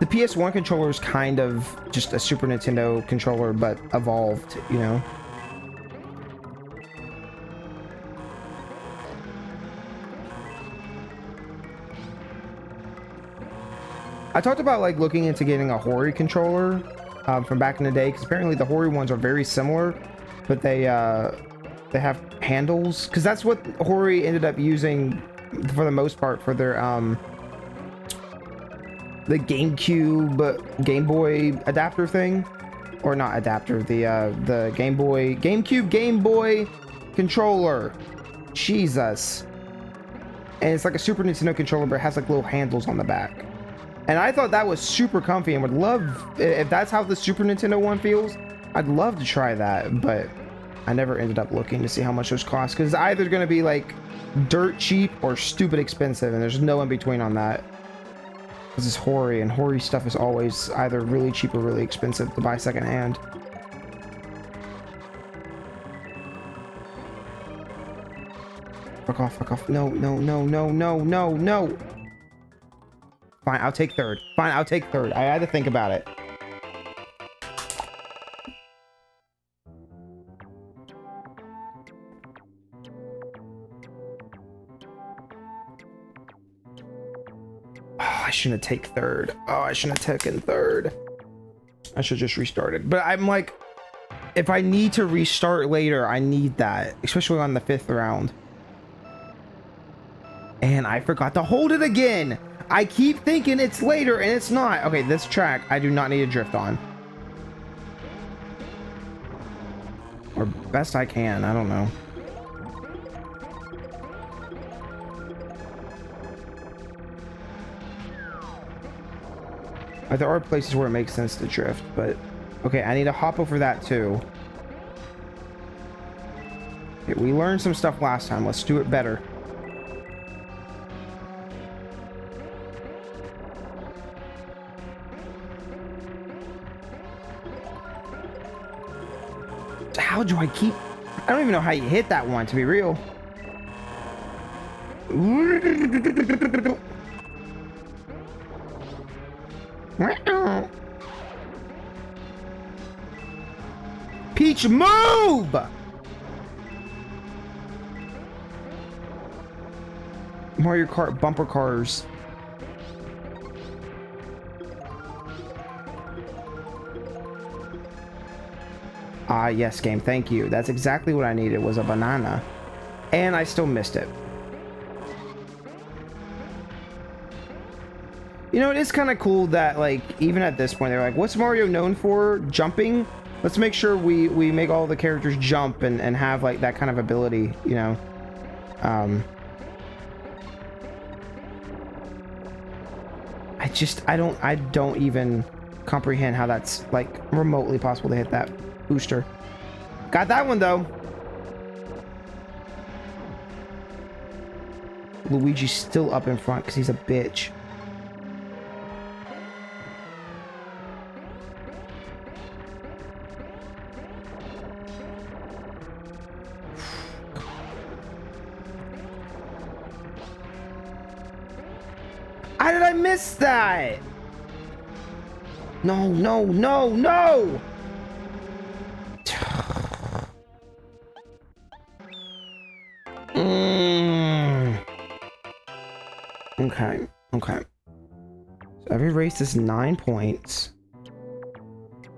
The PS1 controller is kind of just a Super Nintendo controller, but evolved, you know? I talked about like looking into getting a Hori controller from back in the day, because apparently the Hori ones are very similar, but they have handles, because that's what Hori ended up using for the most part for their the GameCube Game Boy adapter thing, or not adapter, the GameCube Game Boy controller. Jesus. And it's like a Super Nintendo controller, but it has like little handles on the back. And I thought that was super comfy and would love, if that's how the Super Nintendo one feels, I'd love to try that, but I never ended up looking to see how much those cost, because it's either going to be like dirt cheap or stupid expensive, and there's no in between on that. Because it's Hori, and Hori stuff is always either really cheap or really expensive to buy secondhand. Fuck off, fuck off. No, no, no, no, no, no, no. Fine, I'll take third. Fine, I'll take third. I had to think about it. Oh, I shouldn't have taken third. Oh, I shouldn't have taken third. I should just restarted. But I'm like, if I need to restart later, I need that, especially on the 5th round. And I forgot to hold it again. I keep thinking it's later and it's not. Okay, this track I do not need to drift on. Or best I can, I don't know. There are places where it makes sense to drift, but okay, I need to hop over that too. Okay, we learned some stuff last time. Let's do it better. How do I keep... I don't even know how you hit that one, to be real. Peach, move! Mario Kart bumper cars. Ah, yes, game. Thank you. That's exactly what I needed, was a banana. And I still missed it. You know, it is kind of cool that, like, even at this point, they're like, what's Mario known for? Jumping? Let's make sure we make all the characters jump and have, like, that kind of ability, you know? I don't even comprehend how that's, like, remotely possible to hit that booster. Got that one, though. Luigi's still up in front because he's a bitch. How did I miss that? No, no, no, no! Okay, okay. So every race is 9 points.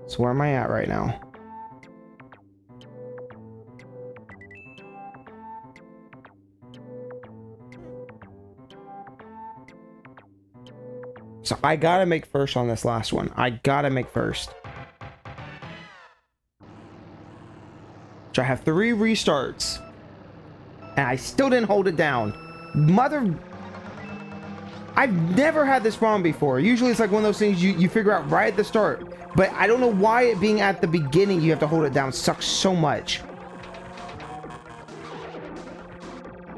So where am I at right now? So I gotta make first on this last one. I gotta make first. So I have 3 restarts. And I still didn't hold it down. Mother... I've never had this problem before. Usually it's like one of those things you figure out right at the start. But I don't know why it being at the beginning you have to hold it down sucks so much.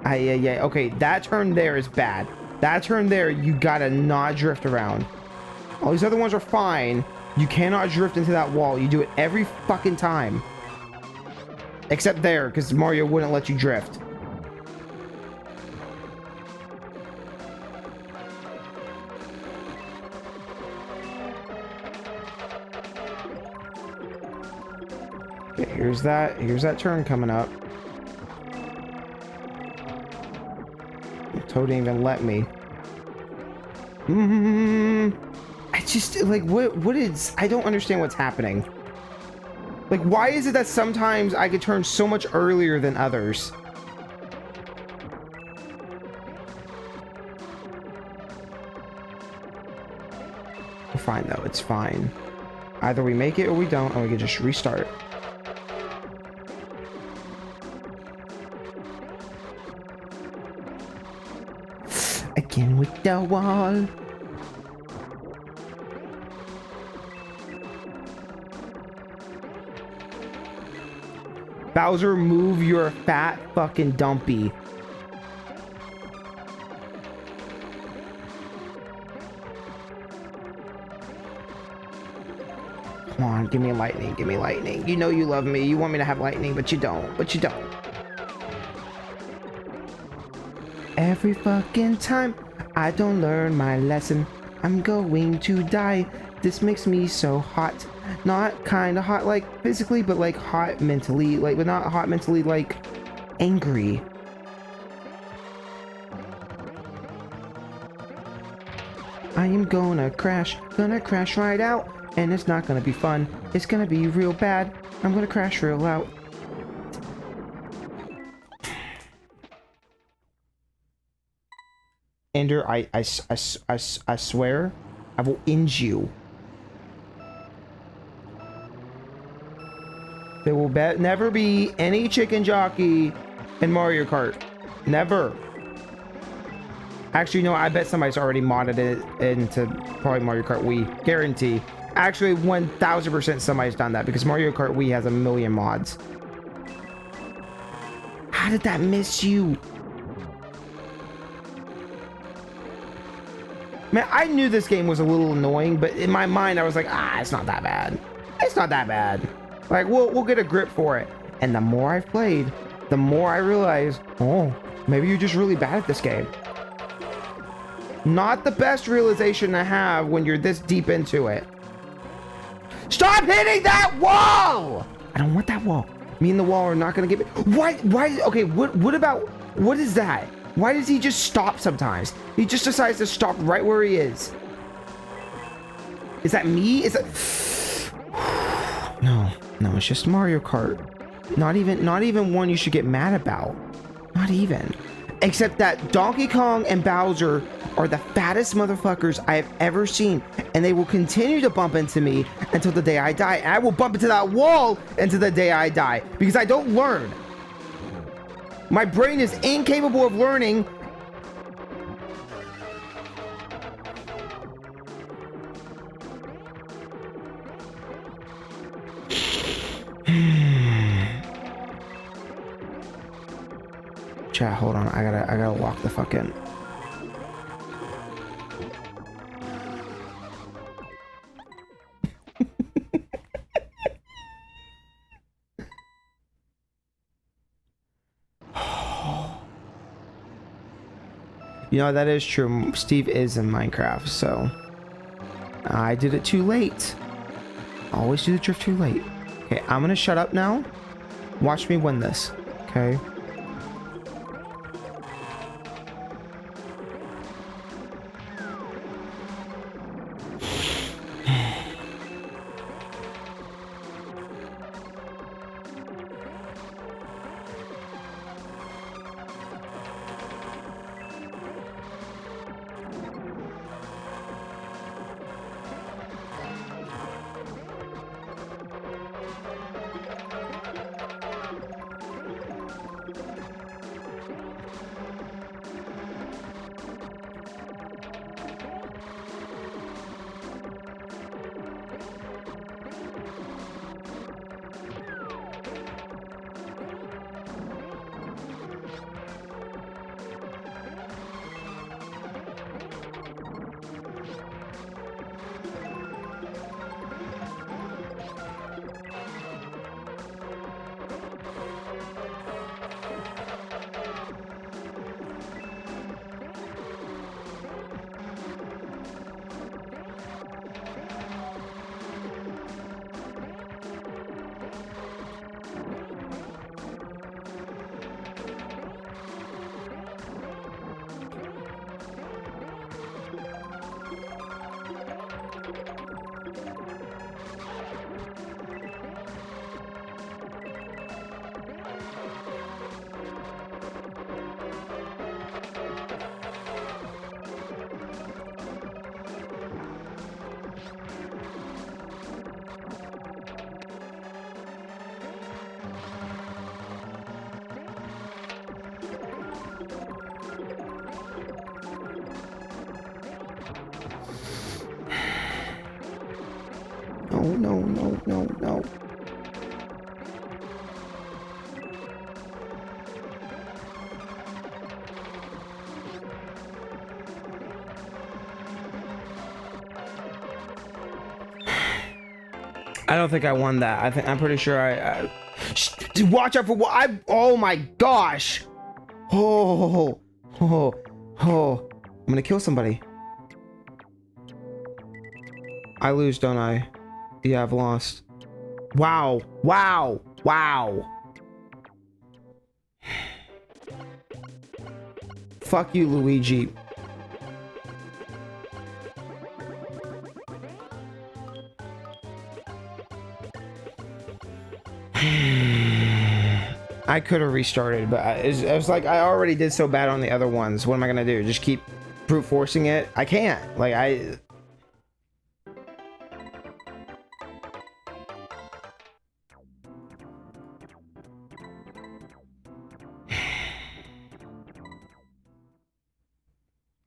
Yeah. Okay, that turn there is bad. That turn there, you gotta not drift around. All these other ones are fine. You cannot drift into that wall. You do it every fucking time. Except there, because Mario wouldn't let you drift. Okay, here's that turn coming up. Toad didn't even let me. I just, like, what is... I don't understand what's happening. Like, why is it that sometimes I could turn so much earlier than others? We're fine, though. It's fine. Either we make it or we don't, and we can just restart. Again with the wall. Bowser, move your fat fucking dumpy. Come on, give me lightning, give me lightning. You know you love me. You want me to have lightning, but you don't. But you don't. Every fucking time I don't learn my lesson, I'm going to die. This makes me so hot. Not kind of hot like physically, but like hot mentally. Like, but not hot mentally, like angry. I am gonna crash right out. And it's not gonna be fun. It's gonna be real bad. I'm gonna crash real out. Ender, I swear, I will end you. There will never be any chicken jockey in Mario Kart. Never. Actually, no, I bet somebody's already modded it into probably Mario Kart Wii. Guarantee. Actually, 1000% somebody's done that because Mario Kart Wii has a million mods. How did that miss you? Man, I knew this game was a little annoying, but in my mind, I was like, it's not that bad. It's not that bad. Like, we'll get a grip for it. And the more I've played, the more I realize, oh, maybe you're just really bad at this game. Not the best realization to have when you're this deep into it. Stop hitting that wall! I don't want that wall. Me and the wall are not gonna get me. Why, okay, what about, what is that? Why does he just stop sometimes? He just decides to stop right where he is. Is that me? Is that... No, it's just Mario Kart. Not even one you should get mad about. Not even. Except that Donkey Kong and Bowser are the fattest motherfuckers I have ever seen. And they will continue to bump into me until the day I die. And I will bump into that wall until the day I die. Because I don't learn. My brain is incapable of learning. Chat, hold on. I gotta walk the fuck in. You know, that is true. Steve is in Minecraft, so I did it too late. I always do the drift too late. Okay, I'm gonna shut up now. Watch me win this. Okay. no, no, no, no. I don't think I won that. I'm pretty sure watch out for what oh my gosh. Oh, oh, oh. I'm gonna kill somebody. I lose, don't I? Yeah, I've lost. Wow, wow, wow. Fuck you, Luigi. I could have restarted, but I was like, I already did so bad on the other ones. What am I gonna do? Just keep brute forcing it? I can't. Like,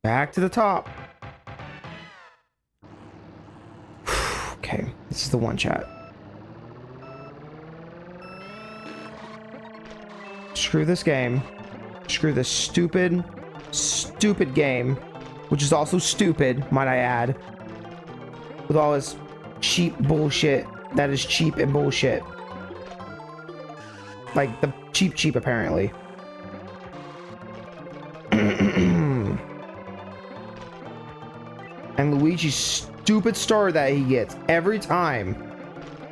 back to the top. Okay, this is the one, chat. Screw this game. Screw this stupid, stupid game, which is also stupid, might I add, with all this cheap bullshit that is cheap and bullshit. Like the cheap apparently. And Luigi's stupid star that he gets every time.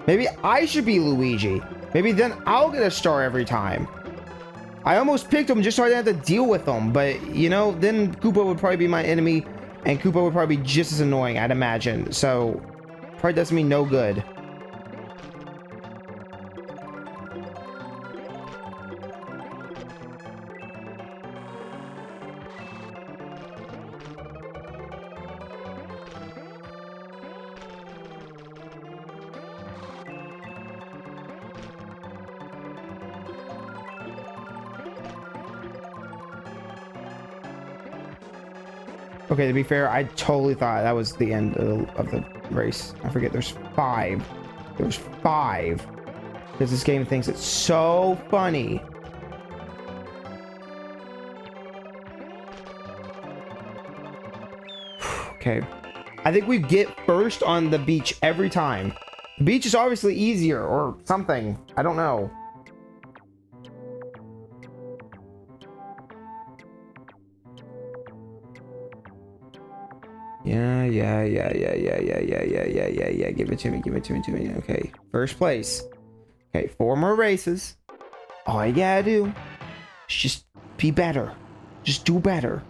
Maybe I should be Luigi. Maybe then I'll get a star every time. I almost picked him just so I didn't have to deal with him, but you know, then Koopa would probably be my enemy, and Koopa would probably be just as annoying, I'd imagine. So, probably does me no good. Okay, to be fair, I totally thought that was the end of the race. I forget, there's 5. There's 5. Because this game thinks it's so funny. Okay. I think we get first on the beach every time. The beach is obviously easier or something. I don't know. Yeah. Give it to me. Okay, first place. Okay, 4 more races. All you gotta do is just be better. Just do better.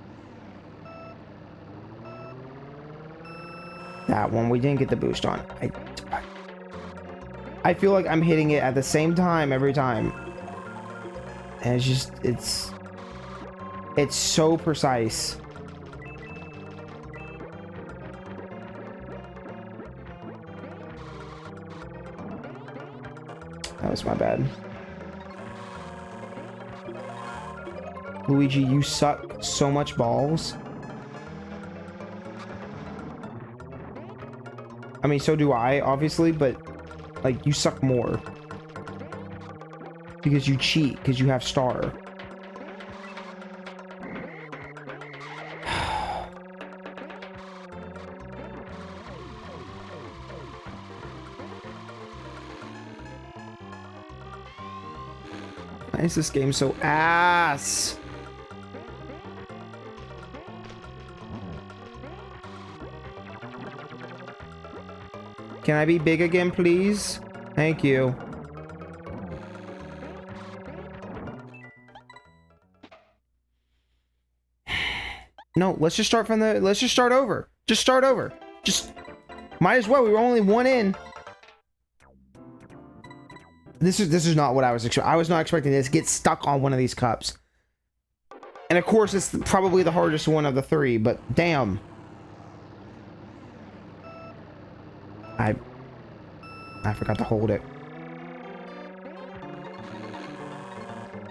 That one we didn't get the boost on. I feel like I'm hitting it at the same time every time. And it's just, it's so precise. That was my bad. Luigi, you suck so much balls. I mean, so do I, obviously, but like, you suck more. Because you cheat, because you have star. Why is this game so ass? Can I be big again, please? Thank you. No, let's just start from the... Let's just start over. Just start over. Just... Might as well. We were only 1 in. This is not what I was expecting. I was not expecting this. Get stuck on one of these cups. And of course, it's probably the hardest one of the 3, but damn. I forgot to hold it.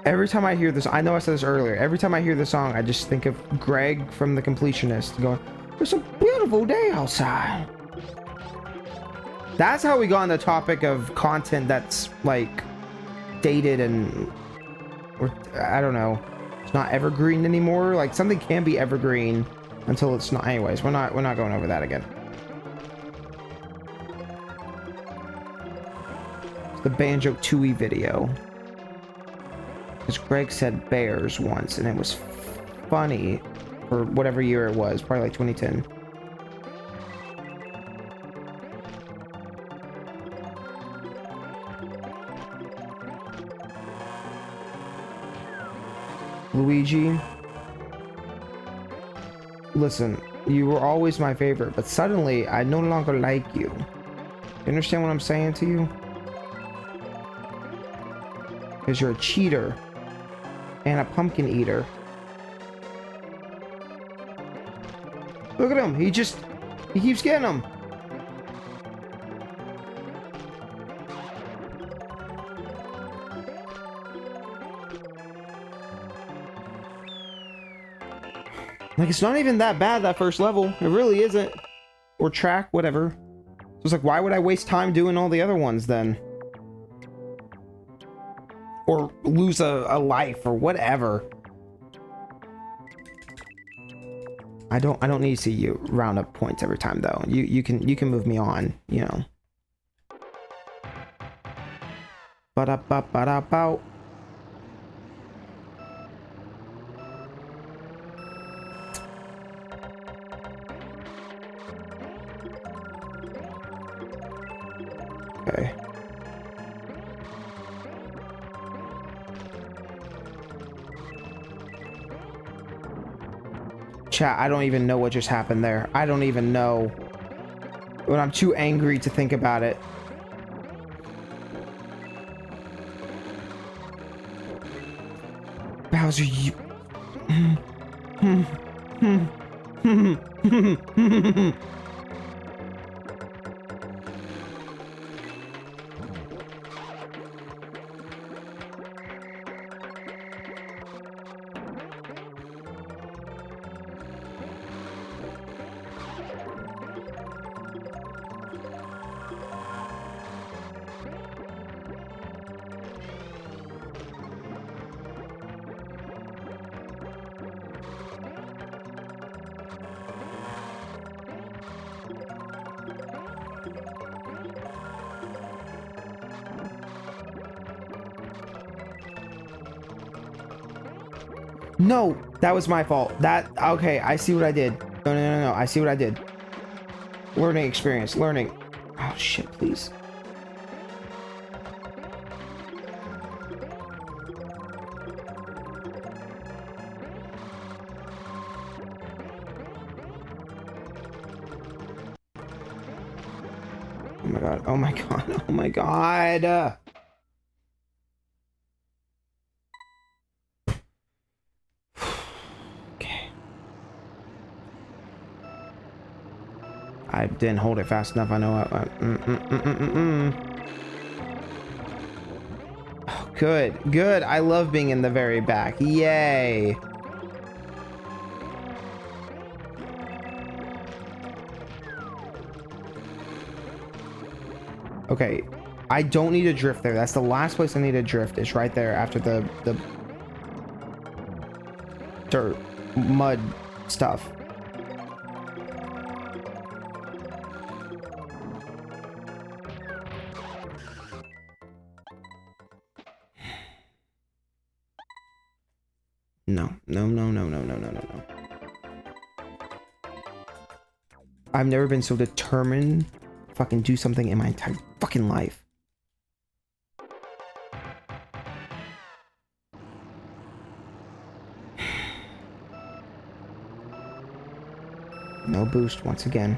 Every time I hear this, I know I said this earlier, every time I hear this song, I just think of Greg from The Completionist going, "It's a beautiful day outside." That's how we got on the topic of content that's like dated and, or I don't know, it's not evergreen anymore. Like something can be evergreen until it's not. Anyways, we're not going over that again. It's the Banjo-Tooie video. Because Greg said bears once, and it was funny for whatever year it was, probably like 2010. Luigi, listen, you were always my favorite, but suddenly I no longer like you. You understand what I'm saying to you? Because you're a cheater and a pumpkin eater. Look at him. He keeps getting them. Like, it's not even that bad, that first level. It really isn't. Or track, whatever. So it's like, why would I waste time doing all the other ones then? Or lose a life or whatever. I don't need to see you round up points every time though. You can move me on, you know. Ba-da-ba-ba-da-bow. Okay. Chat, I don't even know what just happened there. I don't even know. But I'm too angry to think about it. Bowser, you... No, that was my fault. Okay, I see what I did. No, I see what I did. Learning experience, learning. Oh shit, please. Oh my god, oh my god, oh my god. I didn't hold it fast enough. I know. Oh, good. I love being in the very back. Yay. Okay, I don't need to drift there. That's the last place I need to drift. It's right there after the dirt, mud stuff. No. I've never been so determined to fucking do something in my entire fucking life. No boost once again.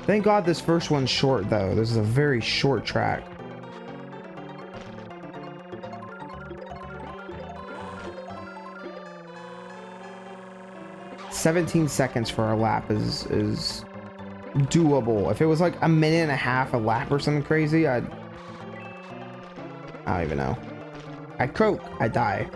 Thank God this first one's short though. This is a very short track. $17 seconds for a lap is doable. If it was like a minute and a half a lap or something crazy, I don't even know. I'd croak. I'd die.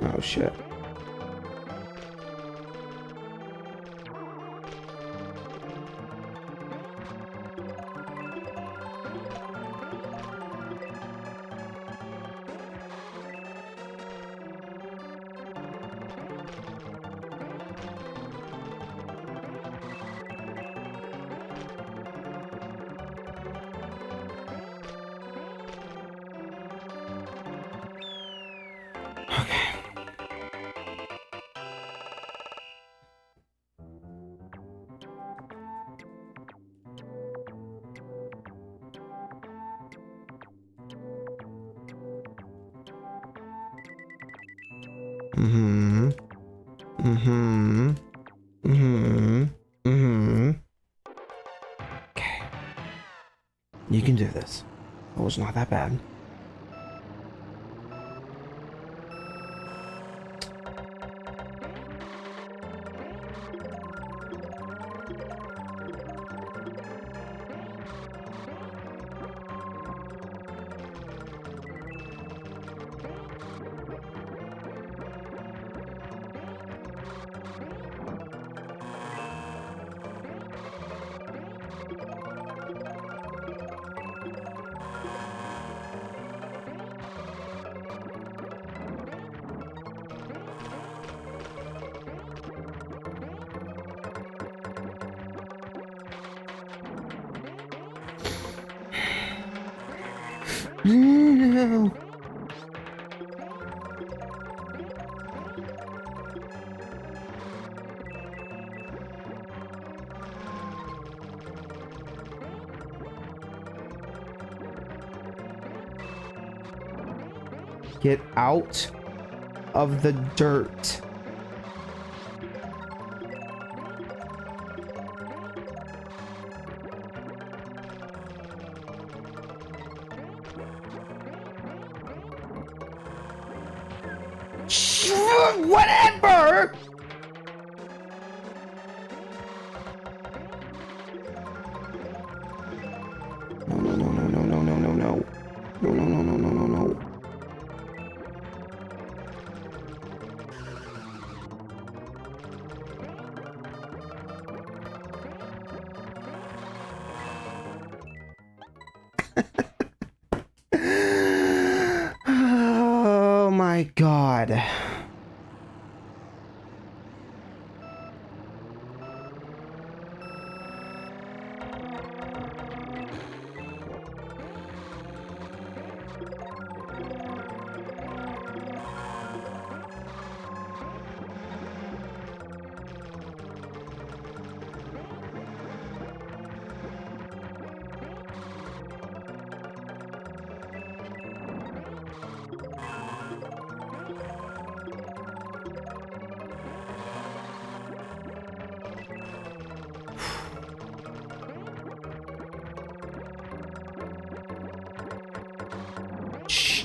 Oh, shit. Mm-hmm. Mm-hmm. Mm-hmm. Mm-hmm. Okay. You can do this. It was not that bad. No. Get out of the dirt. Whatever! No, no, no, no, no, no, no, no, no. No, no, no, no, no, no, no. Oh my god.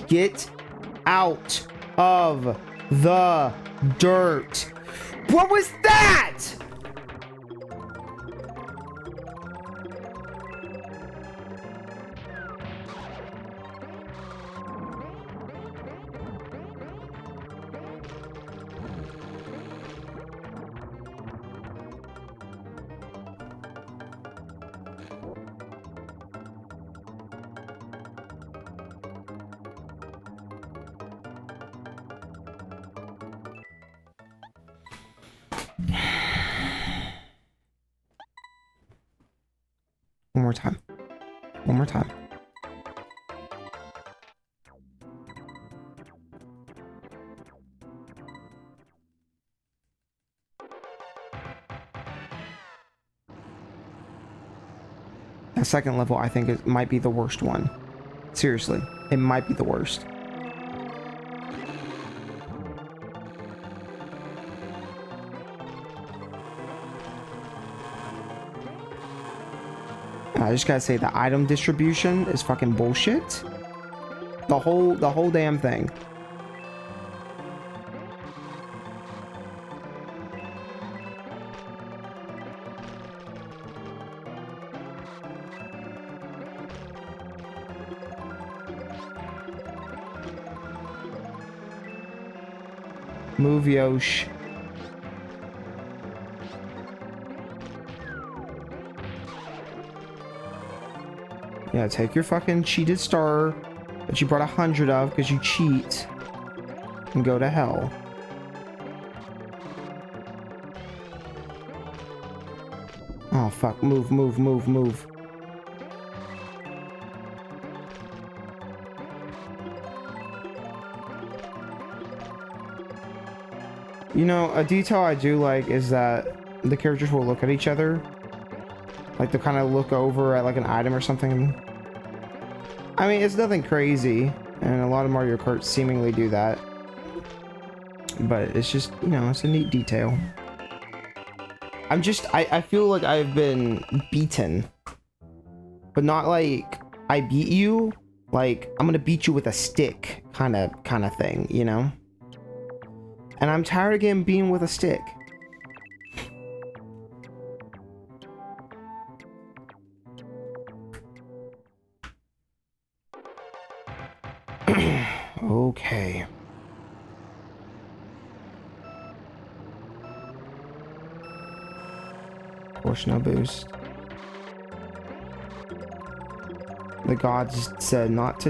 Get out of the dirt. What was that? One more time. One more time. That second level, I think, it might be the worst one. Seriously, it might be the worst. I just gotta say, the item distribution is fucking bullshit. The whole damn thing. Move, Yosh. Yeah, take your fucking cheated star that you brought 100 of because you cheat and go to hell. Oh, fuck. Move, move, move, move. You know, a detail I do like is that the characters will look at each other. Like, they'll kind of look over at, like, an item or something. I mean, it's nothing crazy. And a lot of Mario Kart seemingly do that. But it's just, you know, it's a neat detail. I feel like I've been beaten. But not like, I beat you. Like, I'm gonna beat you with a stick kind of thing, you know? And I'm tired of getting beaten with a stick. Okay. Of course, no boost. The gods said not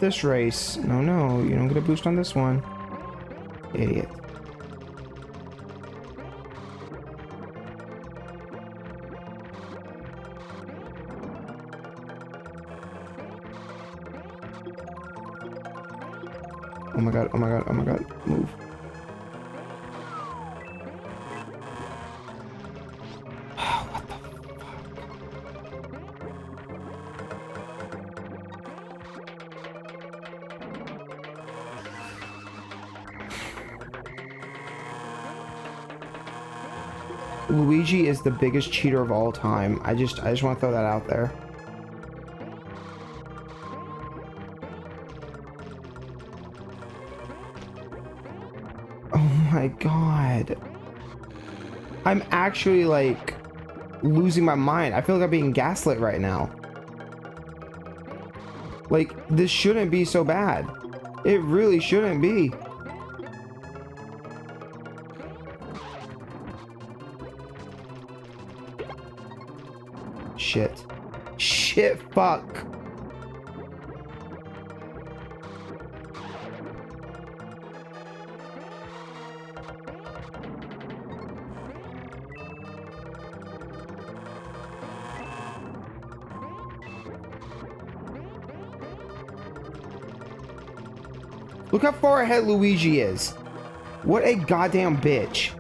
this race. No, you don't get a boost on this one. Idiot. Oh my god, oh my god, oh my god. Move. What the fuck? Luigi is the biggest cheater of all time. I just want to throw that out there. My god, I'm actually like losing my mind. I feel like I'm being gaslit right now. Like, this shouldn't be so bad. It really shouldn't be. Shit, fuck. Look how far ahead Luigi is. What a goddamn bitch.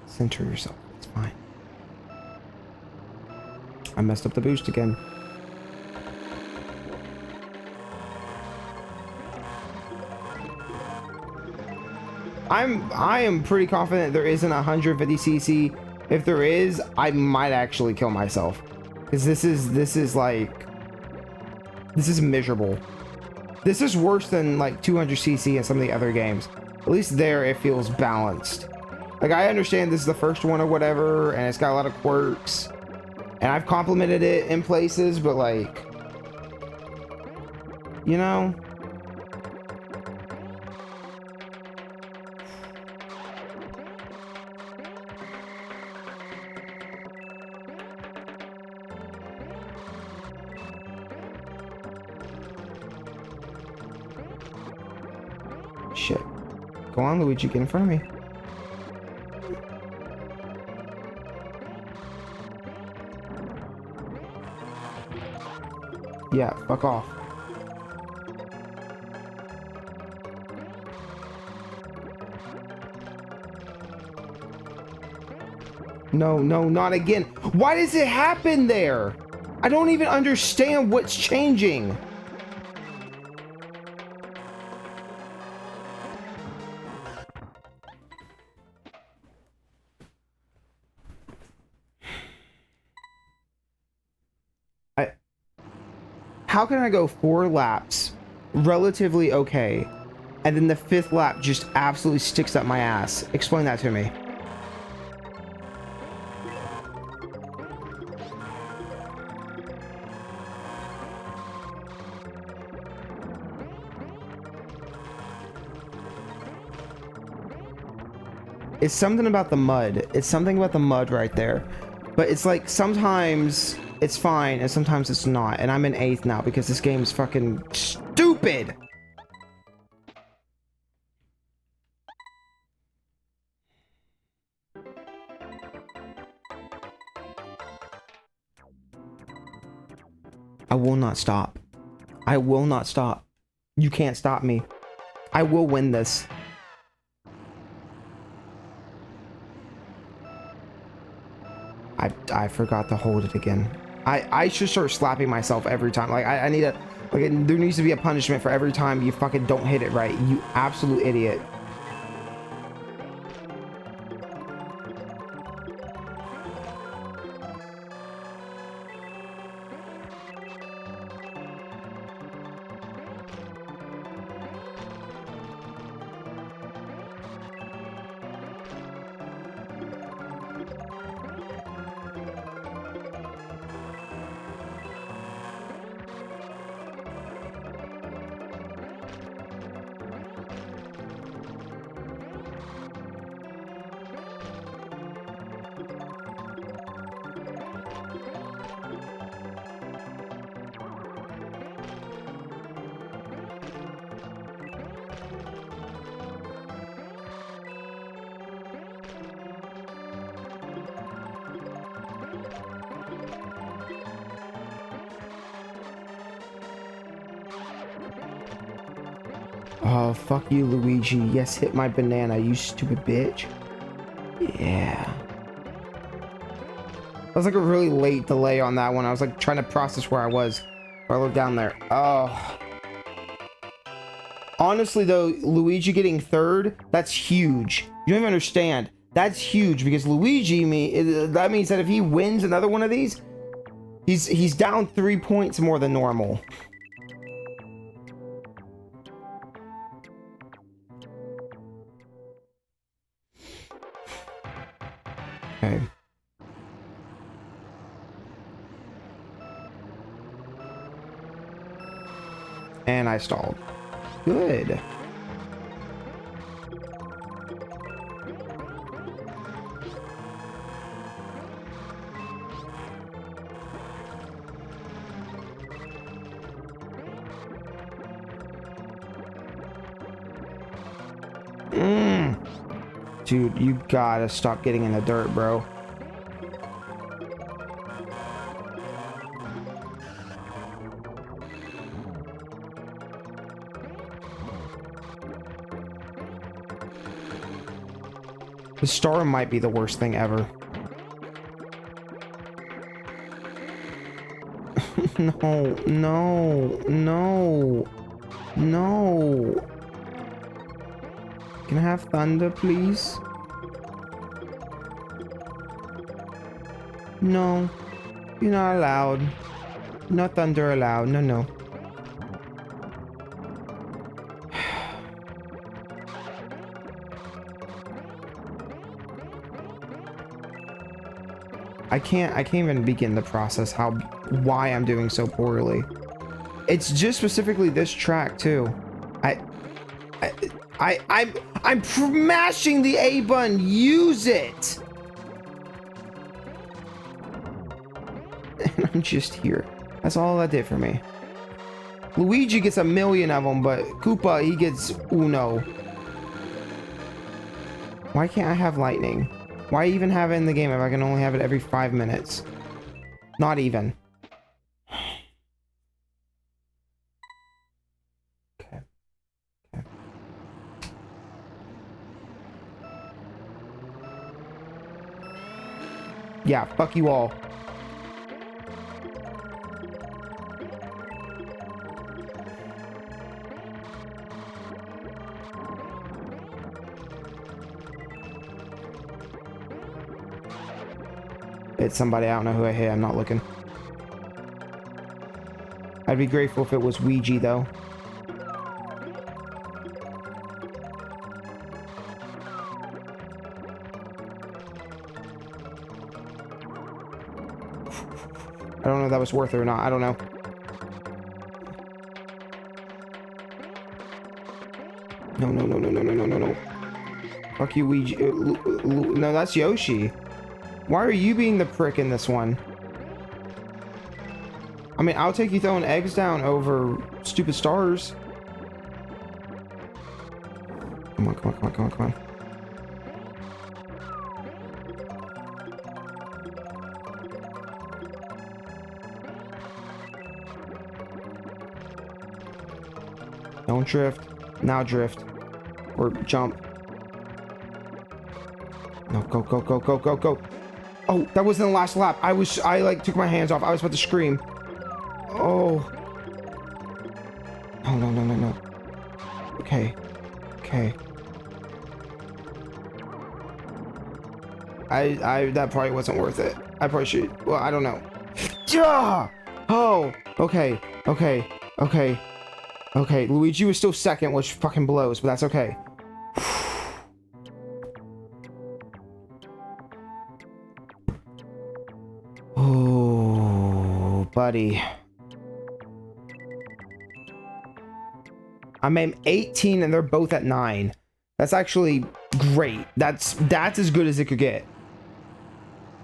Center yourself. It's fine. I messed up the boost again. I am pretty confident there isn't 150cc. If there is, I might actually kill myself. Because this is miserable. This is worse than like 200cc in some of the other games. At least there it feels balanced. Like, I understand this is the first one or whatever, and it's got a lot of quirks. And I've complimented it in places, but like, you know? Shit. Go on, Luigi, get in front of me. Yeah, fuck off. No, not again. Why does it happen there? I don't even understand what's changing. How can I go 4 laps relatively okay, and then the 5th lap just absolutely sticks up my ass? Explain that to me. It's something about the mud. It's something about the mud right there. But it's like sometimes it's fine and sometimes it's not. And I'm in 8th now because this game is fucking stupid. I will not stop. I will not stop. You can't stop me. I will win this. I forgot to hold it again. I should start slapping myself every time. Like I need a there needs to be a punishment for every time you fucking don't hit it right. You absolute idiot. Oh, fuck you, Luigi. Yes, hit my banana, you stupid bitch. Yeah. That was like a really late delay on that one. I was like trying to process where I was. I looked down there. Oh. Honestly, though, Luigi getting 3rd, that's huge. You don't even understand. That's huge because Luigi, that means that if he wins another one of these, he's down 3 points more than normal. Okay. And I stalled. Good. Dude, you gotta stop getting in the dirt, bro. The star might be the worst thing ever. No, no, no, no. Can I have thunder, please? No, you're not allowed. No thunder allowed. No, no. I can't even begin to process why I'm doing so poorly. It's just specifically this track too. I'm mashing the A button. Use it. And I'm just here. That's all that did for me. Luigi gets 1,000,000 of them, but Koopa, he gets uno. Why can't I have lightning? Why even have it in the game if I can only have it every 5 minutes? Not even. Okay. Okay. Yeah, fuck you all. It's somebody, I don't know who I hit, I'm not looking. I'd be grateful if it was Ouija, though. I don't know if that was worth it or not, I don't know. No, no, no, no, no, no, no, no, no. Fuck you, Luigi. No, that's Yoshi. Why are you being the prick in this one? I mean, I'll take you throwing eggs down over stupid stars. Come on, come on, come on, come on, come on. Don't drift. Now drift. Or jump. No, go, go, go, go, go, go. Oh, that wasn't the last lap. I like took my hands off. I was about to scream. Oh. No, no, no, no, no. Okay. Okay. That probably wasn't worth it. I probably should. Well, I don't know. Yeah! Oh, okay. Okay. Okay. Okay. Luigi was still second, which fucking blows, but that's okay. Oh, buddy. I'm at 18 and they're both at 9. That's actually great. That's as good as it could get.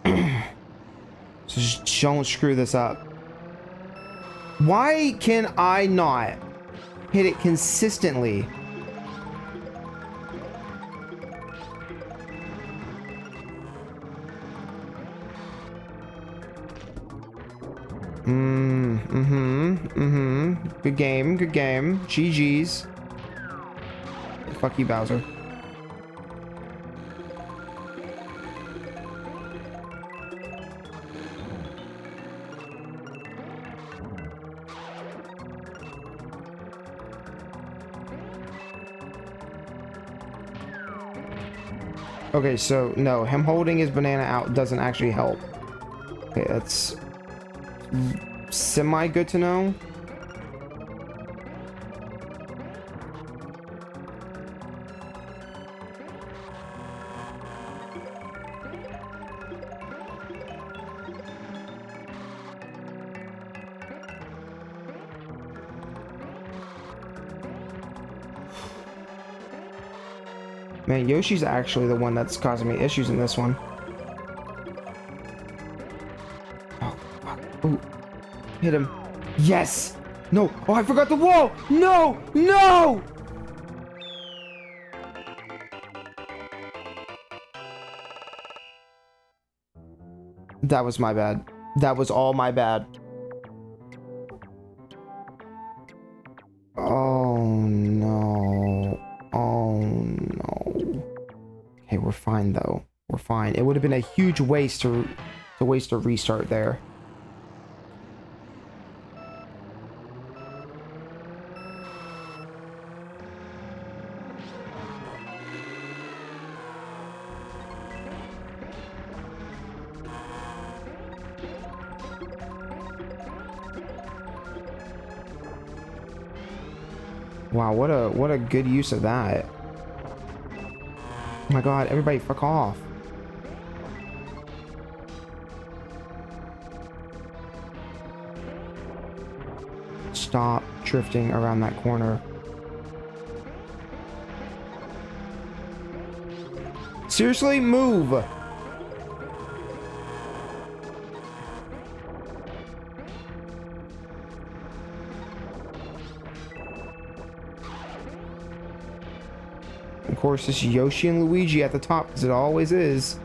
So just don't screw this up. Why can I not hit it consistently? Good game, good game. GG's. Fuck you, Bowser. Okay, so no, him holding his banana out doesn't actually help. Okay, that's semi good to know. Man, Yoshi's actually the one that's causing me issues in this one. Oh, fuck. Ooh. Hit him. Yes! No! Oh, I forgot the wall! No! No! That was my bad. That was all my bad. Oh, no. Oh, no. Okay, we're fine, though. We're fine. It would have been a huge waste to waste a restart there. Wow, what a good use of that. Oh my god, everybody fuck off. Stop drifting around that corner. Seriously, move. Of course, it's Yoshi and Luigi at the top, because it always is.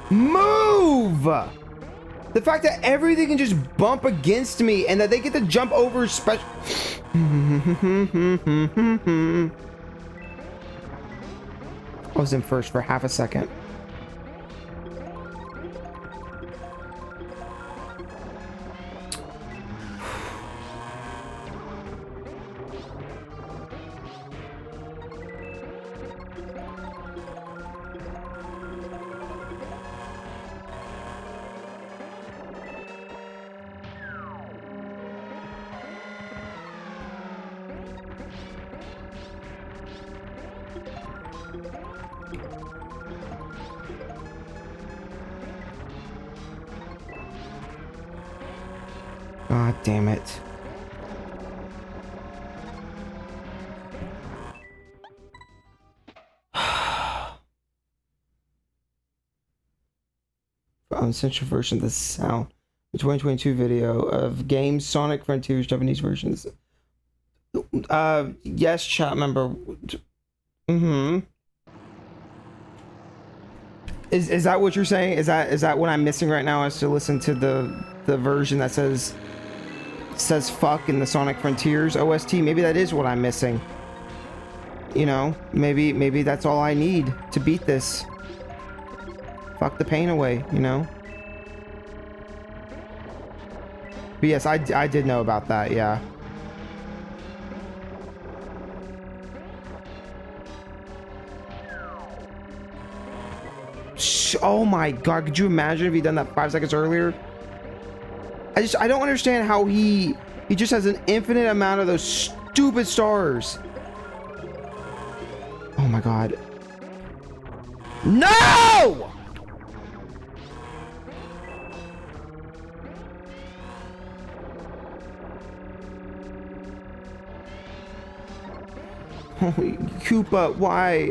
Move! The fact that everything can just bump against me and that they get to jump over special... I was in first for half a second. God damn it. Uncensored version of the sound. The 2022 video of games Sonic Frontiers Japanese versions. Yes, chat member. Mm-hmm. Is that what you're saying? Is that what I'm missing right now? Is to listen to the version that says fuck in the Sonic Frontiers OST? Maybe that is what I'm missing. You know, maybe that's all I need to beat this. Fuck the pain away, you know? But yes, I did know about that, yeah. Oh my god, could you imagine if he'd done that 5 seconds earlier? I don't understand how he just has an infinite amount of those stupid stars. Oh my god. No! Holy Koopa, why?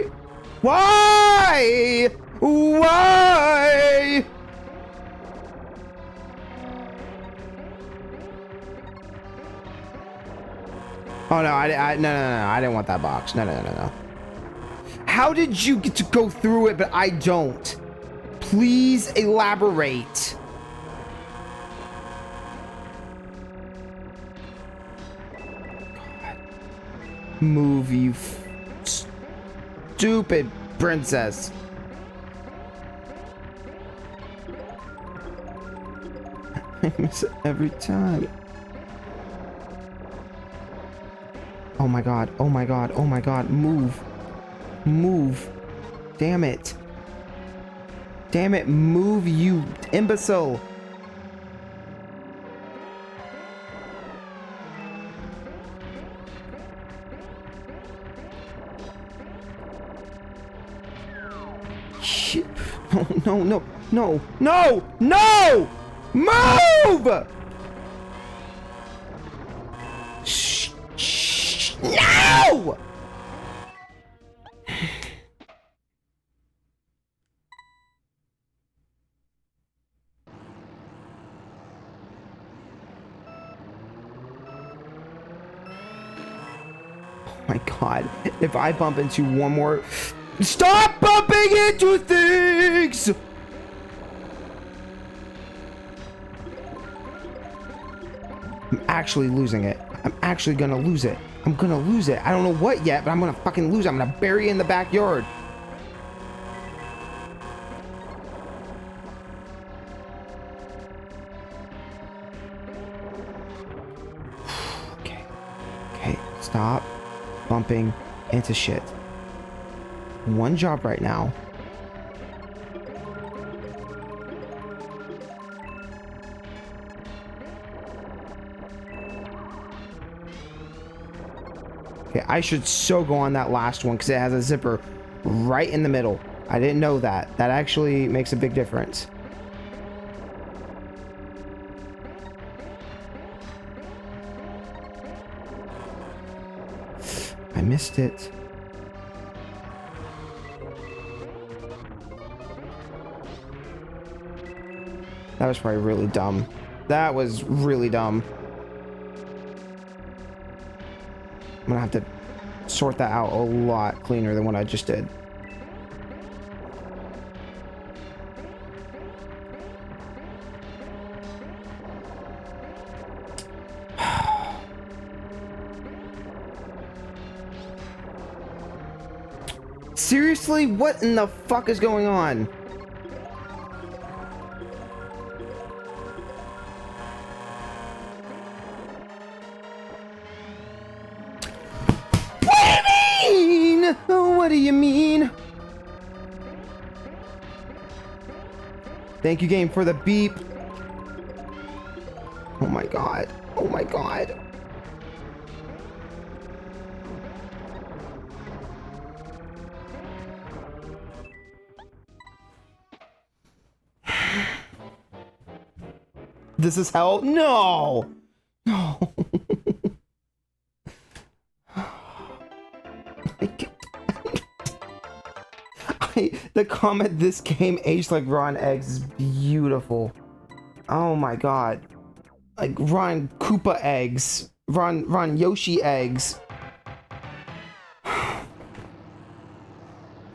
Why? Why? Oh no, no, I didn't want that box. No. How did you get to go through it, but I don't? Please elaborate. God. Move, you stupid princess. I miss it every time. Oh my god, oh my god, oh my god, move. Move. Damn it. Damn it, move, you imbecile. Shit. No. Move! No! Oh my god, if I bump into one more... Stop bumping into things! I'm actually losing it. I'm actually gonna lose it. I'm gonna lose it. I don't know what yet, but I'm gonna fucking lose it. I'm gonna bury it in the backyard. Okay, stop bumping into shit. One job right now. Okay, I should so go on that last one because it has a zipper right in the middle. I didn't know that. That actually makes a big difference. I missed it. That was probably really dumb. That was really dumb. I'm gonna have to sort that out a lot cleaner than what I just did. Seriously? What in the fuck is going on? What do you mean? Thank you, game, for the beep. Oh my god. Oh my god. This is hell? No! No. The comment, this game aged like raw eggs, is beautiful. Oh my god. Like raw Koopa eggs. Raw Yoshi eggs.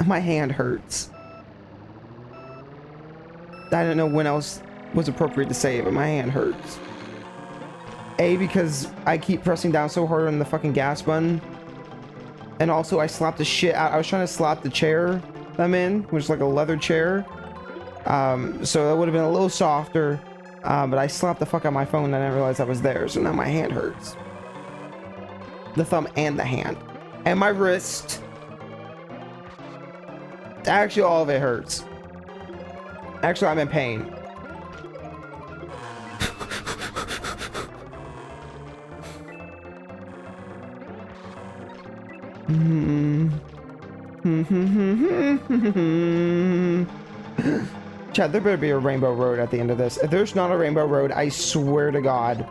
My hand hurts. I don't know when else was appropriate to say it, but my hand hurts. A, because I keep pressing down so hard on the fucking gas button. And also I slapped the shit out. I was trying to slap the chair I'm in, which is like a leather chair. So it would have been a little softer. But I slapped the fuck out of my phone and I didn't realize that was there. So now my hand hurts. The thumb and the hand. And my wrist. Actually, all of it hurts. Actually, I'm in pain. Chad, there better be a rainbow road at the end of this. If there's not a rainbow road, I swear to God.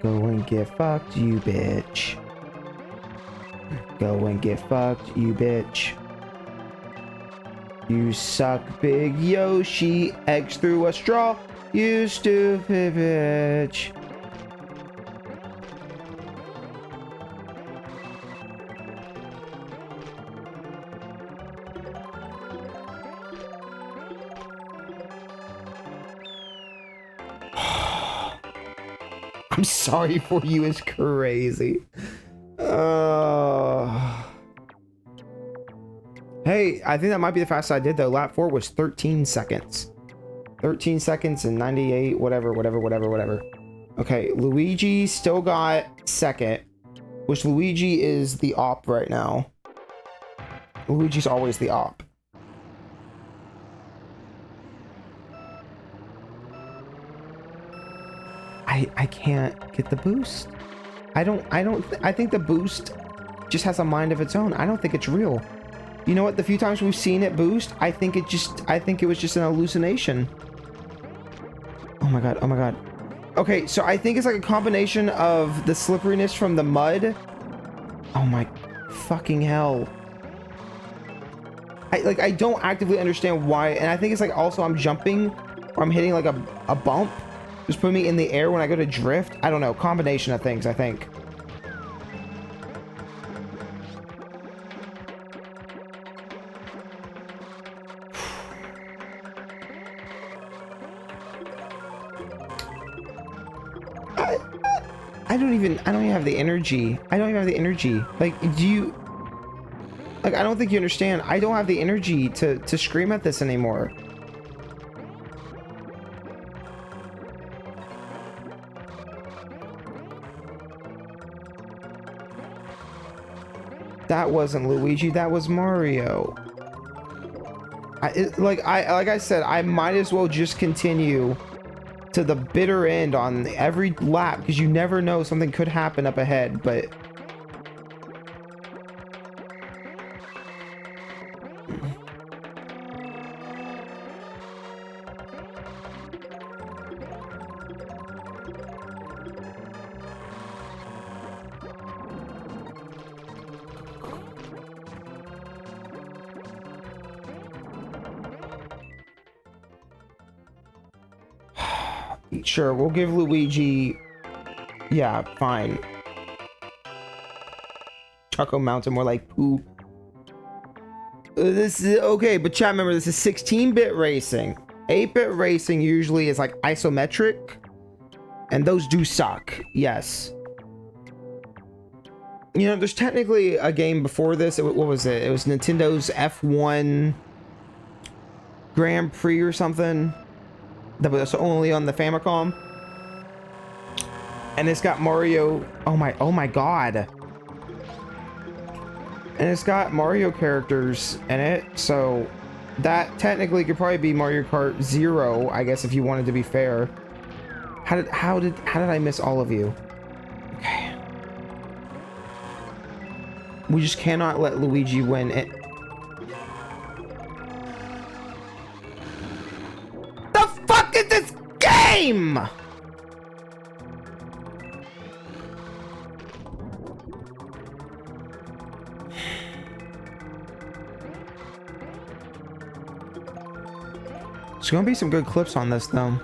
Go and get fucked, you bitch. Go and get fucked, you bitch. You suck, big Yoshi. Eggs through a straw, you stupid bitch. I'm sorry for you is crazy. Hey, I think that might be the fastest I did though. Lap 4 was 13 seconds. 13 seconds and 98, whatever. Okay, Luigi still got second, which Luigi is the op right now. Luigi's always the op. I can't get the boost. I think the boost just has a mind of its own. I don't think it's real. You know what? The few times we've seen it boost, I think it was just an hallucination. Oh my god, oh my god. Okay, so I think it's like a combination of the slipperiness from the mud. Oh my fucking hell. I don't actively understand why, and I think it's like also I'm jumping or I'm hitting like a bump. Just put me in the air when I go to drift. I don't know. Combination of things, I think. I don't even have the energy. I don't even have the energy. Like, do you... Like, I don't think you understand. I don't have the energy to scream at this anymore. That wasn't Luigi, that was Mario. Like I said, I might as well just continue to the bitter end on every lap because you never know, something could happen up ahead, but sure, we'll give Luigi... Yeah, fine. Choco Mountain, more like poo. This is... Okay, but chat, remember, this is 16-bit racing. 8-bit racing usually is like isometric. And those do suck. Yes. You know, there's technically a game before this. What was it? It was Nintendo's F1 Grand Prix or something. That was only on the Famicom, and it's got Mario. Oh my god! And it's got Mario characters in it, so that technically could probably be Mario Kart 0, I guess, if you wanted to be fair. How did I miss all of you? Okay, we just cannot let Luigi win it. fuck is this game? There's gonna be some good clips on this, though.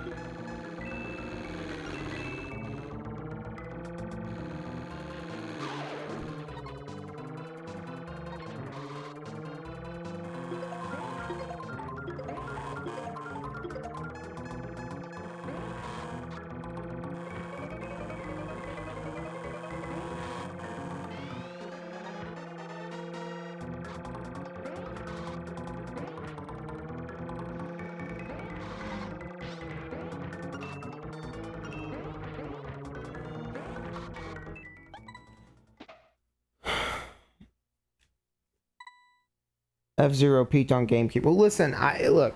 F-Zero peaked on GameCube. Well, listen, look.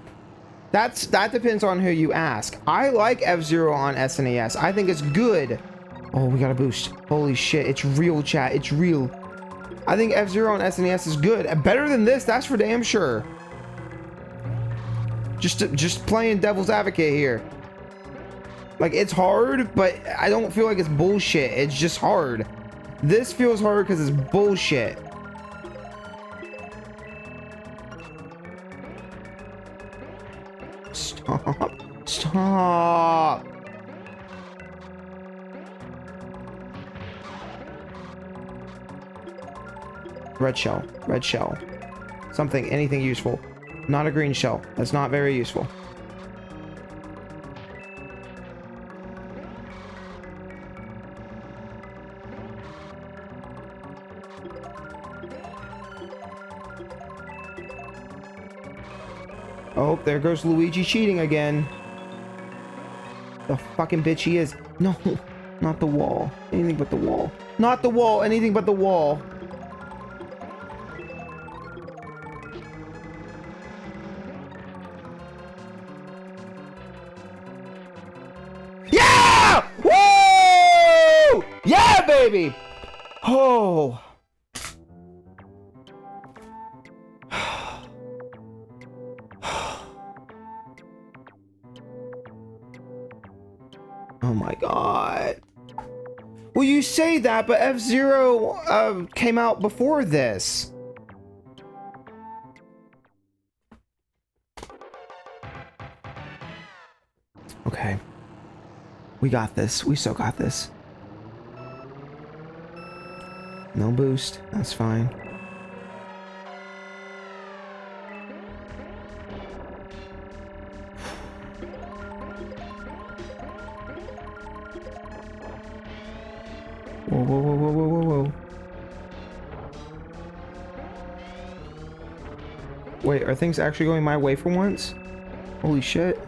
That depends on who you ask. I like F-Zero on SNES. I think it's good. Oh, we got a boost. Holy shit, it's real, chat. It's real. I think F-Zero on SNES is good. Better than this, that's for damn sure. Just playing devil's advocate here. Like, it's hard, but I don't feel like it's bullshit. It's just hard. This feels hard because it's bullshit. Stop. Stop. Red shell. Red shell. Something, anything useful. Not a green shell. That's not very useful. Oh, there goes Luigi cheating again. The fucking bitch he is. No, not the wall. Anything but the wall. Not the wall. Anything but the wall. Yeah! Woo! Yeah, baby! Oh. Oh my god. Well, you say that, but F-Zero came out before this. Okay. We got this. We still got this. No boost. That's fine. Whoa, whoa, whoa, whoa, whoa, whoa, whoa. Wait, are things actually going my way for once? Holy shit.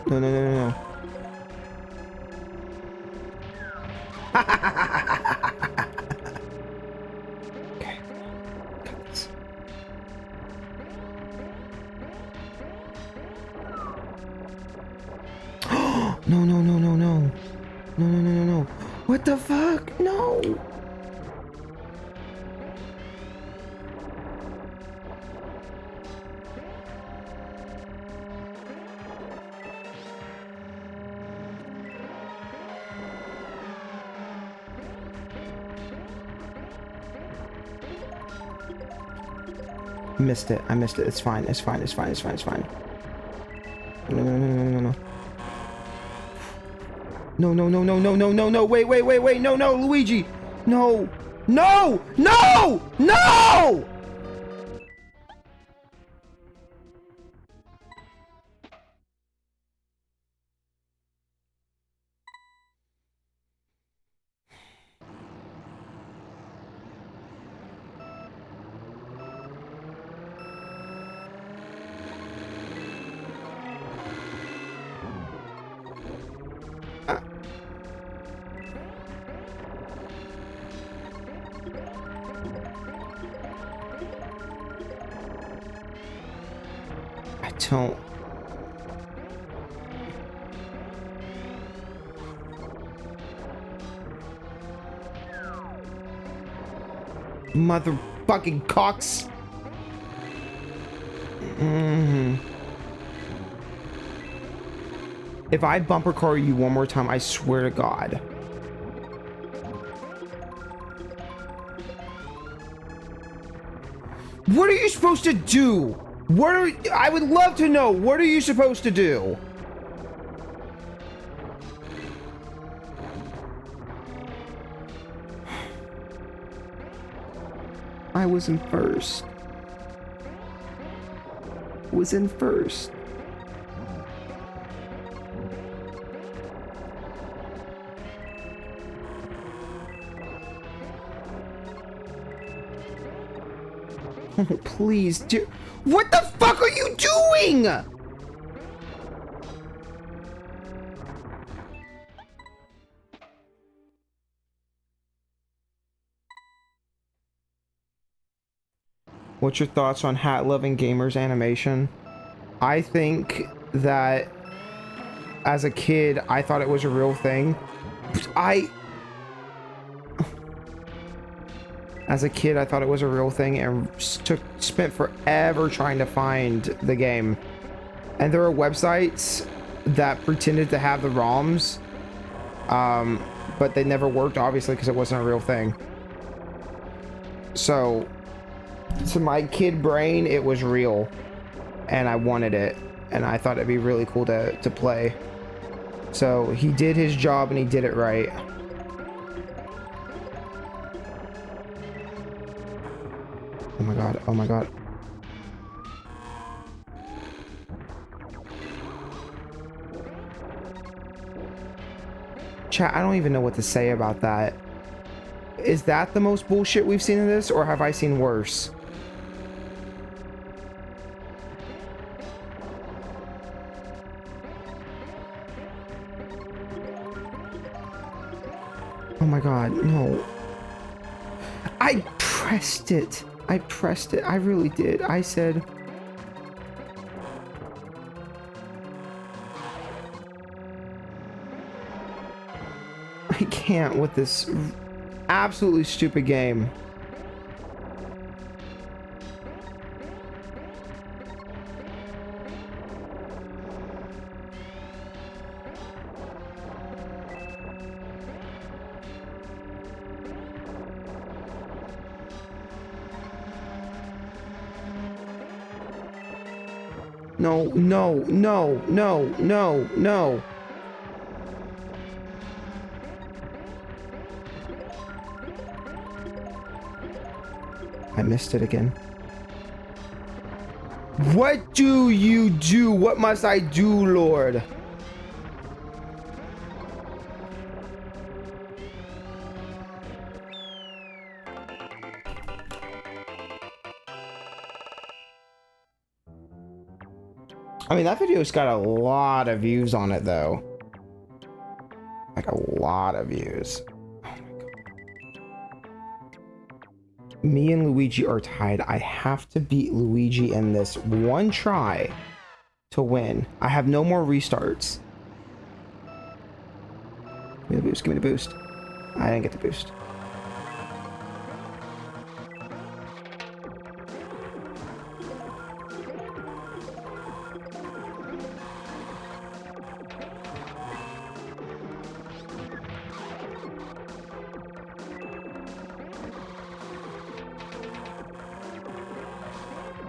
No, no, no, no, no. Okay. Got this. No, no, no, no, no. No, no, no, no, no. What the fuck? No. Missed it. I missed it. It's fine. It's fine. It's fine. It's fine. It's fine. No, no, no, no, no, no. No, no, no, no, no, no, no, no. Wait, wait, wait, wait. No, no, Luigi. No. No! No! No! don't. Motherfucking cocks. If I bumper car you one more time, I swear to God. What are you supposed to do? I would love to know. What are you supposed to do? I was in first. Oh, please, dear. What the fuck are you doing? What's your thoughts on hat-loving gamers animation? I think that as a kid, I thought it was a real thing. As a kid, I thought it was a real thing and spent forever trying to find the game. And there are websites that pretended to have the ROMs, but they never worked, obviously, because it wasn't a real thing. So, to my kid brain, it was real, and I wanted it, and I thought it'd be really cool to play. So, he did his job, and he did it right. Oh my god, oh my god. Chat, I don't even know what to say about that. Is that the most bullshit we've seen in this, or have I seen worse? Oh my god, no. I pressed it. I really did. I said... I can't with this absolutely stupid game. No, no, no, no, no, no. I missed it again. What do you do? What must I do, Lord? I mean, that video's got a lot of views on it, though. Like, a lot of views. Oh my god. Me and Luigi are tied. I have to beat Luigi in this one try to win. I have no more restarts. Give me the boost. Give me the boost. I didn't get the boost.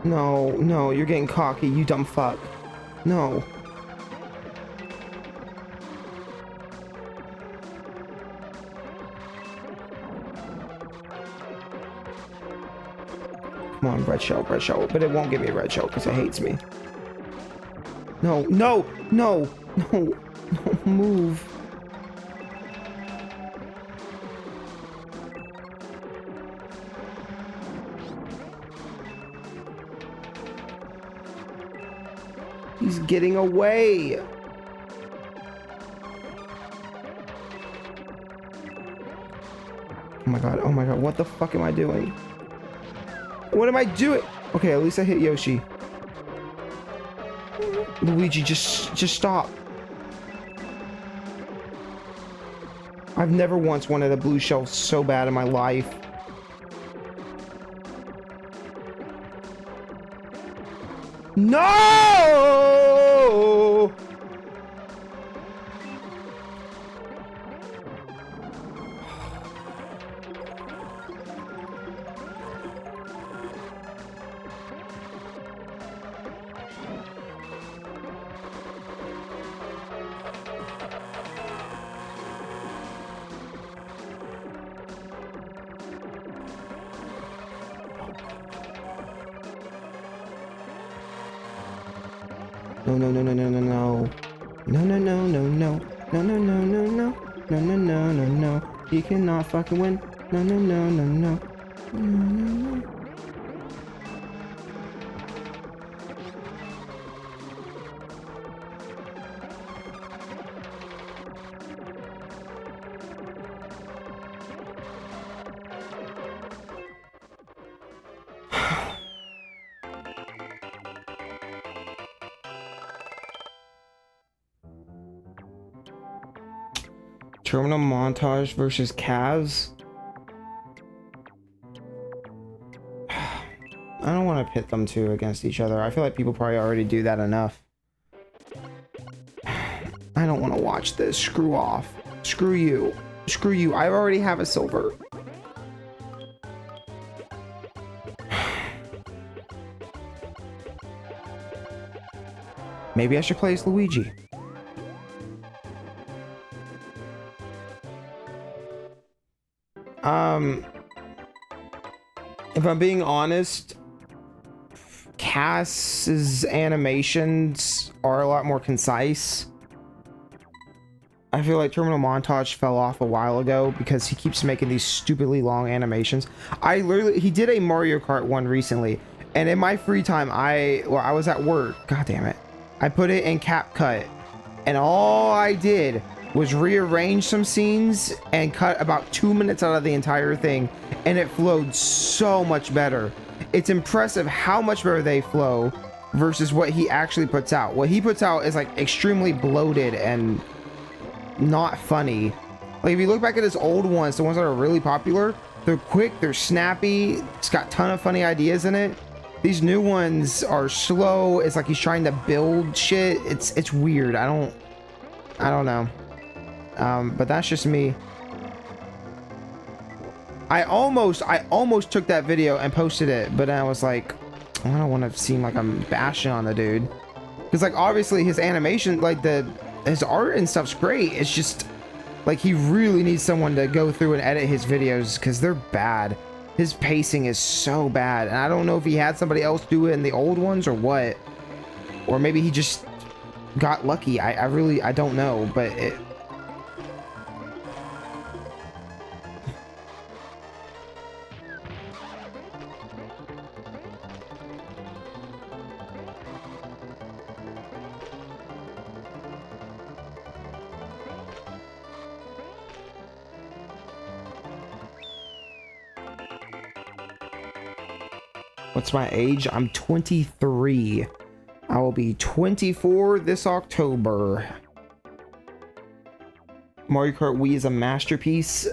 No, no, you're getting cocky, you dumb fuck. No. Come on, red shell, but it won't give me a red shell because it hates me. No, no, no, no, no, move. He's getting away. Oh my god, what the fuck am I doing? What am I doing? Okay, at least I hit Yoshi. Luigi, just stop. I've never once wanted a blue shell so bad in my life. No! No, no, no, no, no, no, no. No, no, no, no, no. No, no, no, no, no. No, no, no, no, no. You cannot fucking win. No, no, no, no, no. No, no, no. Terminal montage versus Cavs. I don't want to pit them two against each other. I feel like people probably already do that enough. I don't want to watch this. Screw off. Screw you. Screw you. I already have a silver. Maybe I should play as Luigi. If I'm being honest, Cass's animations are a lot more concise. I feel like Terminal Montage fell off a while ago because he keeps making these stupidly long animations. He did a Mario Kart one recently, and in my free time, I was at work. God damn it. I put it in CapCut, and all I did was rearrange some scenes and cut about 2 minutes out of the entire thing, and it flowed so much better. It's impressive how much better they flow versus what he actually puts out. What he puts out is like extremely bloated and not funny. Like if you look back at his old ones, the ones that are really popular, they're quick, they're snappy, it's got a ton of funny ideas in it. These new ones are slow. It's like he's trying to build shit. It's weird. I don't know. But that's just me. I almost took that video and posted it, but then I was like, I don't want to seem like I'm bashing on the dude, because like obviously his animation, like his art and stuff's great. It's just like he really needs someone to go through and edit his videos because they're bad. His pacing is so bad, and I don't know if he had somebody else do it in the old ones or what, or maybe he just got lucky. I don't know, but it. What's my age? I'm 23. I will be 24 this October. Mario Kart Wii is a masterpiece.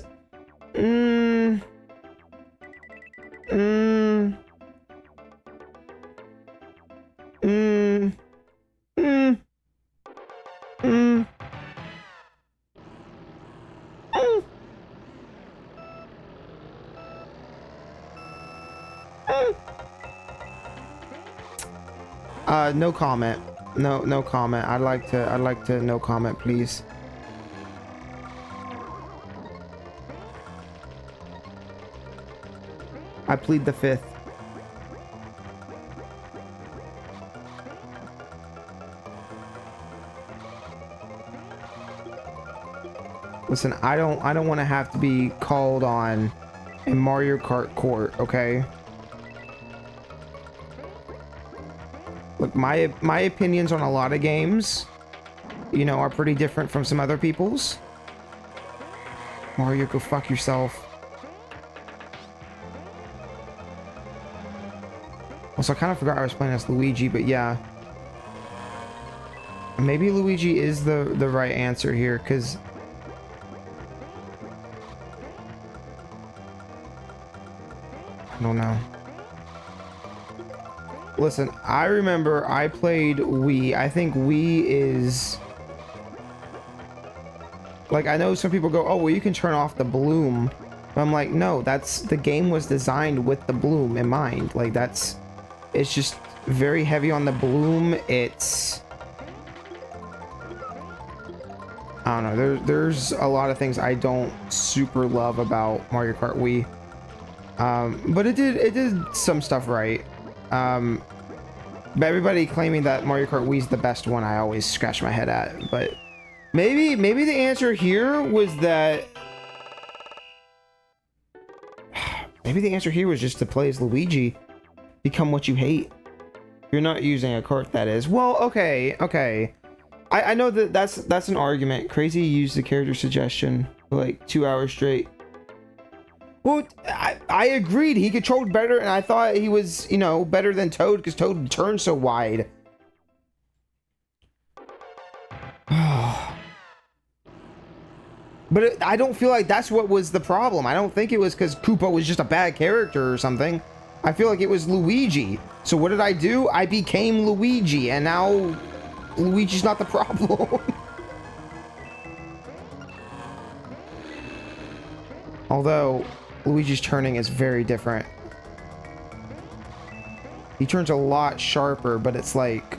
No comment. No comment. I'd like to no comment, please. I plead the fifth. Listen, I don't want to have to be called on in Mario Kart court, okay? Look, my opinions on a lot of games, you know, are pretty different from some other people's. Mario, go fuck yourself. Also, I kind of forgot I was playing as Luigi, but yeah. Maybe Luigi is the right answer here, because I don't know. Listen, I remember I played Wii. I think Wii is... Like, I know some people go, oh, well, you can turn off the bloom. But I'm like, no, that's... The game was designed with the bloom in mind. Like, that's... It's just very heavy on the bloom. It's... I don't know. There's a lot of things I don't super love about Mario Kart Wii. But it did some stuff right. But everybody claiming that Mario Kart Wii is the best one, I always scratch my head at. But maybe the answer here was that... Maybe the answer here was just to play as Luigi. Become what you hate. You're not using a cart, that is. Well, okay. I know that's an argument. Crazy used the character suggestion for like 2 hours straight. Well, I agreed. He controlled better, and I thought he was, you know, better than Toad because Toad turned so wide. But I don't feel like that's what was the problem. I don't think it was because Koopa was just a bad character or something. I feel like it was Luigi. So what did I do? I became Luigi, and now Luigi's not the problem. Although Luigi's turning is very different. He turns a lot sharper, but it's like,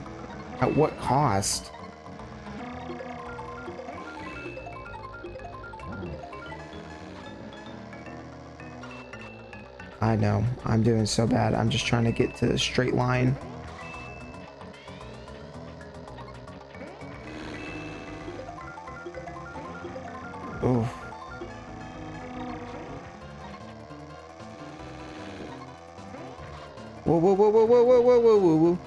at what cost? I know, I'm doing so bad. I'm just trying to get to a straight line. Oh. Whoa, whoa, whoa, whoa, whoa, whoa, whoa, whoa, whoa, whoa.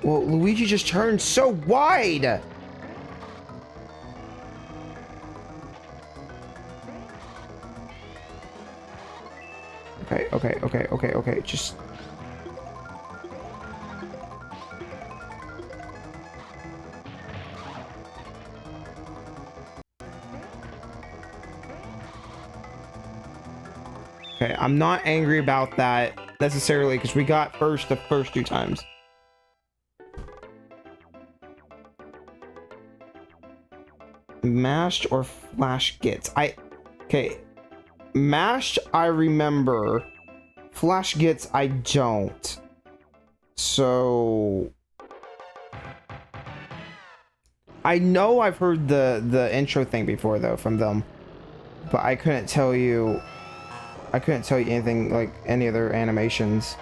Well, Luigi just turned so wide. Okay, just... Okay, I'm not angry about that necessarily because we got first the first 2 times. Mashed or flash gets? Okay. Mashed, I remember. Flash gets, I don't. So... I know I've heard the intro thing before, though, from them. But I couldn't tell you... anything, like, any other animations.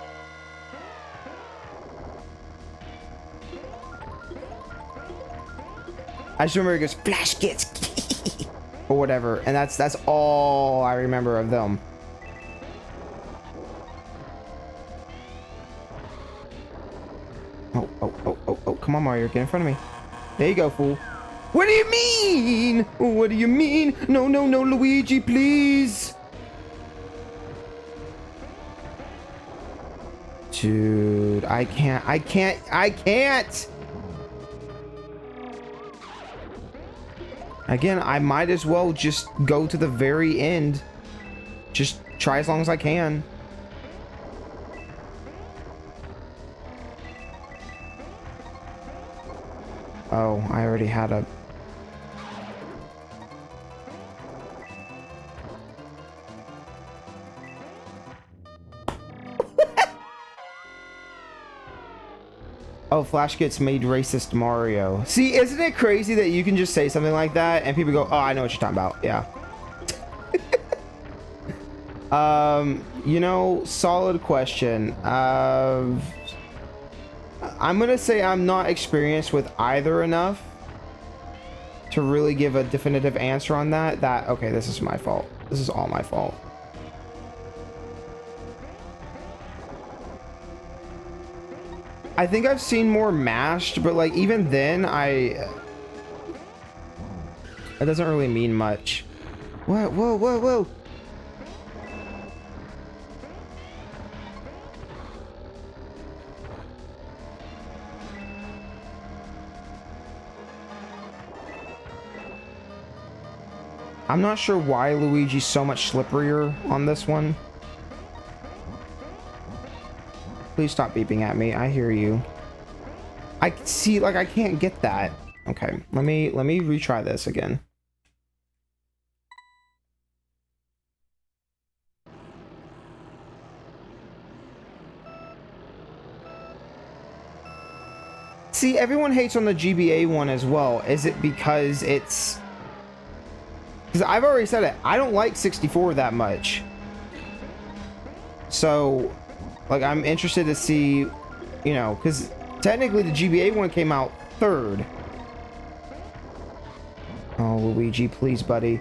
I just remember it goes, Flash gets... or whatever, and that's all I remember of them. Oh, come on, Mario, get in front of me. There you go, fool. What do you mean? What do you mean? No, Luigi, please. Dude, I can't. Again, I might as well just go to the very end. Just try as long as I can. Oh, I already had a... Oh, Flash gets made racist Mario. See, isn't it crazy that you can just say something like that and people go, oh, I know what you're talking about. Yeah. You know, solid question. I'm gonna say I'm not experienced with either enough to really give a definitive answer on that. Okay, this is my fault. This is all my fault. I think I've seen more mashed, but like even then it doesn't really mean much. What? Whoa. I'm not sure why Luigi's so much slipperier on this one. Please stop beeping at me. I hear you. I see, like, I can't get that. Okay, let me retry this again. See, everyone hates on the GBA one as well. Is it because it's... Because I've already said it. I don't like 64 that much. So, like, I'm interested to see, you know, because technically the GBA one came out third. Oh, Luigi, please, buddy.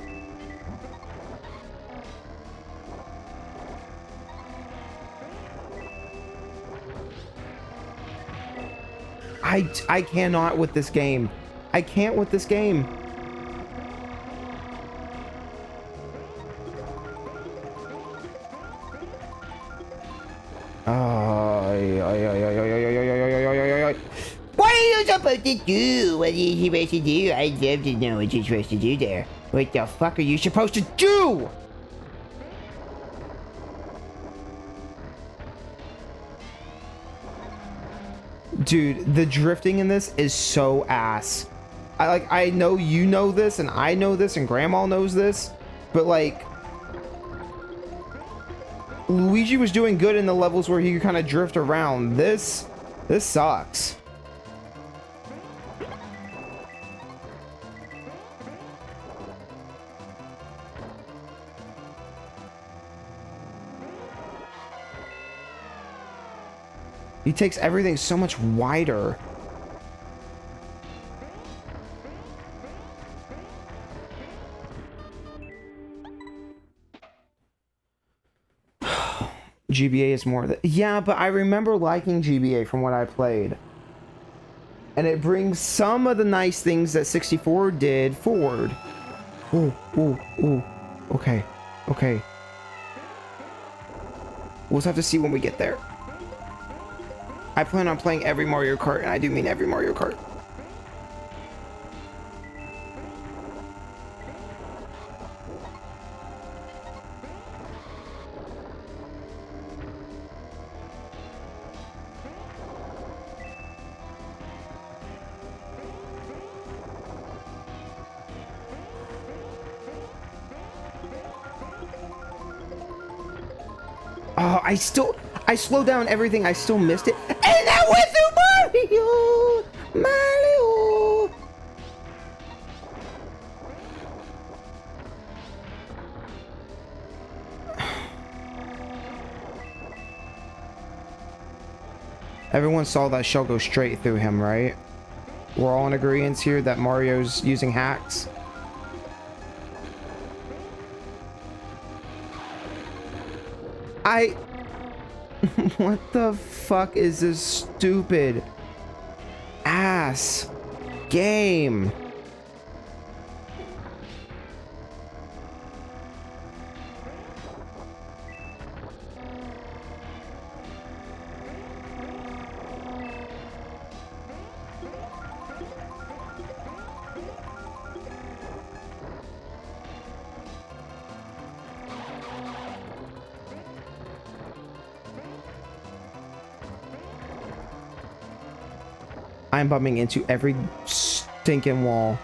I cannot with this game. I can't with this game. What are you supposed to do? What are you supposed to do? I'd love to know what you're supposed to do there. What the fuck are you supposed to do? Dude, the drifting in this is so ass. I know you know this, and I know this, and Grandma knows this, but like, Luigi was doing good in the levels where he could kind of drift around. This sucks. He takes everything so much wider. GBA is more... Yeah, but I remember liking GBA from what I played. And it brings some of the nice things that 64 did forward. Ooh, ooh, ooh. Okay, okay. We'll just have to see when we get there. I plan on playing every Mario Kart, and I do mean every Mario Kart. Oh, I slowed down everything. I still missed it. And that went through Mario! Mario! Everyone saw that shell go straight through him, right? We're all in agreement here that Mario's using hacks. What the fuck is this stupid ass game? I'm bumping into every stinking wall.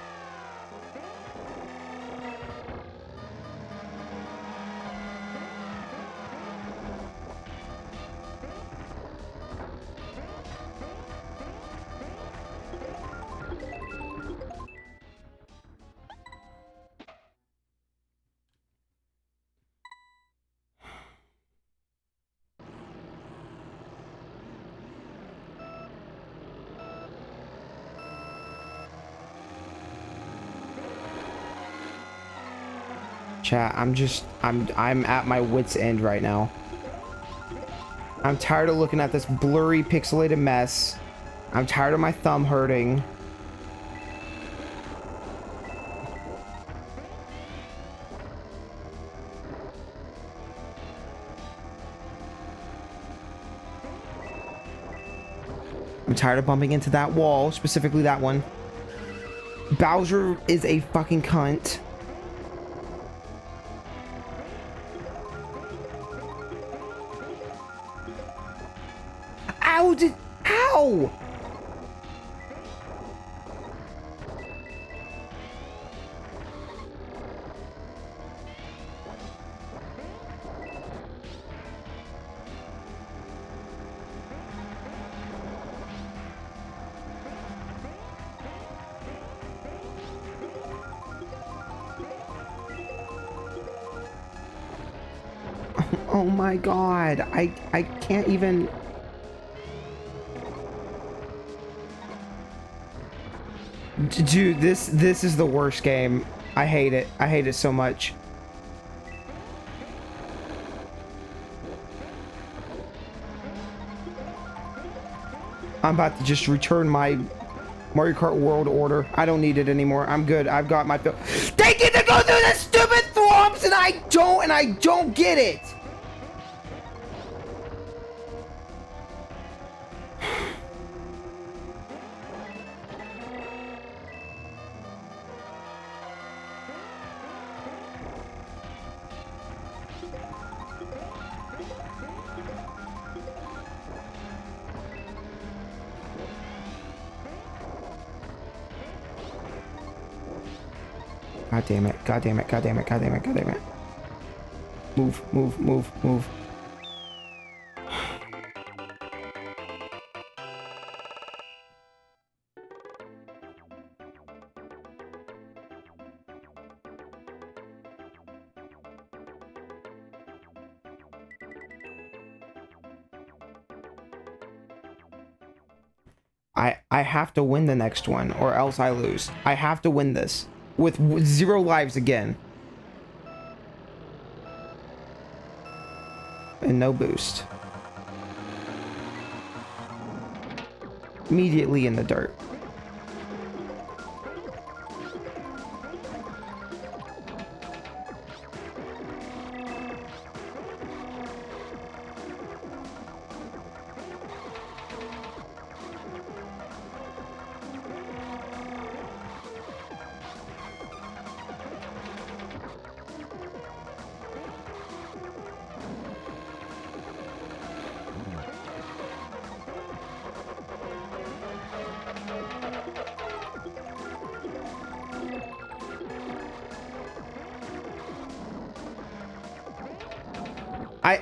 Chat, I'm at my wit's end right now. I'm tired of looking at this blurry, pixelated mess. I'm tired of my thumb hurting. I'm tired of bumping into that wall, specifically that one. Bowser is a fucking cunt. No! Oh my god, I can't even... Dude, this is the worst game. I hate it. I hate it so much. I'm about to just return my Mario Kart World Order. I don't need it anymore. I'm good. I've got my... They get to go through the stupid thwomps and I don't get it! God damn it, god damn it, god damn it, god damn it, god damn it. Move, move, move, move. I have to win the next one or else I lose. I have to win this with 0 lives again. And no boost. Immediately in the dirt.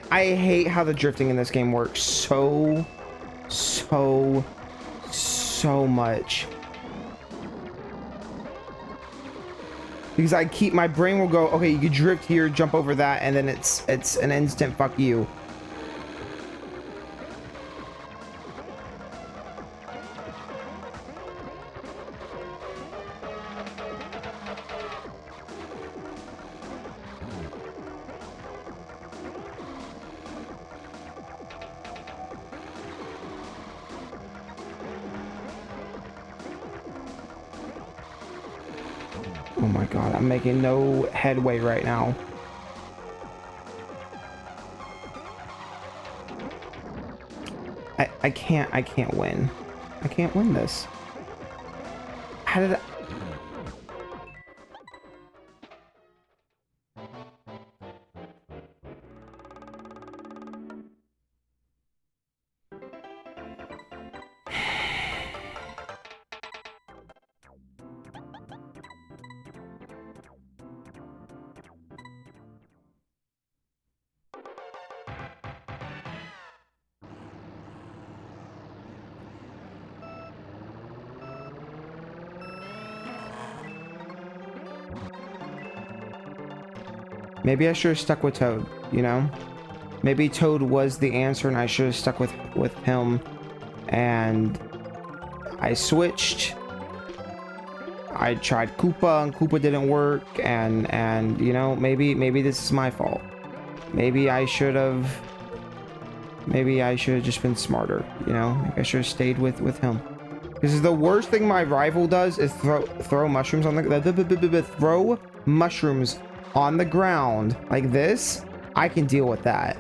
I hate how the drifting in this game works so much. Because I keep, my brain will go, okay, you can drift here, jump over that, and then it's an instant fuck you. Oh my god, I'm making no headway right now. I can't win. I can't win this. How did I... Maybe I should have stuck with Toad, you know? Maybe Toad was the answer and I should have stuck with him. And I switched. I tried Koopa and Koopa didn't work, and you know, maybe this is my fault. Maybe I should have just been smarter, you know? Maybe I should have stayed with him. Because the worst thing my rival does is throw mushrooms on the throw mushrooms on the ground like this. I can deal with that.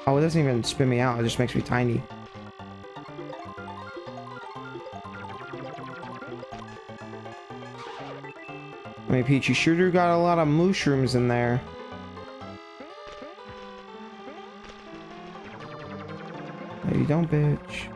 Oh, it doesn't even spin me out. It just makes me tiny. I mean, Peachy Shooter got a lot of mushrooms in there. No, you don't, bitch.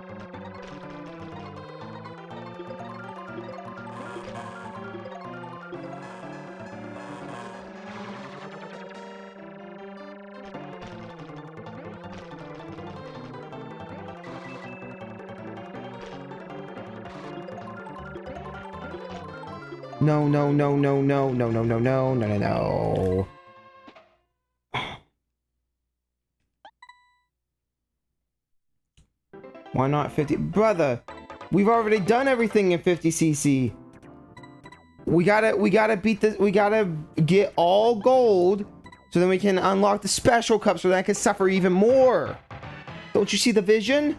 No, no, no, no, no, no, no, no, no, no, no, no. Why not 50? Brother, we've already done everything in 50cc. We gotta beat this. We gotta get all gold so then we can unlock the special cup so that I can suffer even more. Don't you see the vision?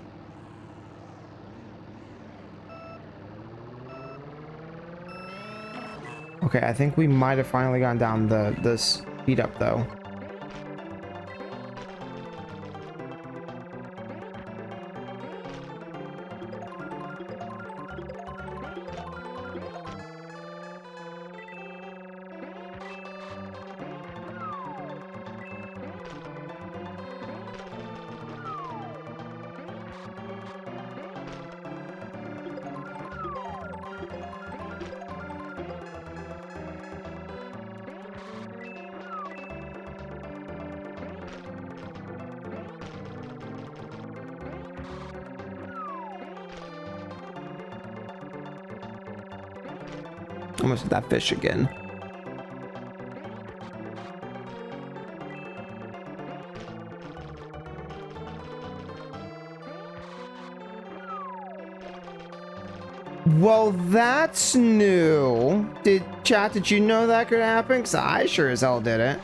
Okay, I think we might have finally gone down the speed up though. Almost hit that fish again. Well, that's new. Did you know that could happen? Because I sure as hell didn't.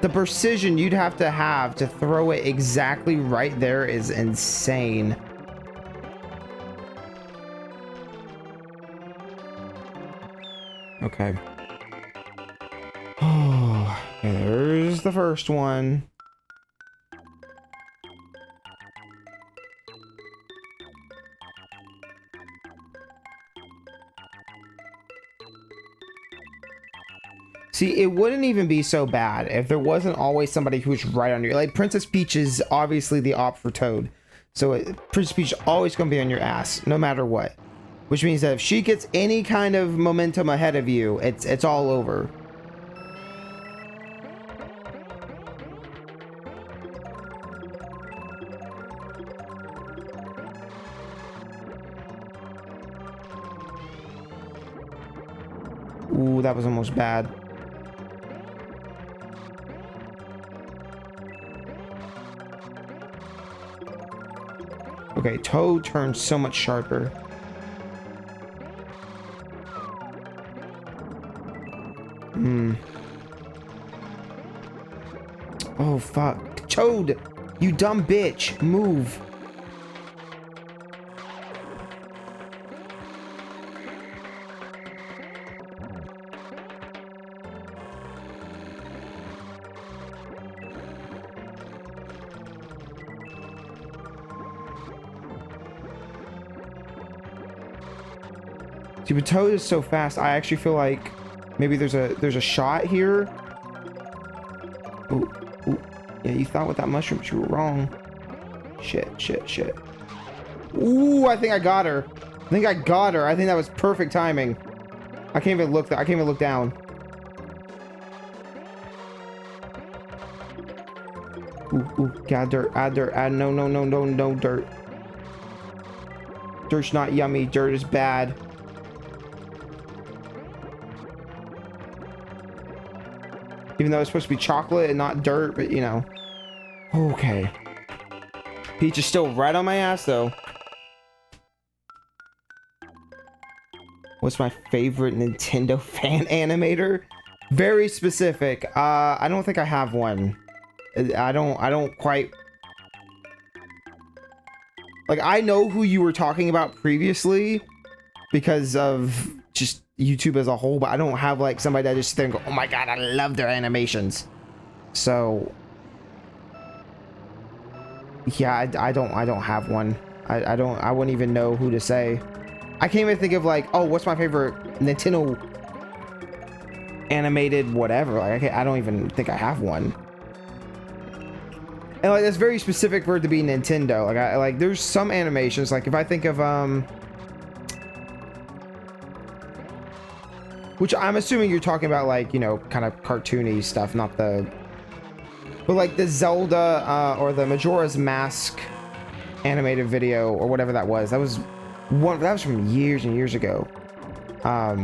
The precision you'd have to throw it exactly right there is insane. Okay. Oh, there's the first one. See, it wouldn't even be so bad if there wasn't always somebody who's right on you. Like, Princess Peach is obviously the op for Toad. So Princess Peach is always going to be on your ass, no matter what. Which means that if she gets any kind of momentum ahead of you, it's all over. Ooh, that was almost bad. Okay, Toad turns so much sharper. Oh, fuck. Toad! You dumb bitch! Move! See, but Toad is so fast, I actually feel like maybe there's a shot here. Ooh, ooh. Yeah, you thought with that mushroom, but you were wrong. Shit, shit, shit. Ooh, I think I got her. I think I got her. I think that was perfect timing. I can't even look. I can't even look down. Ooh, ooh, add dirt, add dirt, add no, no, no, no, no dirt. Dirt's not yummy. Dirt is bad. Even though it's supposed to be chocolate and not dirt, but you know. Okay. Peach is still right on my ass, though. What's my favorite Nintendo fan animator? Very specific. I don't think I have one. I don't quite... Like, I know who you were talking about previously because of just YouTube as a whole, but I don't have like somebody that just sit there and go, oh my god, I love their animations. So yeah, I don't have one. I wouldn't even know who to say. I can't even think of like, oh, what's my favorite Nintendo animated whatever. Like I don't even think I have one. And like that's very specific for it to be Nintendo. Like I like there's some animations, like if I think of which I'm assuming you're talking about, like, you know, kind of cartoony stuff, not the, but like the Zelda or the Majora's Mask animated video or whatever that was. That was from years and years ago. But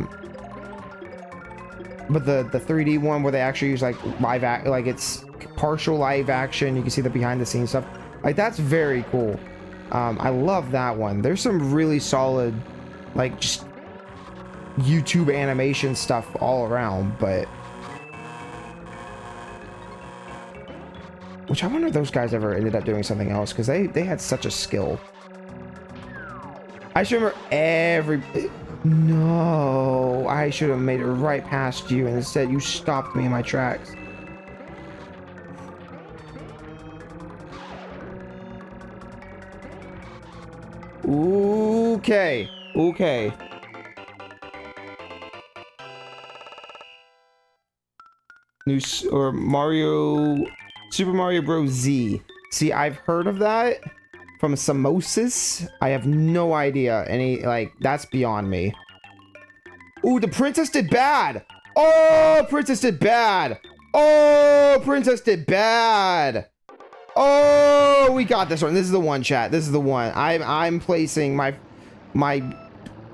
the 3D one where they actually use like like it's partial live action. You can see the behind the scenes stuff. Like that's very cool. I love that one. There's some really solid, like just YouTube animation stuff all around, but which I wonder if those guys ever ended up doing something else, because they had such a skill. I should remember no, I should have made it right past you, and instead you stopped me in my tracks. Okay. Or Super Mario Bros. Z. See, I've heard of that from Samosis. I have no idea like, that's beyond me. Ooh, the princess did bad. Oh, princess did bad. Oh, princess did bad. Oh, we got this one. This is the one, chat. This is the one. I'm placing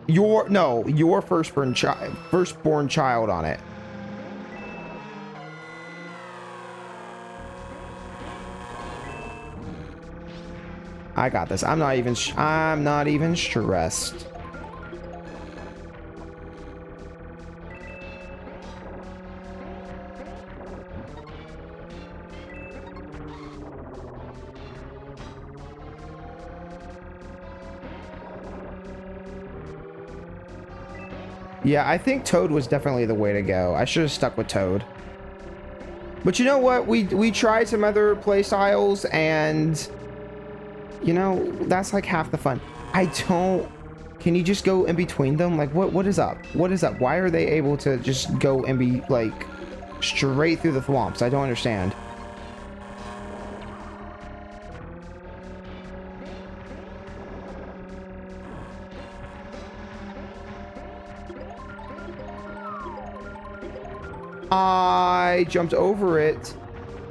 your firstborn child on it. I got this. I'm not even stressed. Yeah, I think Toad was definitely the way to go. I should have stuck with Toad. But you know what? We tried some other play styles, and you know, that's like half the fun. Can you just go in between them? Like what is up? What is up? Why are they able to just go and be like straight through the thwomps? I don't understand. I jumped over it.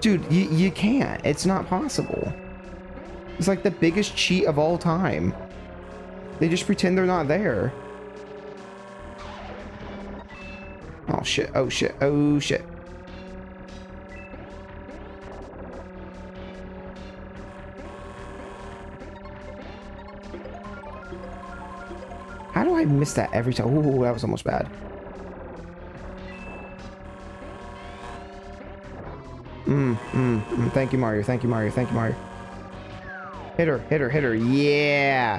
Dude, you can't. It's not possible. It's like the biggest cheat of all time. They just pretend they're not there. Oh shit, oh shit, oh shit. How do I miss that every time? Ooh, that was almost bad. Thank you, Mario. Thank you, Mario. Thank you, Mario. Hit her, hit her, hit her. Yeah.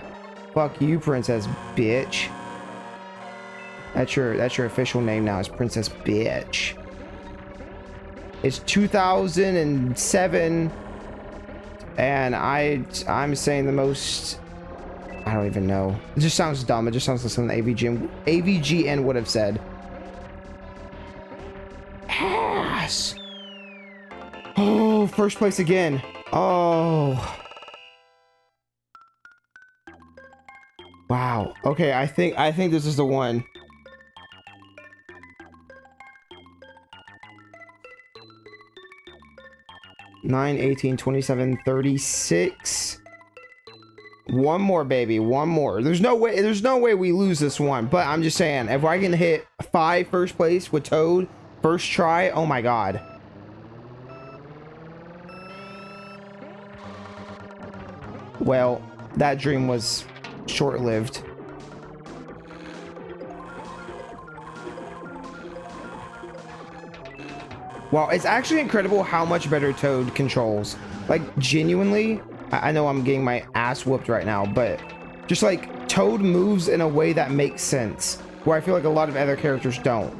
Fuck you, princess bitch. That's your official name now, is Princess Bitch. It's 2007, and I'm saying the most. I don't even know. It just sounds dumb. It just sounds like something AVGN would have said. Ass. Oh, first place again. Oh. Wow. Okay, I think this is the one. Nine, 18, 27, 36. One more, baby. One more. There's no way we lose this one. But I'm just saying, if I can hit 5 first place with Toad first try, oh my god. Well, that dream was short-lived. Wow, it's actually incredible how much better Toad controls. Like, genuinely, I know I'm getting my ass whooped right now, but just like Toad moves in a way that makes sense, where I feel like a lot of other characters don't.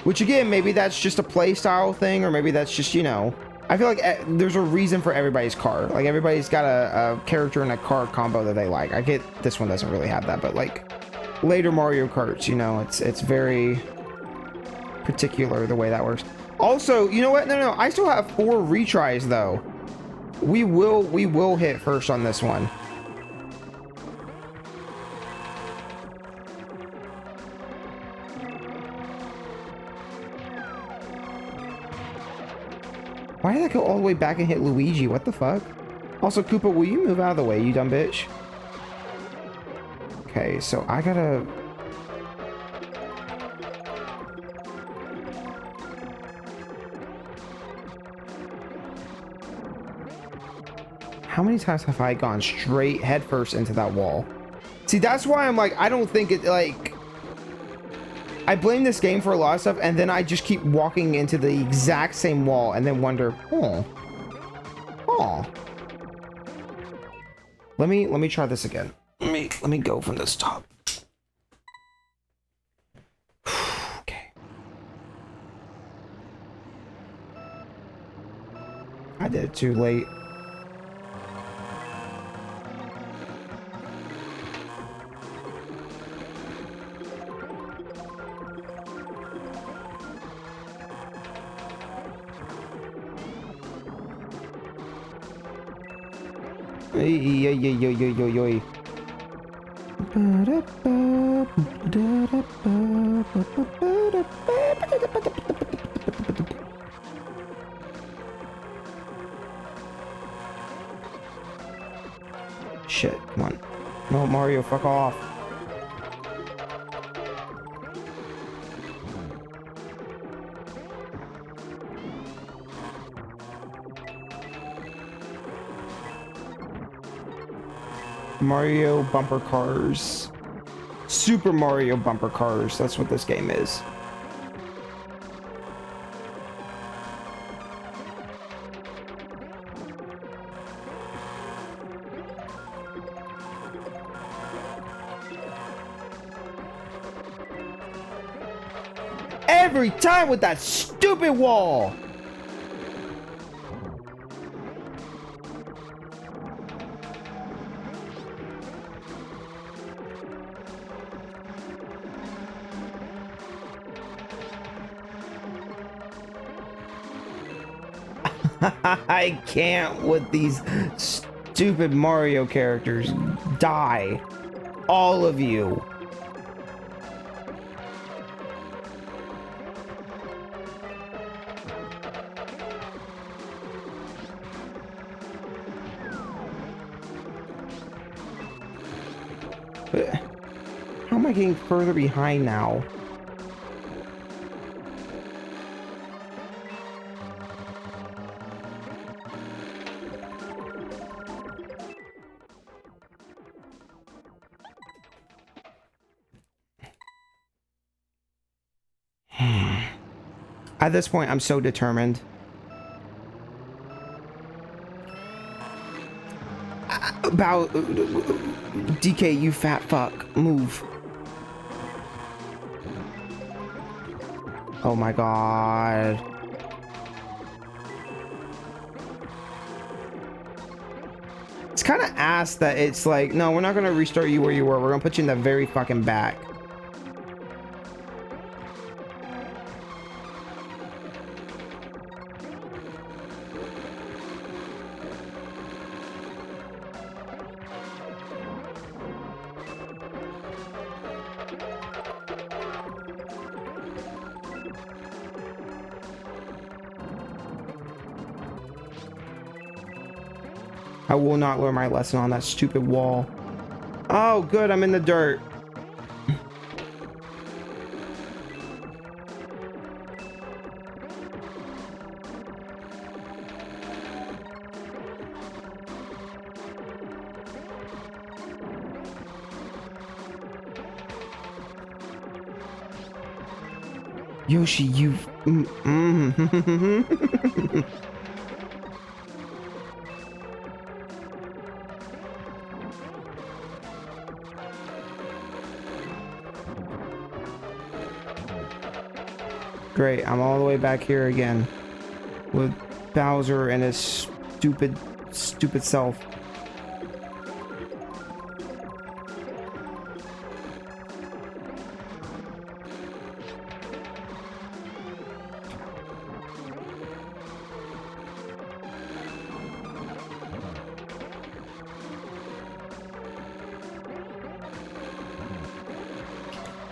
Which again, maybe that's just a play style thing, or maybe that's just, you know, I feel like there's a reason for everybody's car. Like, everybody's got a character and a car combo that they like. I get this one doesn't really have that, but like later Mario Karts, you know, it's very particular the way that works. Also, you know what? No, I still have 4 retries though. We will hit first on this one. Why did I go all the way back and hit Luigi? What the fuck? Also, Koopa, will you move out of the way, you dumb bitch? Okay, so I gotta... How many times have I gone straight headfirst into that wall? See, that's why I'm like, I don't think it, like... I blame this game for a lot of stuff, and then I just keep walking into the exact same wall, and then wonder, oh. Let me try this again. Let me go from this top. Okay. I did it too late. Shit, come on. No, Mario, fuck off. Mario bumper cars. Super Mario bumper cars. That's what this game is. Every time with that stupid wall. I can't with these stupid Mario characters. Die. All of you. But how am I getting further behind now? At this point, I'm so determined. About DK, you fat fuck. Move. Oh my god. It's kind of ass that it's like, no, we're not going to restart you where you were. We're going to put you in the very fucking back. I will not learn my lesson on that stupid wall. Oh, good, I'm in the dirt. Yoshi, you... Great, I'm all the way back here again with Bowser and his stupid self.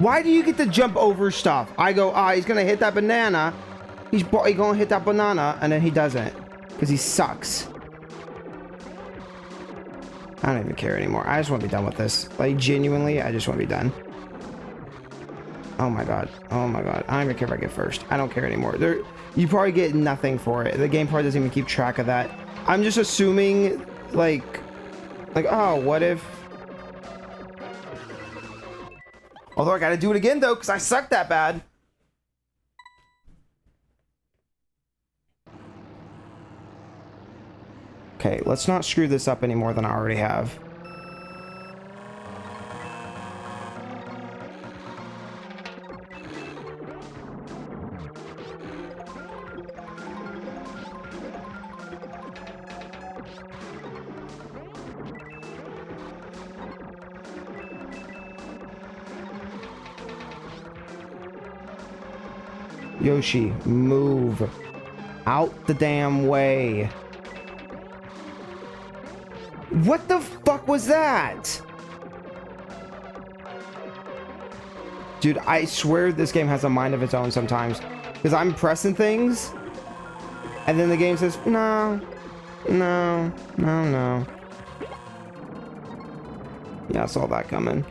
Why do you get to jump over stuff? I go, he's gonna hit that banana. He's gonna hit that banana, and then he doesn't. Because he sucks. I don't even care anymore. I just want to be done with this. Like, genuinely, I just want to be done. Oh my god. Oh my god. I don't even care if I get first. I don't care anymore. You probably get nothing for it. The game probably doesn't even keep track of that. I'm just assuming, like, oh, what if... Although I gotta do it again, though, because I suck that bad. Okay, let's not screw this up any more than I already have. Yoshi, move out the damn way. What the fuck was that? Dude, I swear this game has a mind of its own sometimes. Because I'm pressing things, and then the game says, no, no, no, no. Yeah, I saw that coming.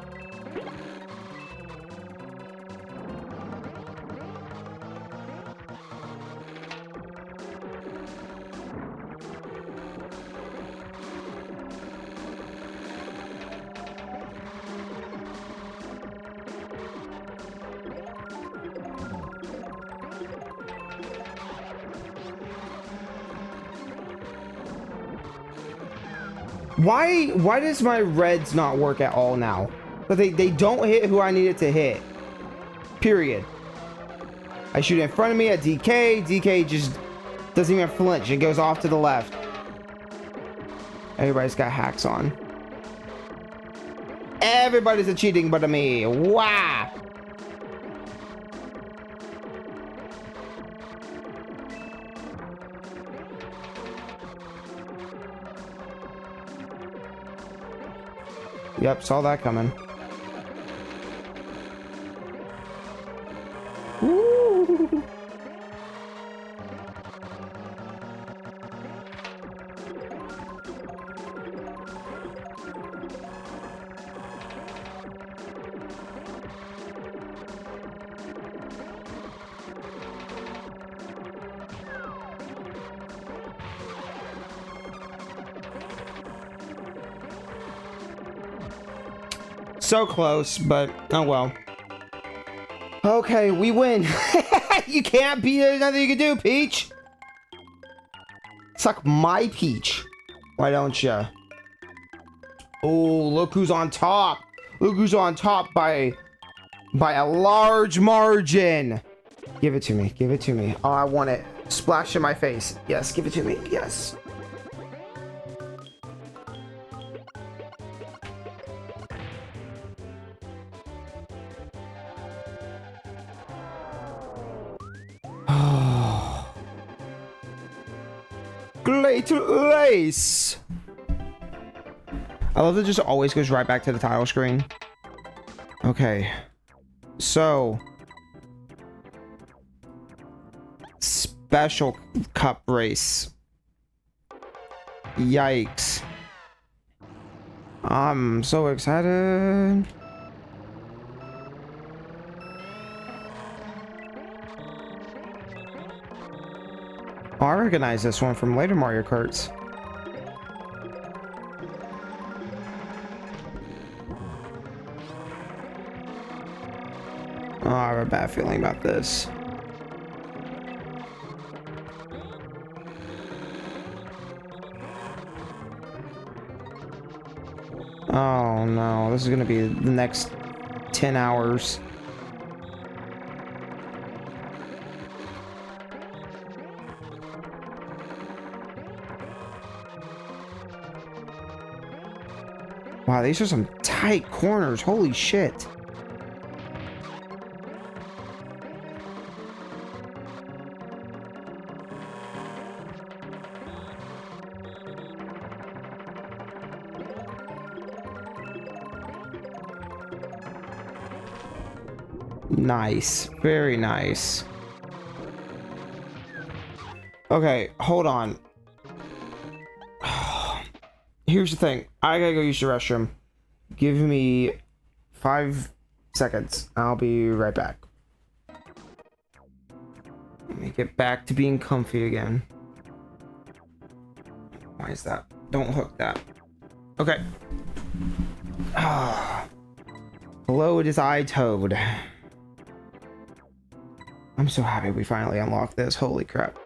Why does my reds not work at all now? But they don't hit who I need it to hit. Period. I shoot in front of me at DK. DK just doesn't even flinch. It goes off to the left. Everybody's got hacks on. Everybody's a cheating but me. Wow. Yep, saw that coming. Ooh. So close, but oh well. Okay, we win. You can't beat it. There's nothing you can do, Peach. Suck my Peach. Why don't you? Oh, look who's on top. Look who's on top by a large margin. Give it to me. Give it to me. Oh, I want it. Splash in my face. Yes, give it to me. Yes. Great race. I love that it just always goes right back to the title screen. Okay. So. Special cup race. Yikes. I'm so excited. Oh, I recognize this one from later Mario Karts. Oh, I have a bad feeling about this. Oh no, this is gonna be the next 10 hours. Wow, these are some tight corners. Holy shit. Nice. Very nice. Okay, hold on. Here's the thing. I gotta go use the restroom. Give me 5 seconds. I'll be right back. Let me get back to being comfy again. Why is that? Don't hook that. Okay. Hello, it is I, Toad. I'm so happy we finally unlocked this. Holy crap.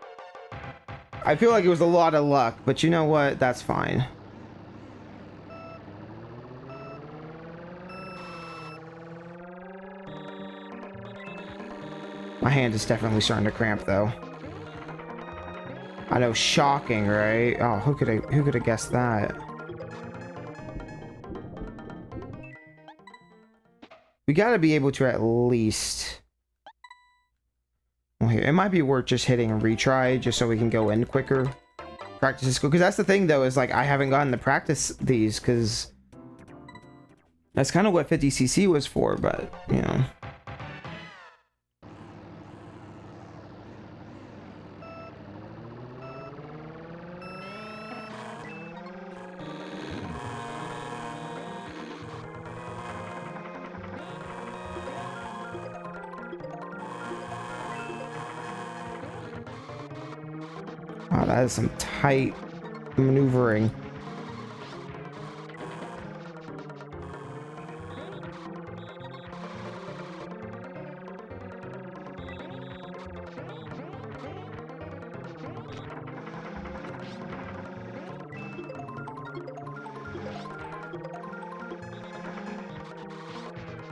I feel like it was a lot of luck, but you know what? That's fine. My hand is definitely starting to cramp, though. I know, shocking, right? Oh, who could have guessed that? We gotta be able to at least... Well, here, it might be worth just hitting a retry, just so we can go in quicker. Practice is cool, because that's the thing, though, is like, I haven't gotten to practice these, because... That's kind of what 50cc was for, but, you know... Wow, that is some tight maneuvering.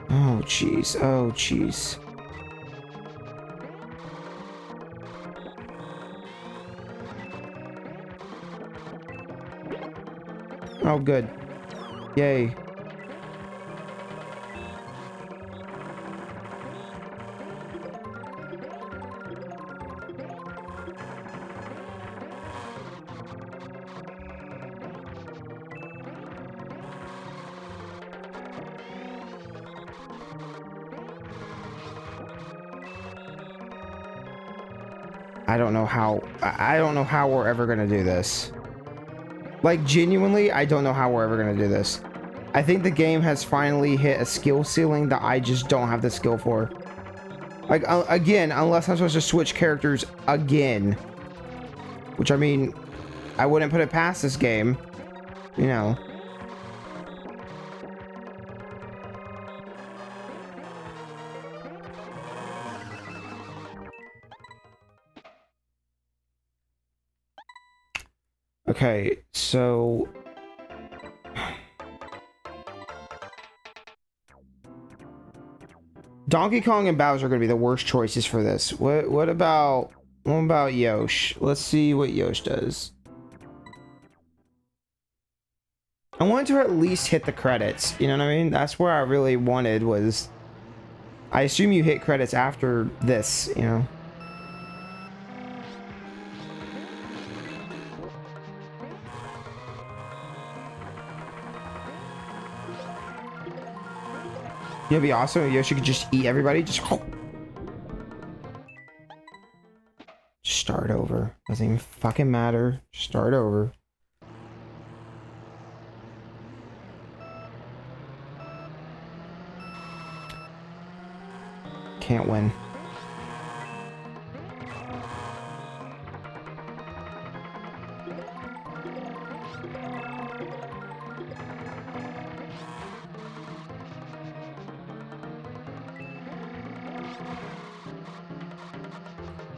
Oh, jeez. Oh, jeez. Oh, good. Yay. I don't know how we're ever gonna do this. Like, genuinely, I don't know how we're ever gonna do this. I think the game has finally hit a skill ceiling that I just don't have the skill for. Like, again, unless I'm supposed to switch characters again. Which, I mean, I wouldn't put it past this game. You know. Okay, so... Donkey Kong and Bowser are going to be the worst choices for this. What about Yosh? Let's see what Yosh does. I wanted to at least hit the credits, you know what I mean? That's where I really wanted was... I assume you hit credits after this, you know? It'd be awesome if Yoshi could just eat everybody. Just start over. Doesn't even fucking matter. Start over. Can't win.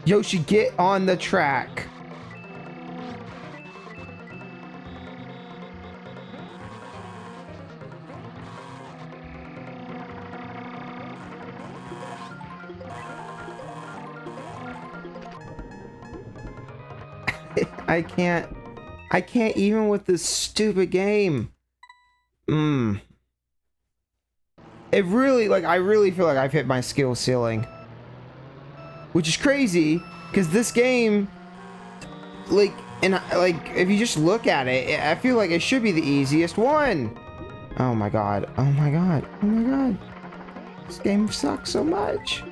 Yoshi, get on the track. I can't even with this stupid game. It really, like, I really feel like I've hit my skill ceiling. Which is crazy, because this game, like, if you just look at it, I feel like it should be the easiest one. Oh my god. Oh my god. Oh my god. This game sucks so much.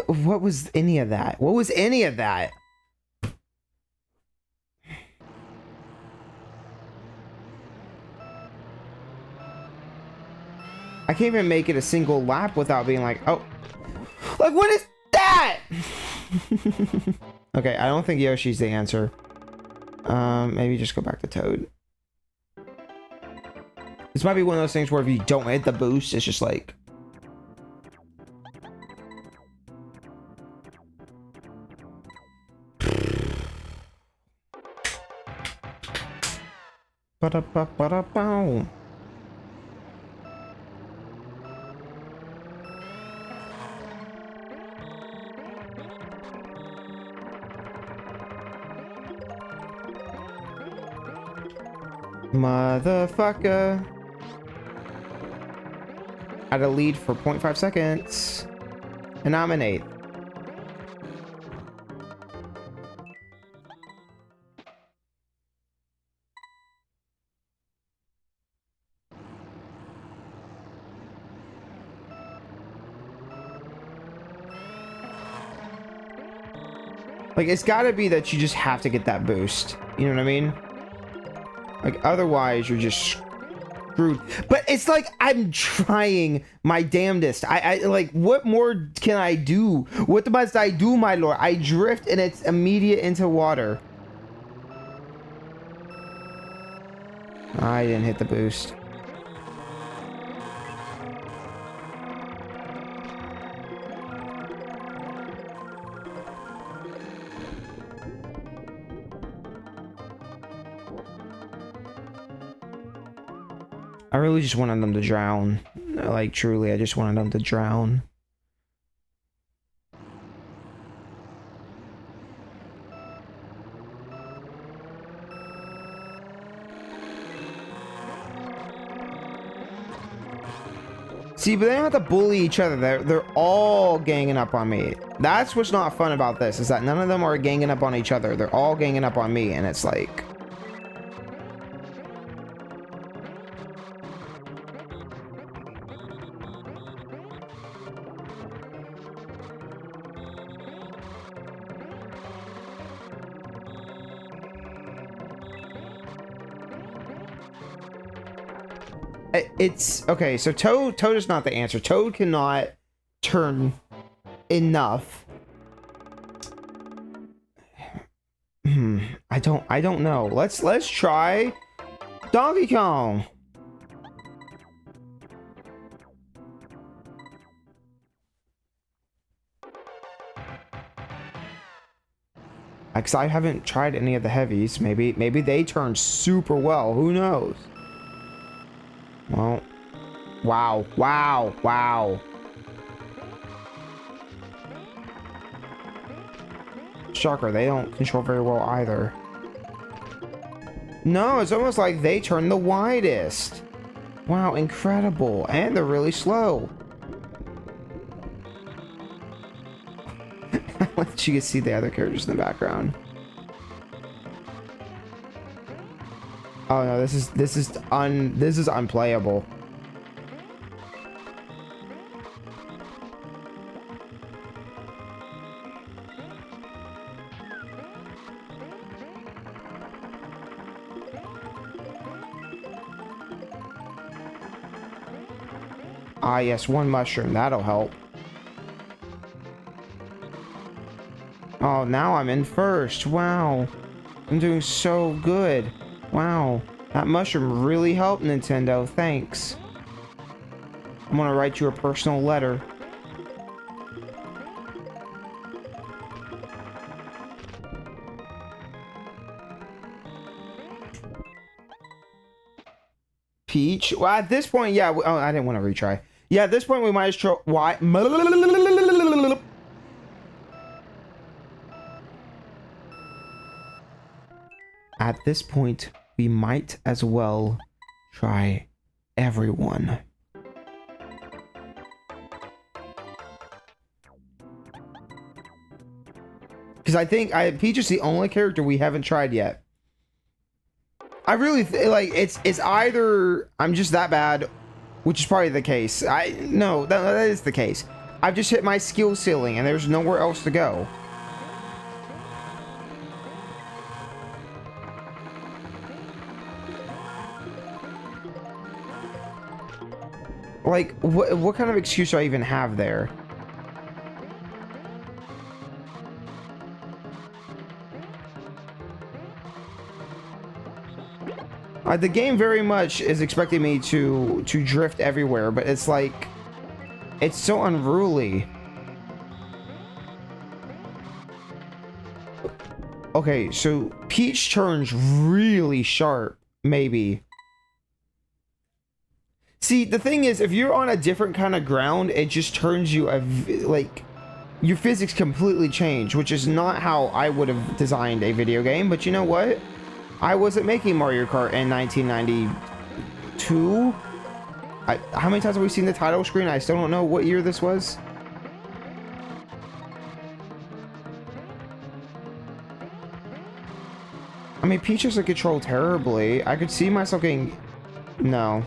What was any of that? What was any of that? I can't even make it a single lap without being like, oh, like what is that? Okay, I don't think Yoshi's the answer. Maybe just go back to Toad. This might be one of those things where if you don't hit the boost, it's just like. Ba-da-ba-ba-da-bow. Motherfucker. Had a lead for 0.5 seconds. And I'm an 8th. Like, it's gotta be that you just have to get that boost. You know what I mean? Like, otherwise, you're just screwed. But it's like, I'm trying my damnedest. I like, what more can I do? What must I do, my lord? I drift and it's immediate into water. I didn't hit the boost. I really just wanted them to drown. Like, truly, I just wanted them to drown. See, but they don't have to bully each other. They're all ganging up on me. That's what's not fun about this, is that none of them are ganging up on each other. They're all ganging up on me, and it's like... It's okay, so Toad is not the answer. Toad cannot turn enough. I don't know. Let's try Donkey Kong. Because I haven't tried any of the heavies. Maybe they turn super well. Who knows? Well, wow. Shocker, they don't control very well either. No, it's almost like they turn the widest. Wow, incredible. And they're really slow. I like that you can see the other characters in the background. Oh no, this is unplayable. Ah yes, one mushroom, that'll help. Oh, now I'm in first. Wow. I'm doing so good. Wow, that mushroom really helped, Nintendo. Thanks. I'm gonna write you a personal letter. Peach? Well, at this point, yeah. Oh, I didn't want to retry. Yeah, at this point, we might as well... Why? At this point, we might as well try everyone. Because Because I think Peach is the only character we haven't tried yet. I really like it's either I'm just that bad, which is probably the case. No, that is the case. I've just hit my skill ceiling and there's nowhere else to go. Like, what kind of excuse do I even have there? The game very much is expecting me to drift everywhere, but it's like, it's so unruly. Okay, so Peach turns really sharp, maybe. See, the thing is, if you're on a different kind of ground, it just turns you like, your physics completely change, which is not how I would have designed a video game. But you know what? I wasn't making Mario Kart in 1992. How many times have we seen the title screen? I still don't know what year this was. I mean, Peach doesn't control terribly. I could see myself getting... No.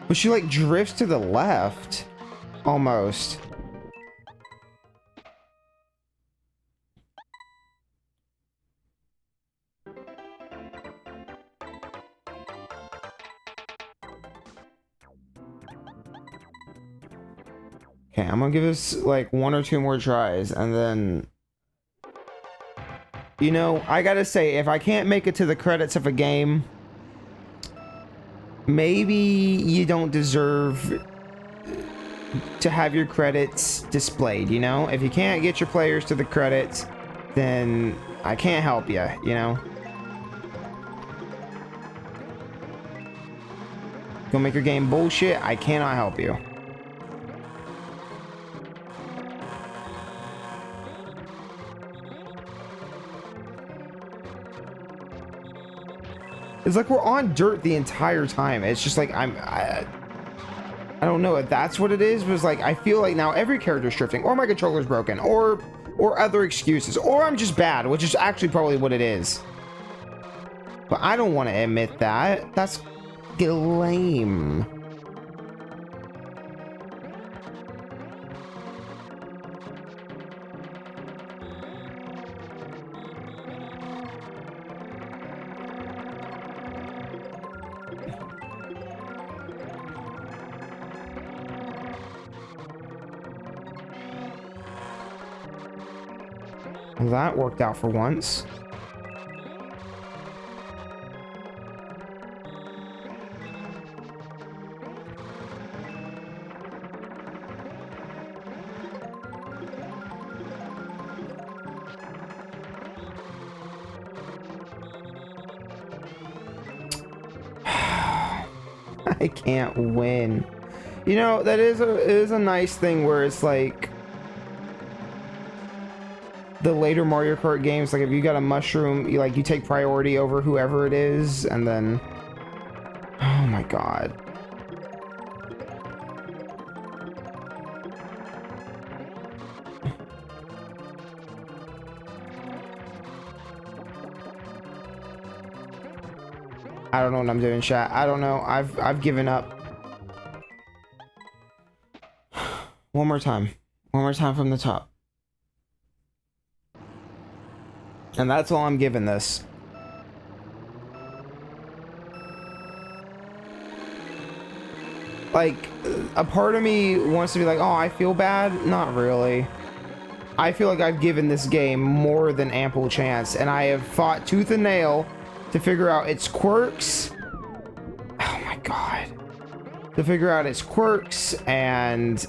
But she, like, drifts to the left. Almost. Okay, I'm gonna give this like 1 or 2 more tries and then... You know, I gotta say, if I can't make it to the credits of a game, maybe you don't deserve to have your credits displayed, you know? If you can't get your players to the credits, then I can't help you, you know? Gonna make your game bullshit, I cannot help you. It's like we're on dirt the entire time. It's just like I don't know if that's what it is, but it's like I feel like now every character's drifting, or my controller's broken, or other excuses, or I'm just bad, which is actually probably what it is. But I don't want to admit that. That's lame. Well, that worked out for once. I can't win. You know, that is a nice thing where it's like the later Mario Kart games, like if you got a mushroom, you take priority over whoever it is, and then oh my god. I don't know what I'm doing, chat. I don't know. I've given up. One more time. One more time from the top. And that's all I'm giving this. Like, a part of me wants to be like, oh, I feel bad. Not really. I feel like I've given this game more than ample chance, and I have fought tooth and nail to figure out its quirks. Oh my god. To figure out its quirks and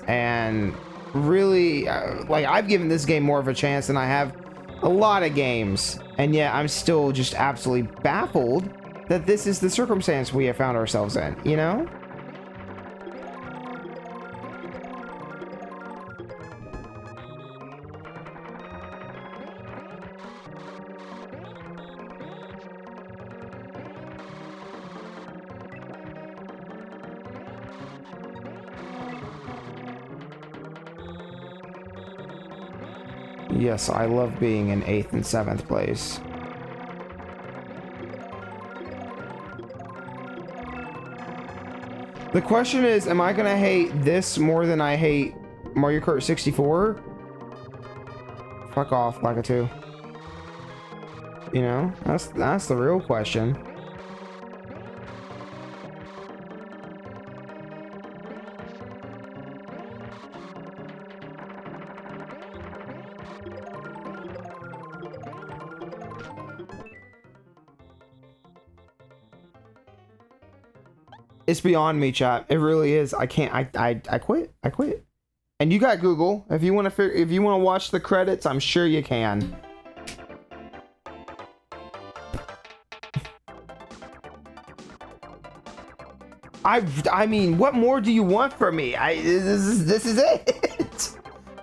really, like, I've given this game more of a chance than I have a lot of games, and yet I'm still just absolutely baffled that this is the circumstance we have found ourselves in, you know? Yes, I love being in 8th and 7th place. The question is, am I gonna hate this more than I hate Mario Kart 64? Fuck off, Lakitu. You know, that's the real question. It's beyond me, chat. It really is. I can't. I quit. I quit. And you got Google. If you want to watch the credits, I'm sure you can. I mean, what more do you want from me? This is it.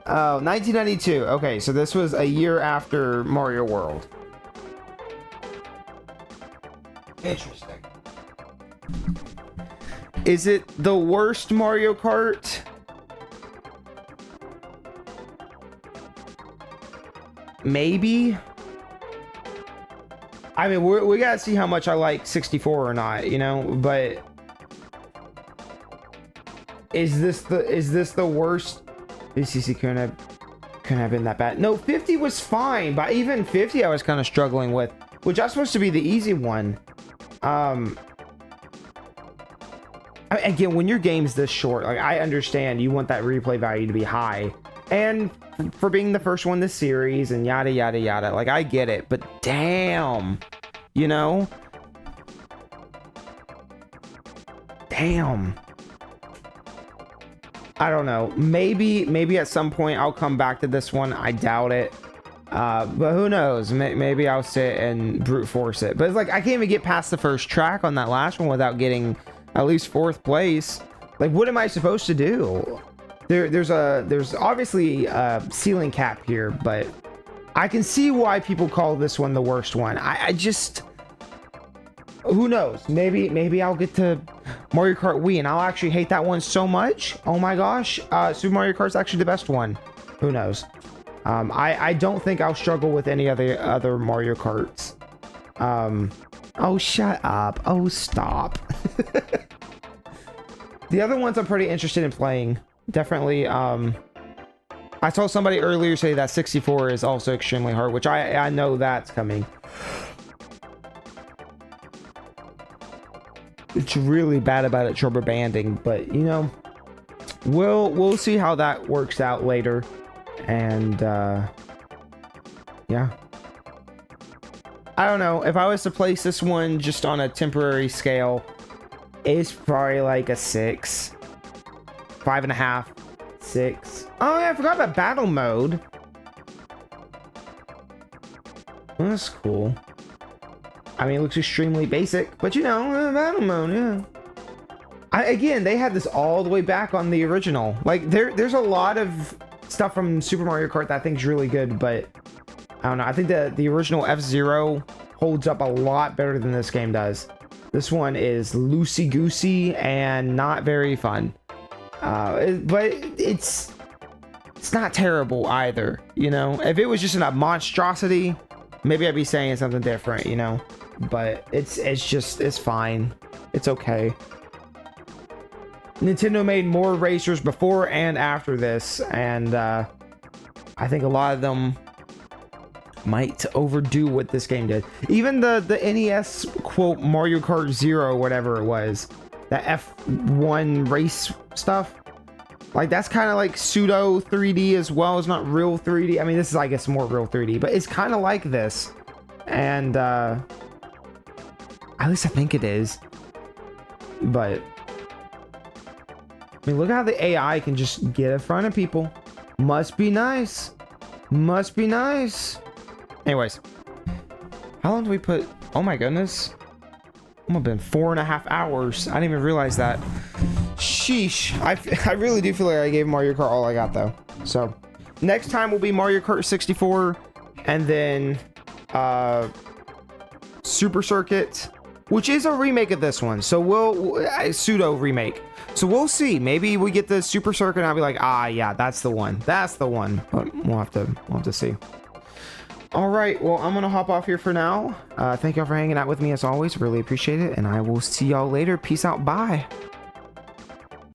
Oh, 1992. Okay, so this was a year after Mario World. Interesting. Is it the worst Mario Kart? Maybe. I mean, we gotta see how much I like 64 or not, you know. But is this the worst? BCC couldn't have been that bad. No, 50 was fine, but even 50 I was kind of struggling with, which was supposed to be the easy one. Again, when your game's this short, like, I understand you want that replay value to be high, and for being the first one this series and yada yada yada, like, I get it, but damn, you know, damn. I don't know. Maybe at some point I'll come back to this one. I doubt it. But who knows? Maybe I'll sit and brute force it. But it's like, I can't even get past the first track on that last one without getting at least 4th place. Like, what am I supposed to do? There's obviously a ceiling cap here, but I can see why people call this one the worst one. I just, who knows? Maybe I'll get to Mario Kart Wii and I'll actually hate that one so much. Oh my gosh, Super Mario Kart's actually the best one. Who knows? I don't think I'll struggle with any other Mario Karts. Oh, shut up. Oh, stop. The other ones I'm pretty interested in playing. Definitely. I saw somebody earlier say that 64 is also extremely hard, which I know that's coming. It's really bad about its rubber banding, but you know, we'll see how that works out later. And yeah. I don't know. If I was to place this one just on a temporary scale, it's probably like a 6. 5.5. 6. Oh yeah, I forgot about battle mode. Well, that's cool. I mean, it looks extremely basic, but you know, battle mode, yeah. Again, they had this all the way back on the original. Like, there's a lot of stuff from Super Mario Kart that I think is really good, but I don't know. I think the original F-Zero holds up a lot better than this game does. This one is loosey-goosey and not very fun. But it's not terrible either, you know? If it was just a monstrosity, maybe I'd be saying something different, you know? But it's fine. It's okay. Nintendo made more racers before and after this, and I think a lot of them might overdo what this game did. Even the NES quote Mario Kart 0, whatever it was, that F1 race stuff, like, that's kind of like pseudo 3D as well. It's not real 3D. I mean, this is, I guess, more real 3D, but it's kind of like this, and at least I think it is. But I mean, look how the AI can just get in front of people. Must be nice. Must be nice. Anyways, how long do we put? Oh my goodness, I'm been 4.5 hours. I didn't even realize that. Sheesh. I really do feel like I gave Mario Kart all I got though. So next time will be Mario Kart 64, and then Super Circuit, which is a remake of this one. So we'll pseudo remake. So we'll see. Maybe we get the super circuit and I'll be like, ah, yeah, that's the one. That's the one. But we'll have to see. All right. Well, I'm going to hop off here for now. Thank y'all for hanging out with me as always. Really appreciate it. And I will see y'all later. Peace out. Bye.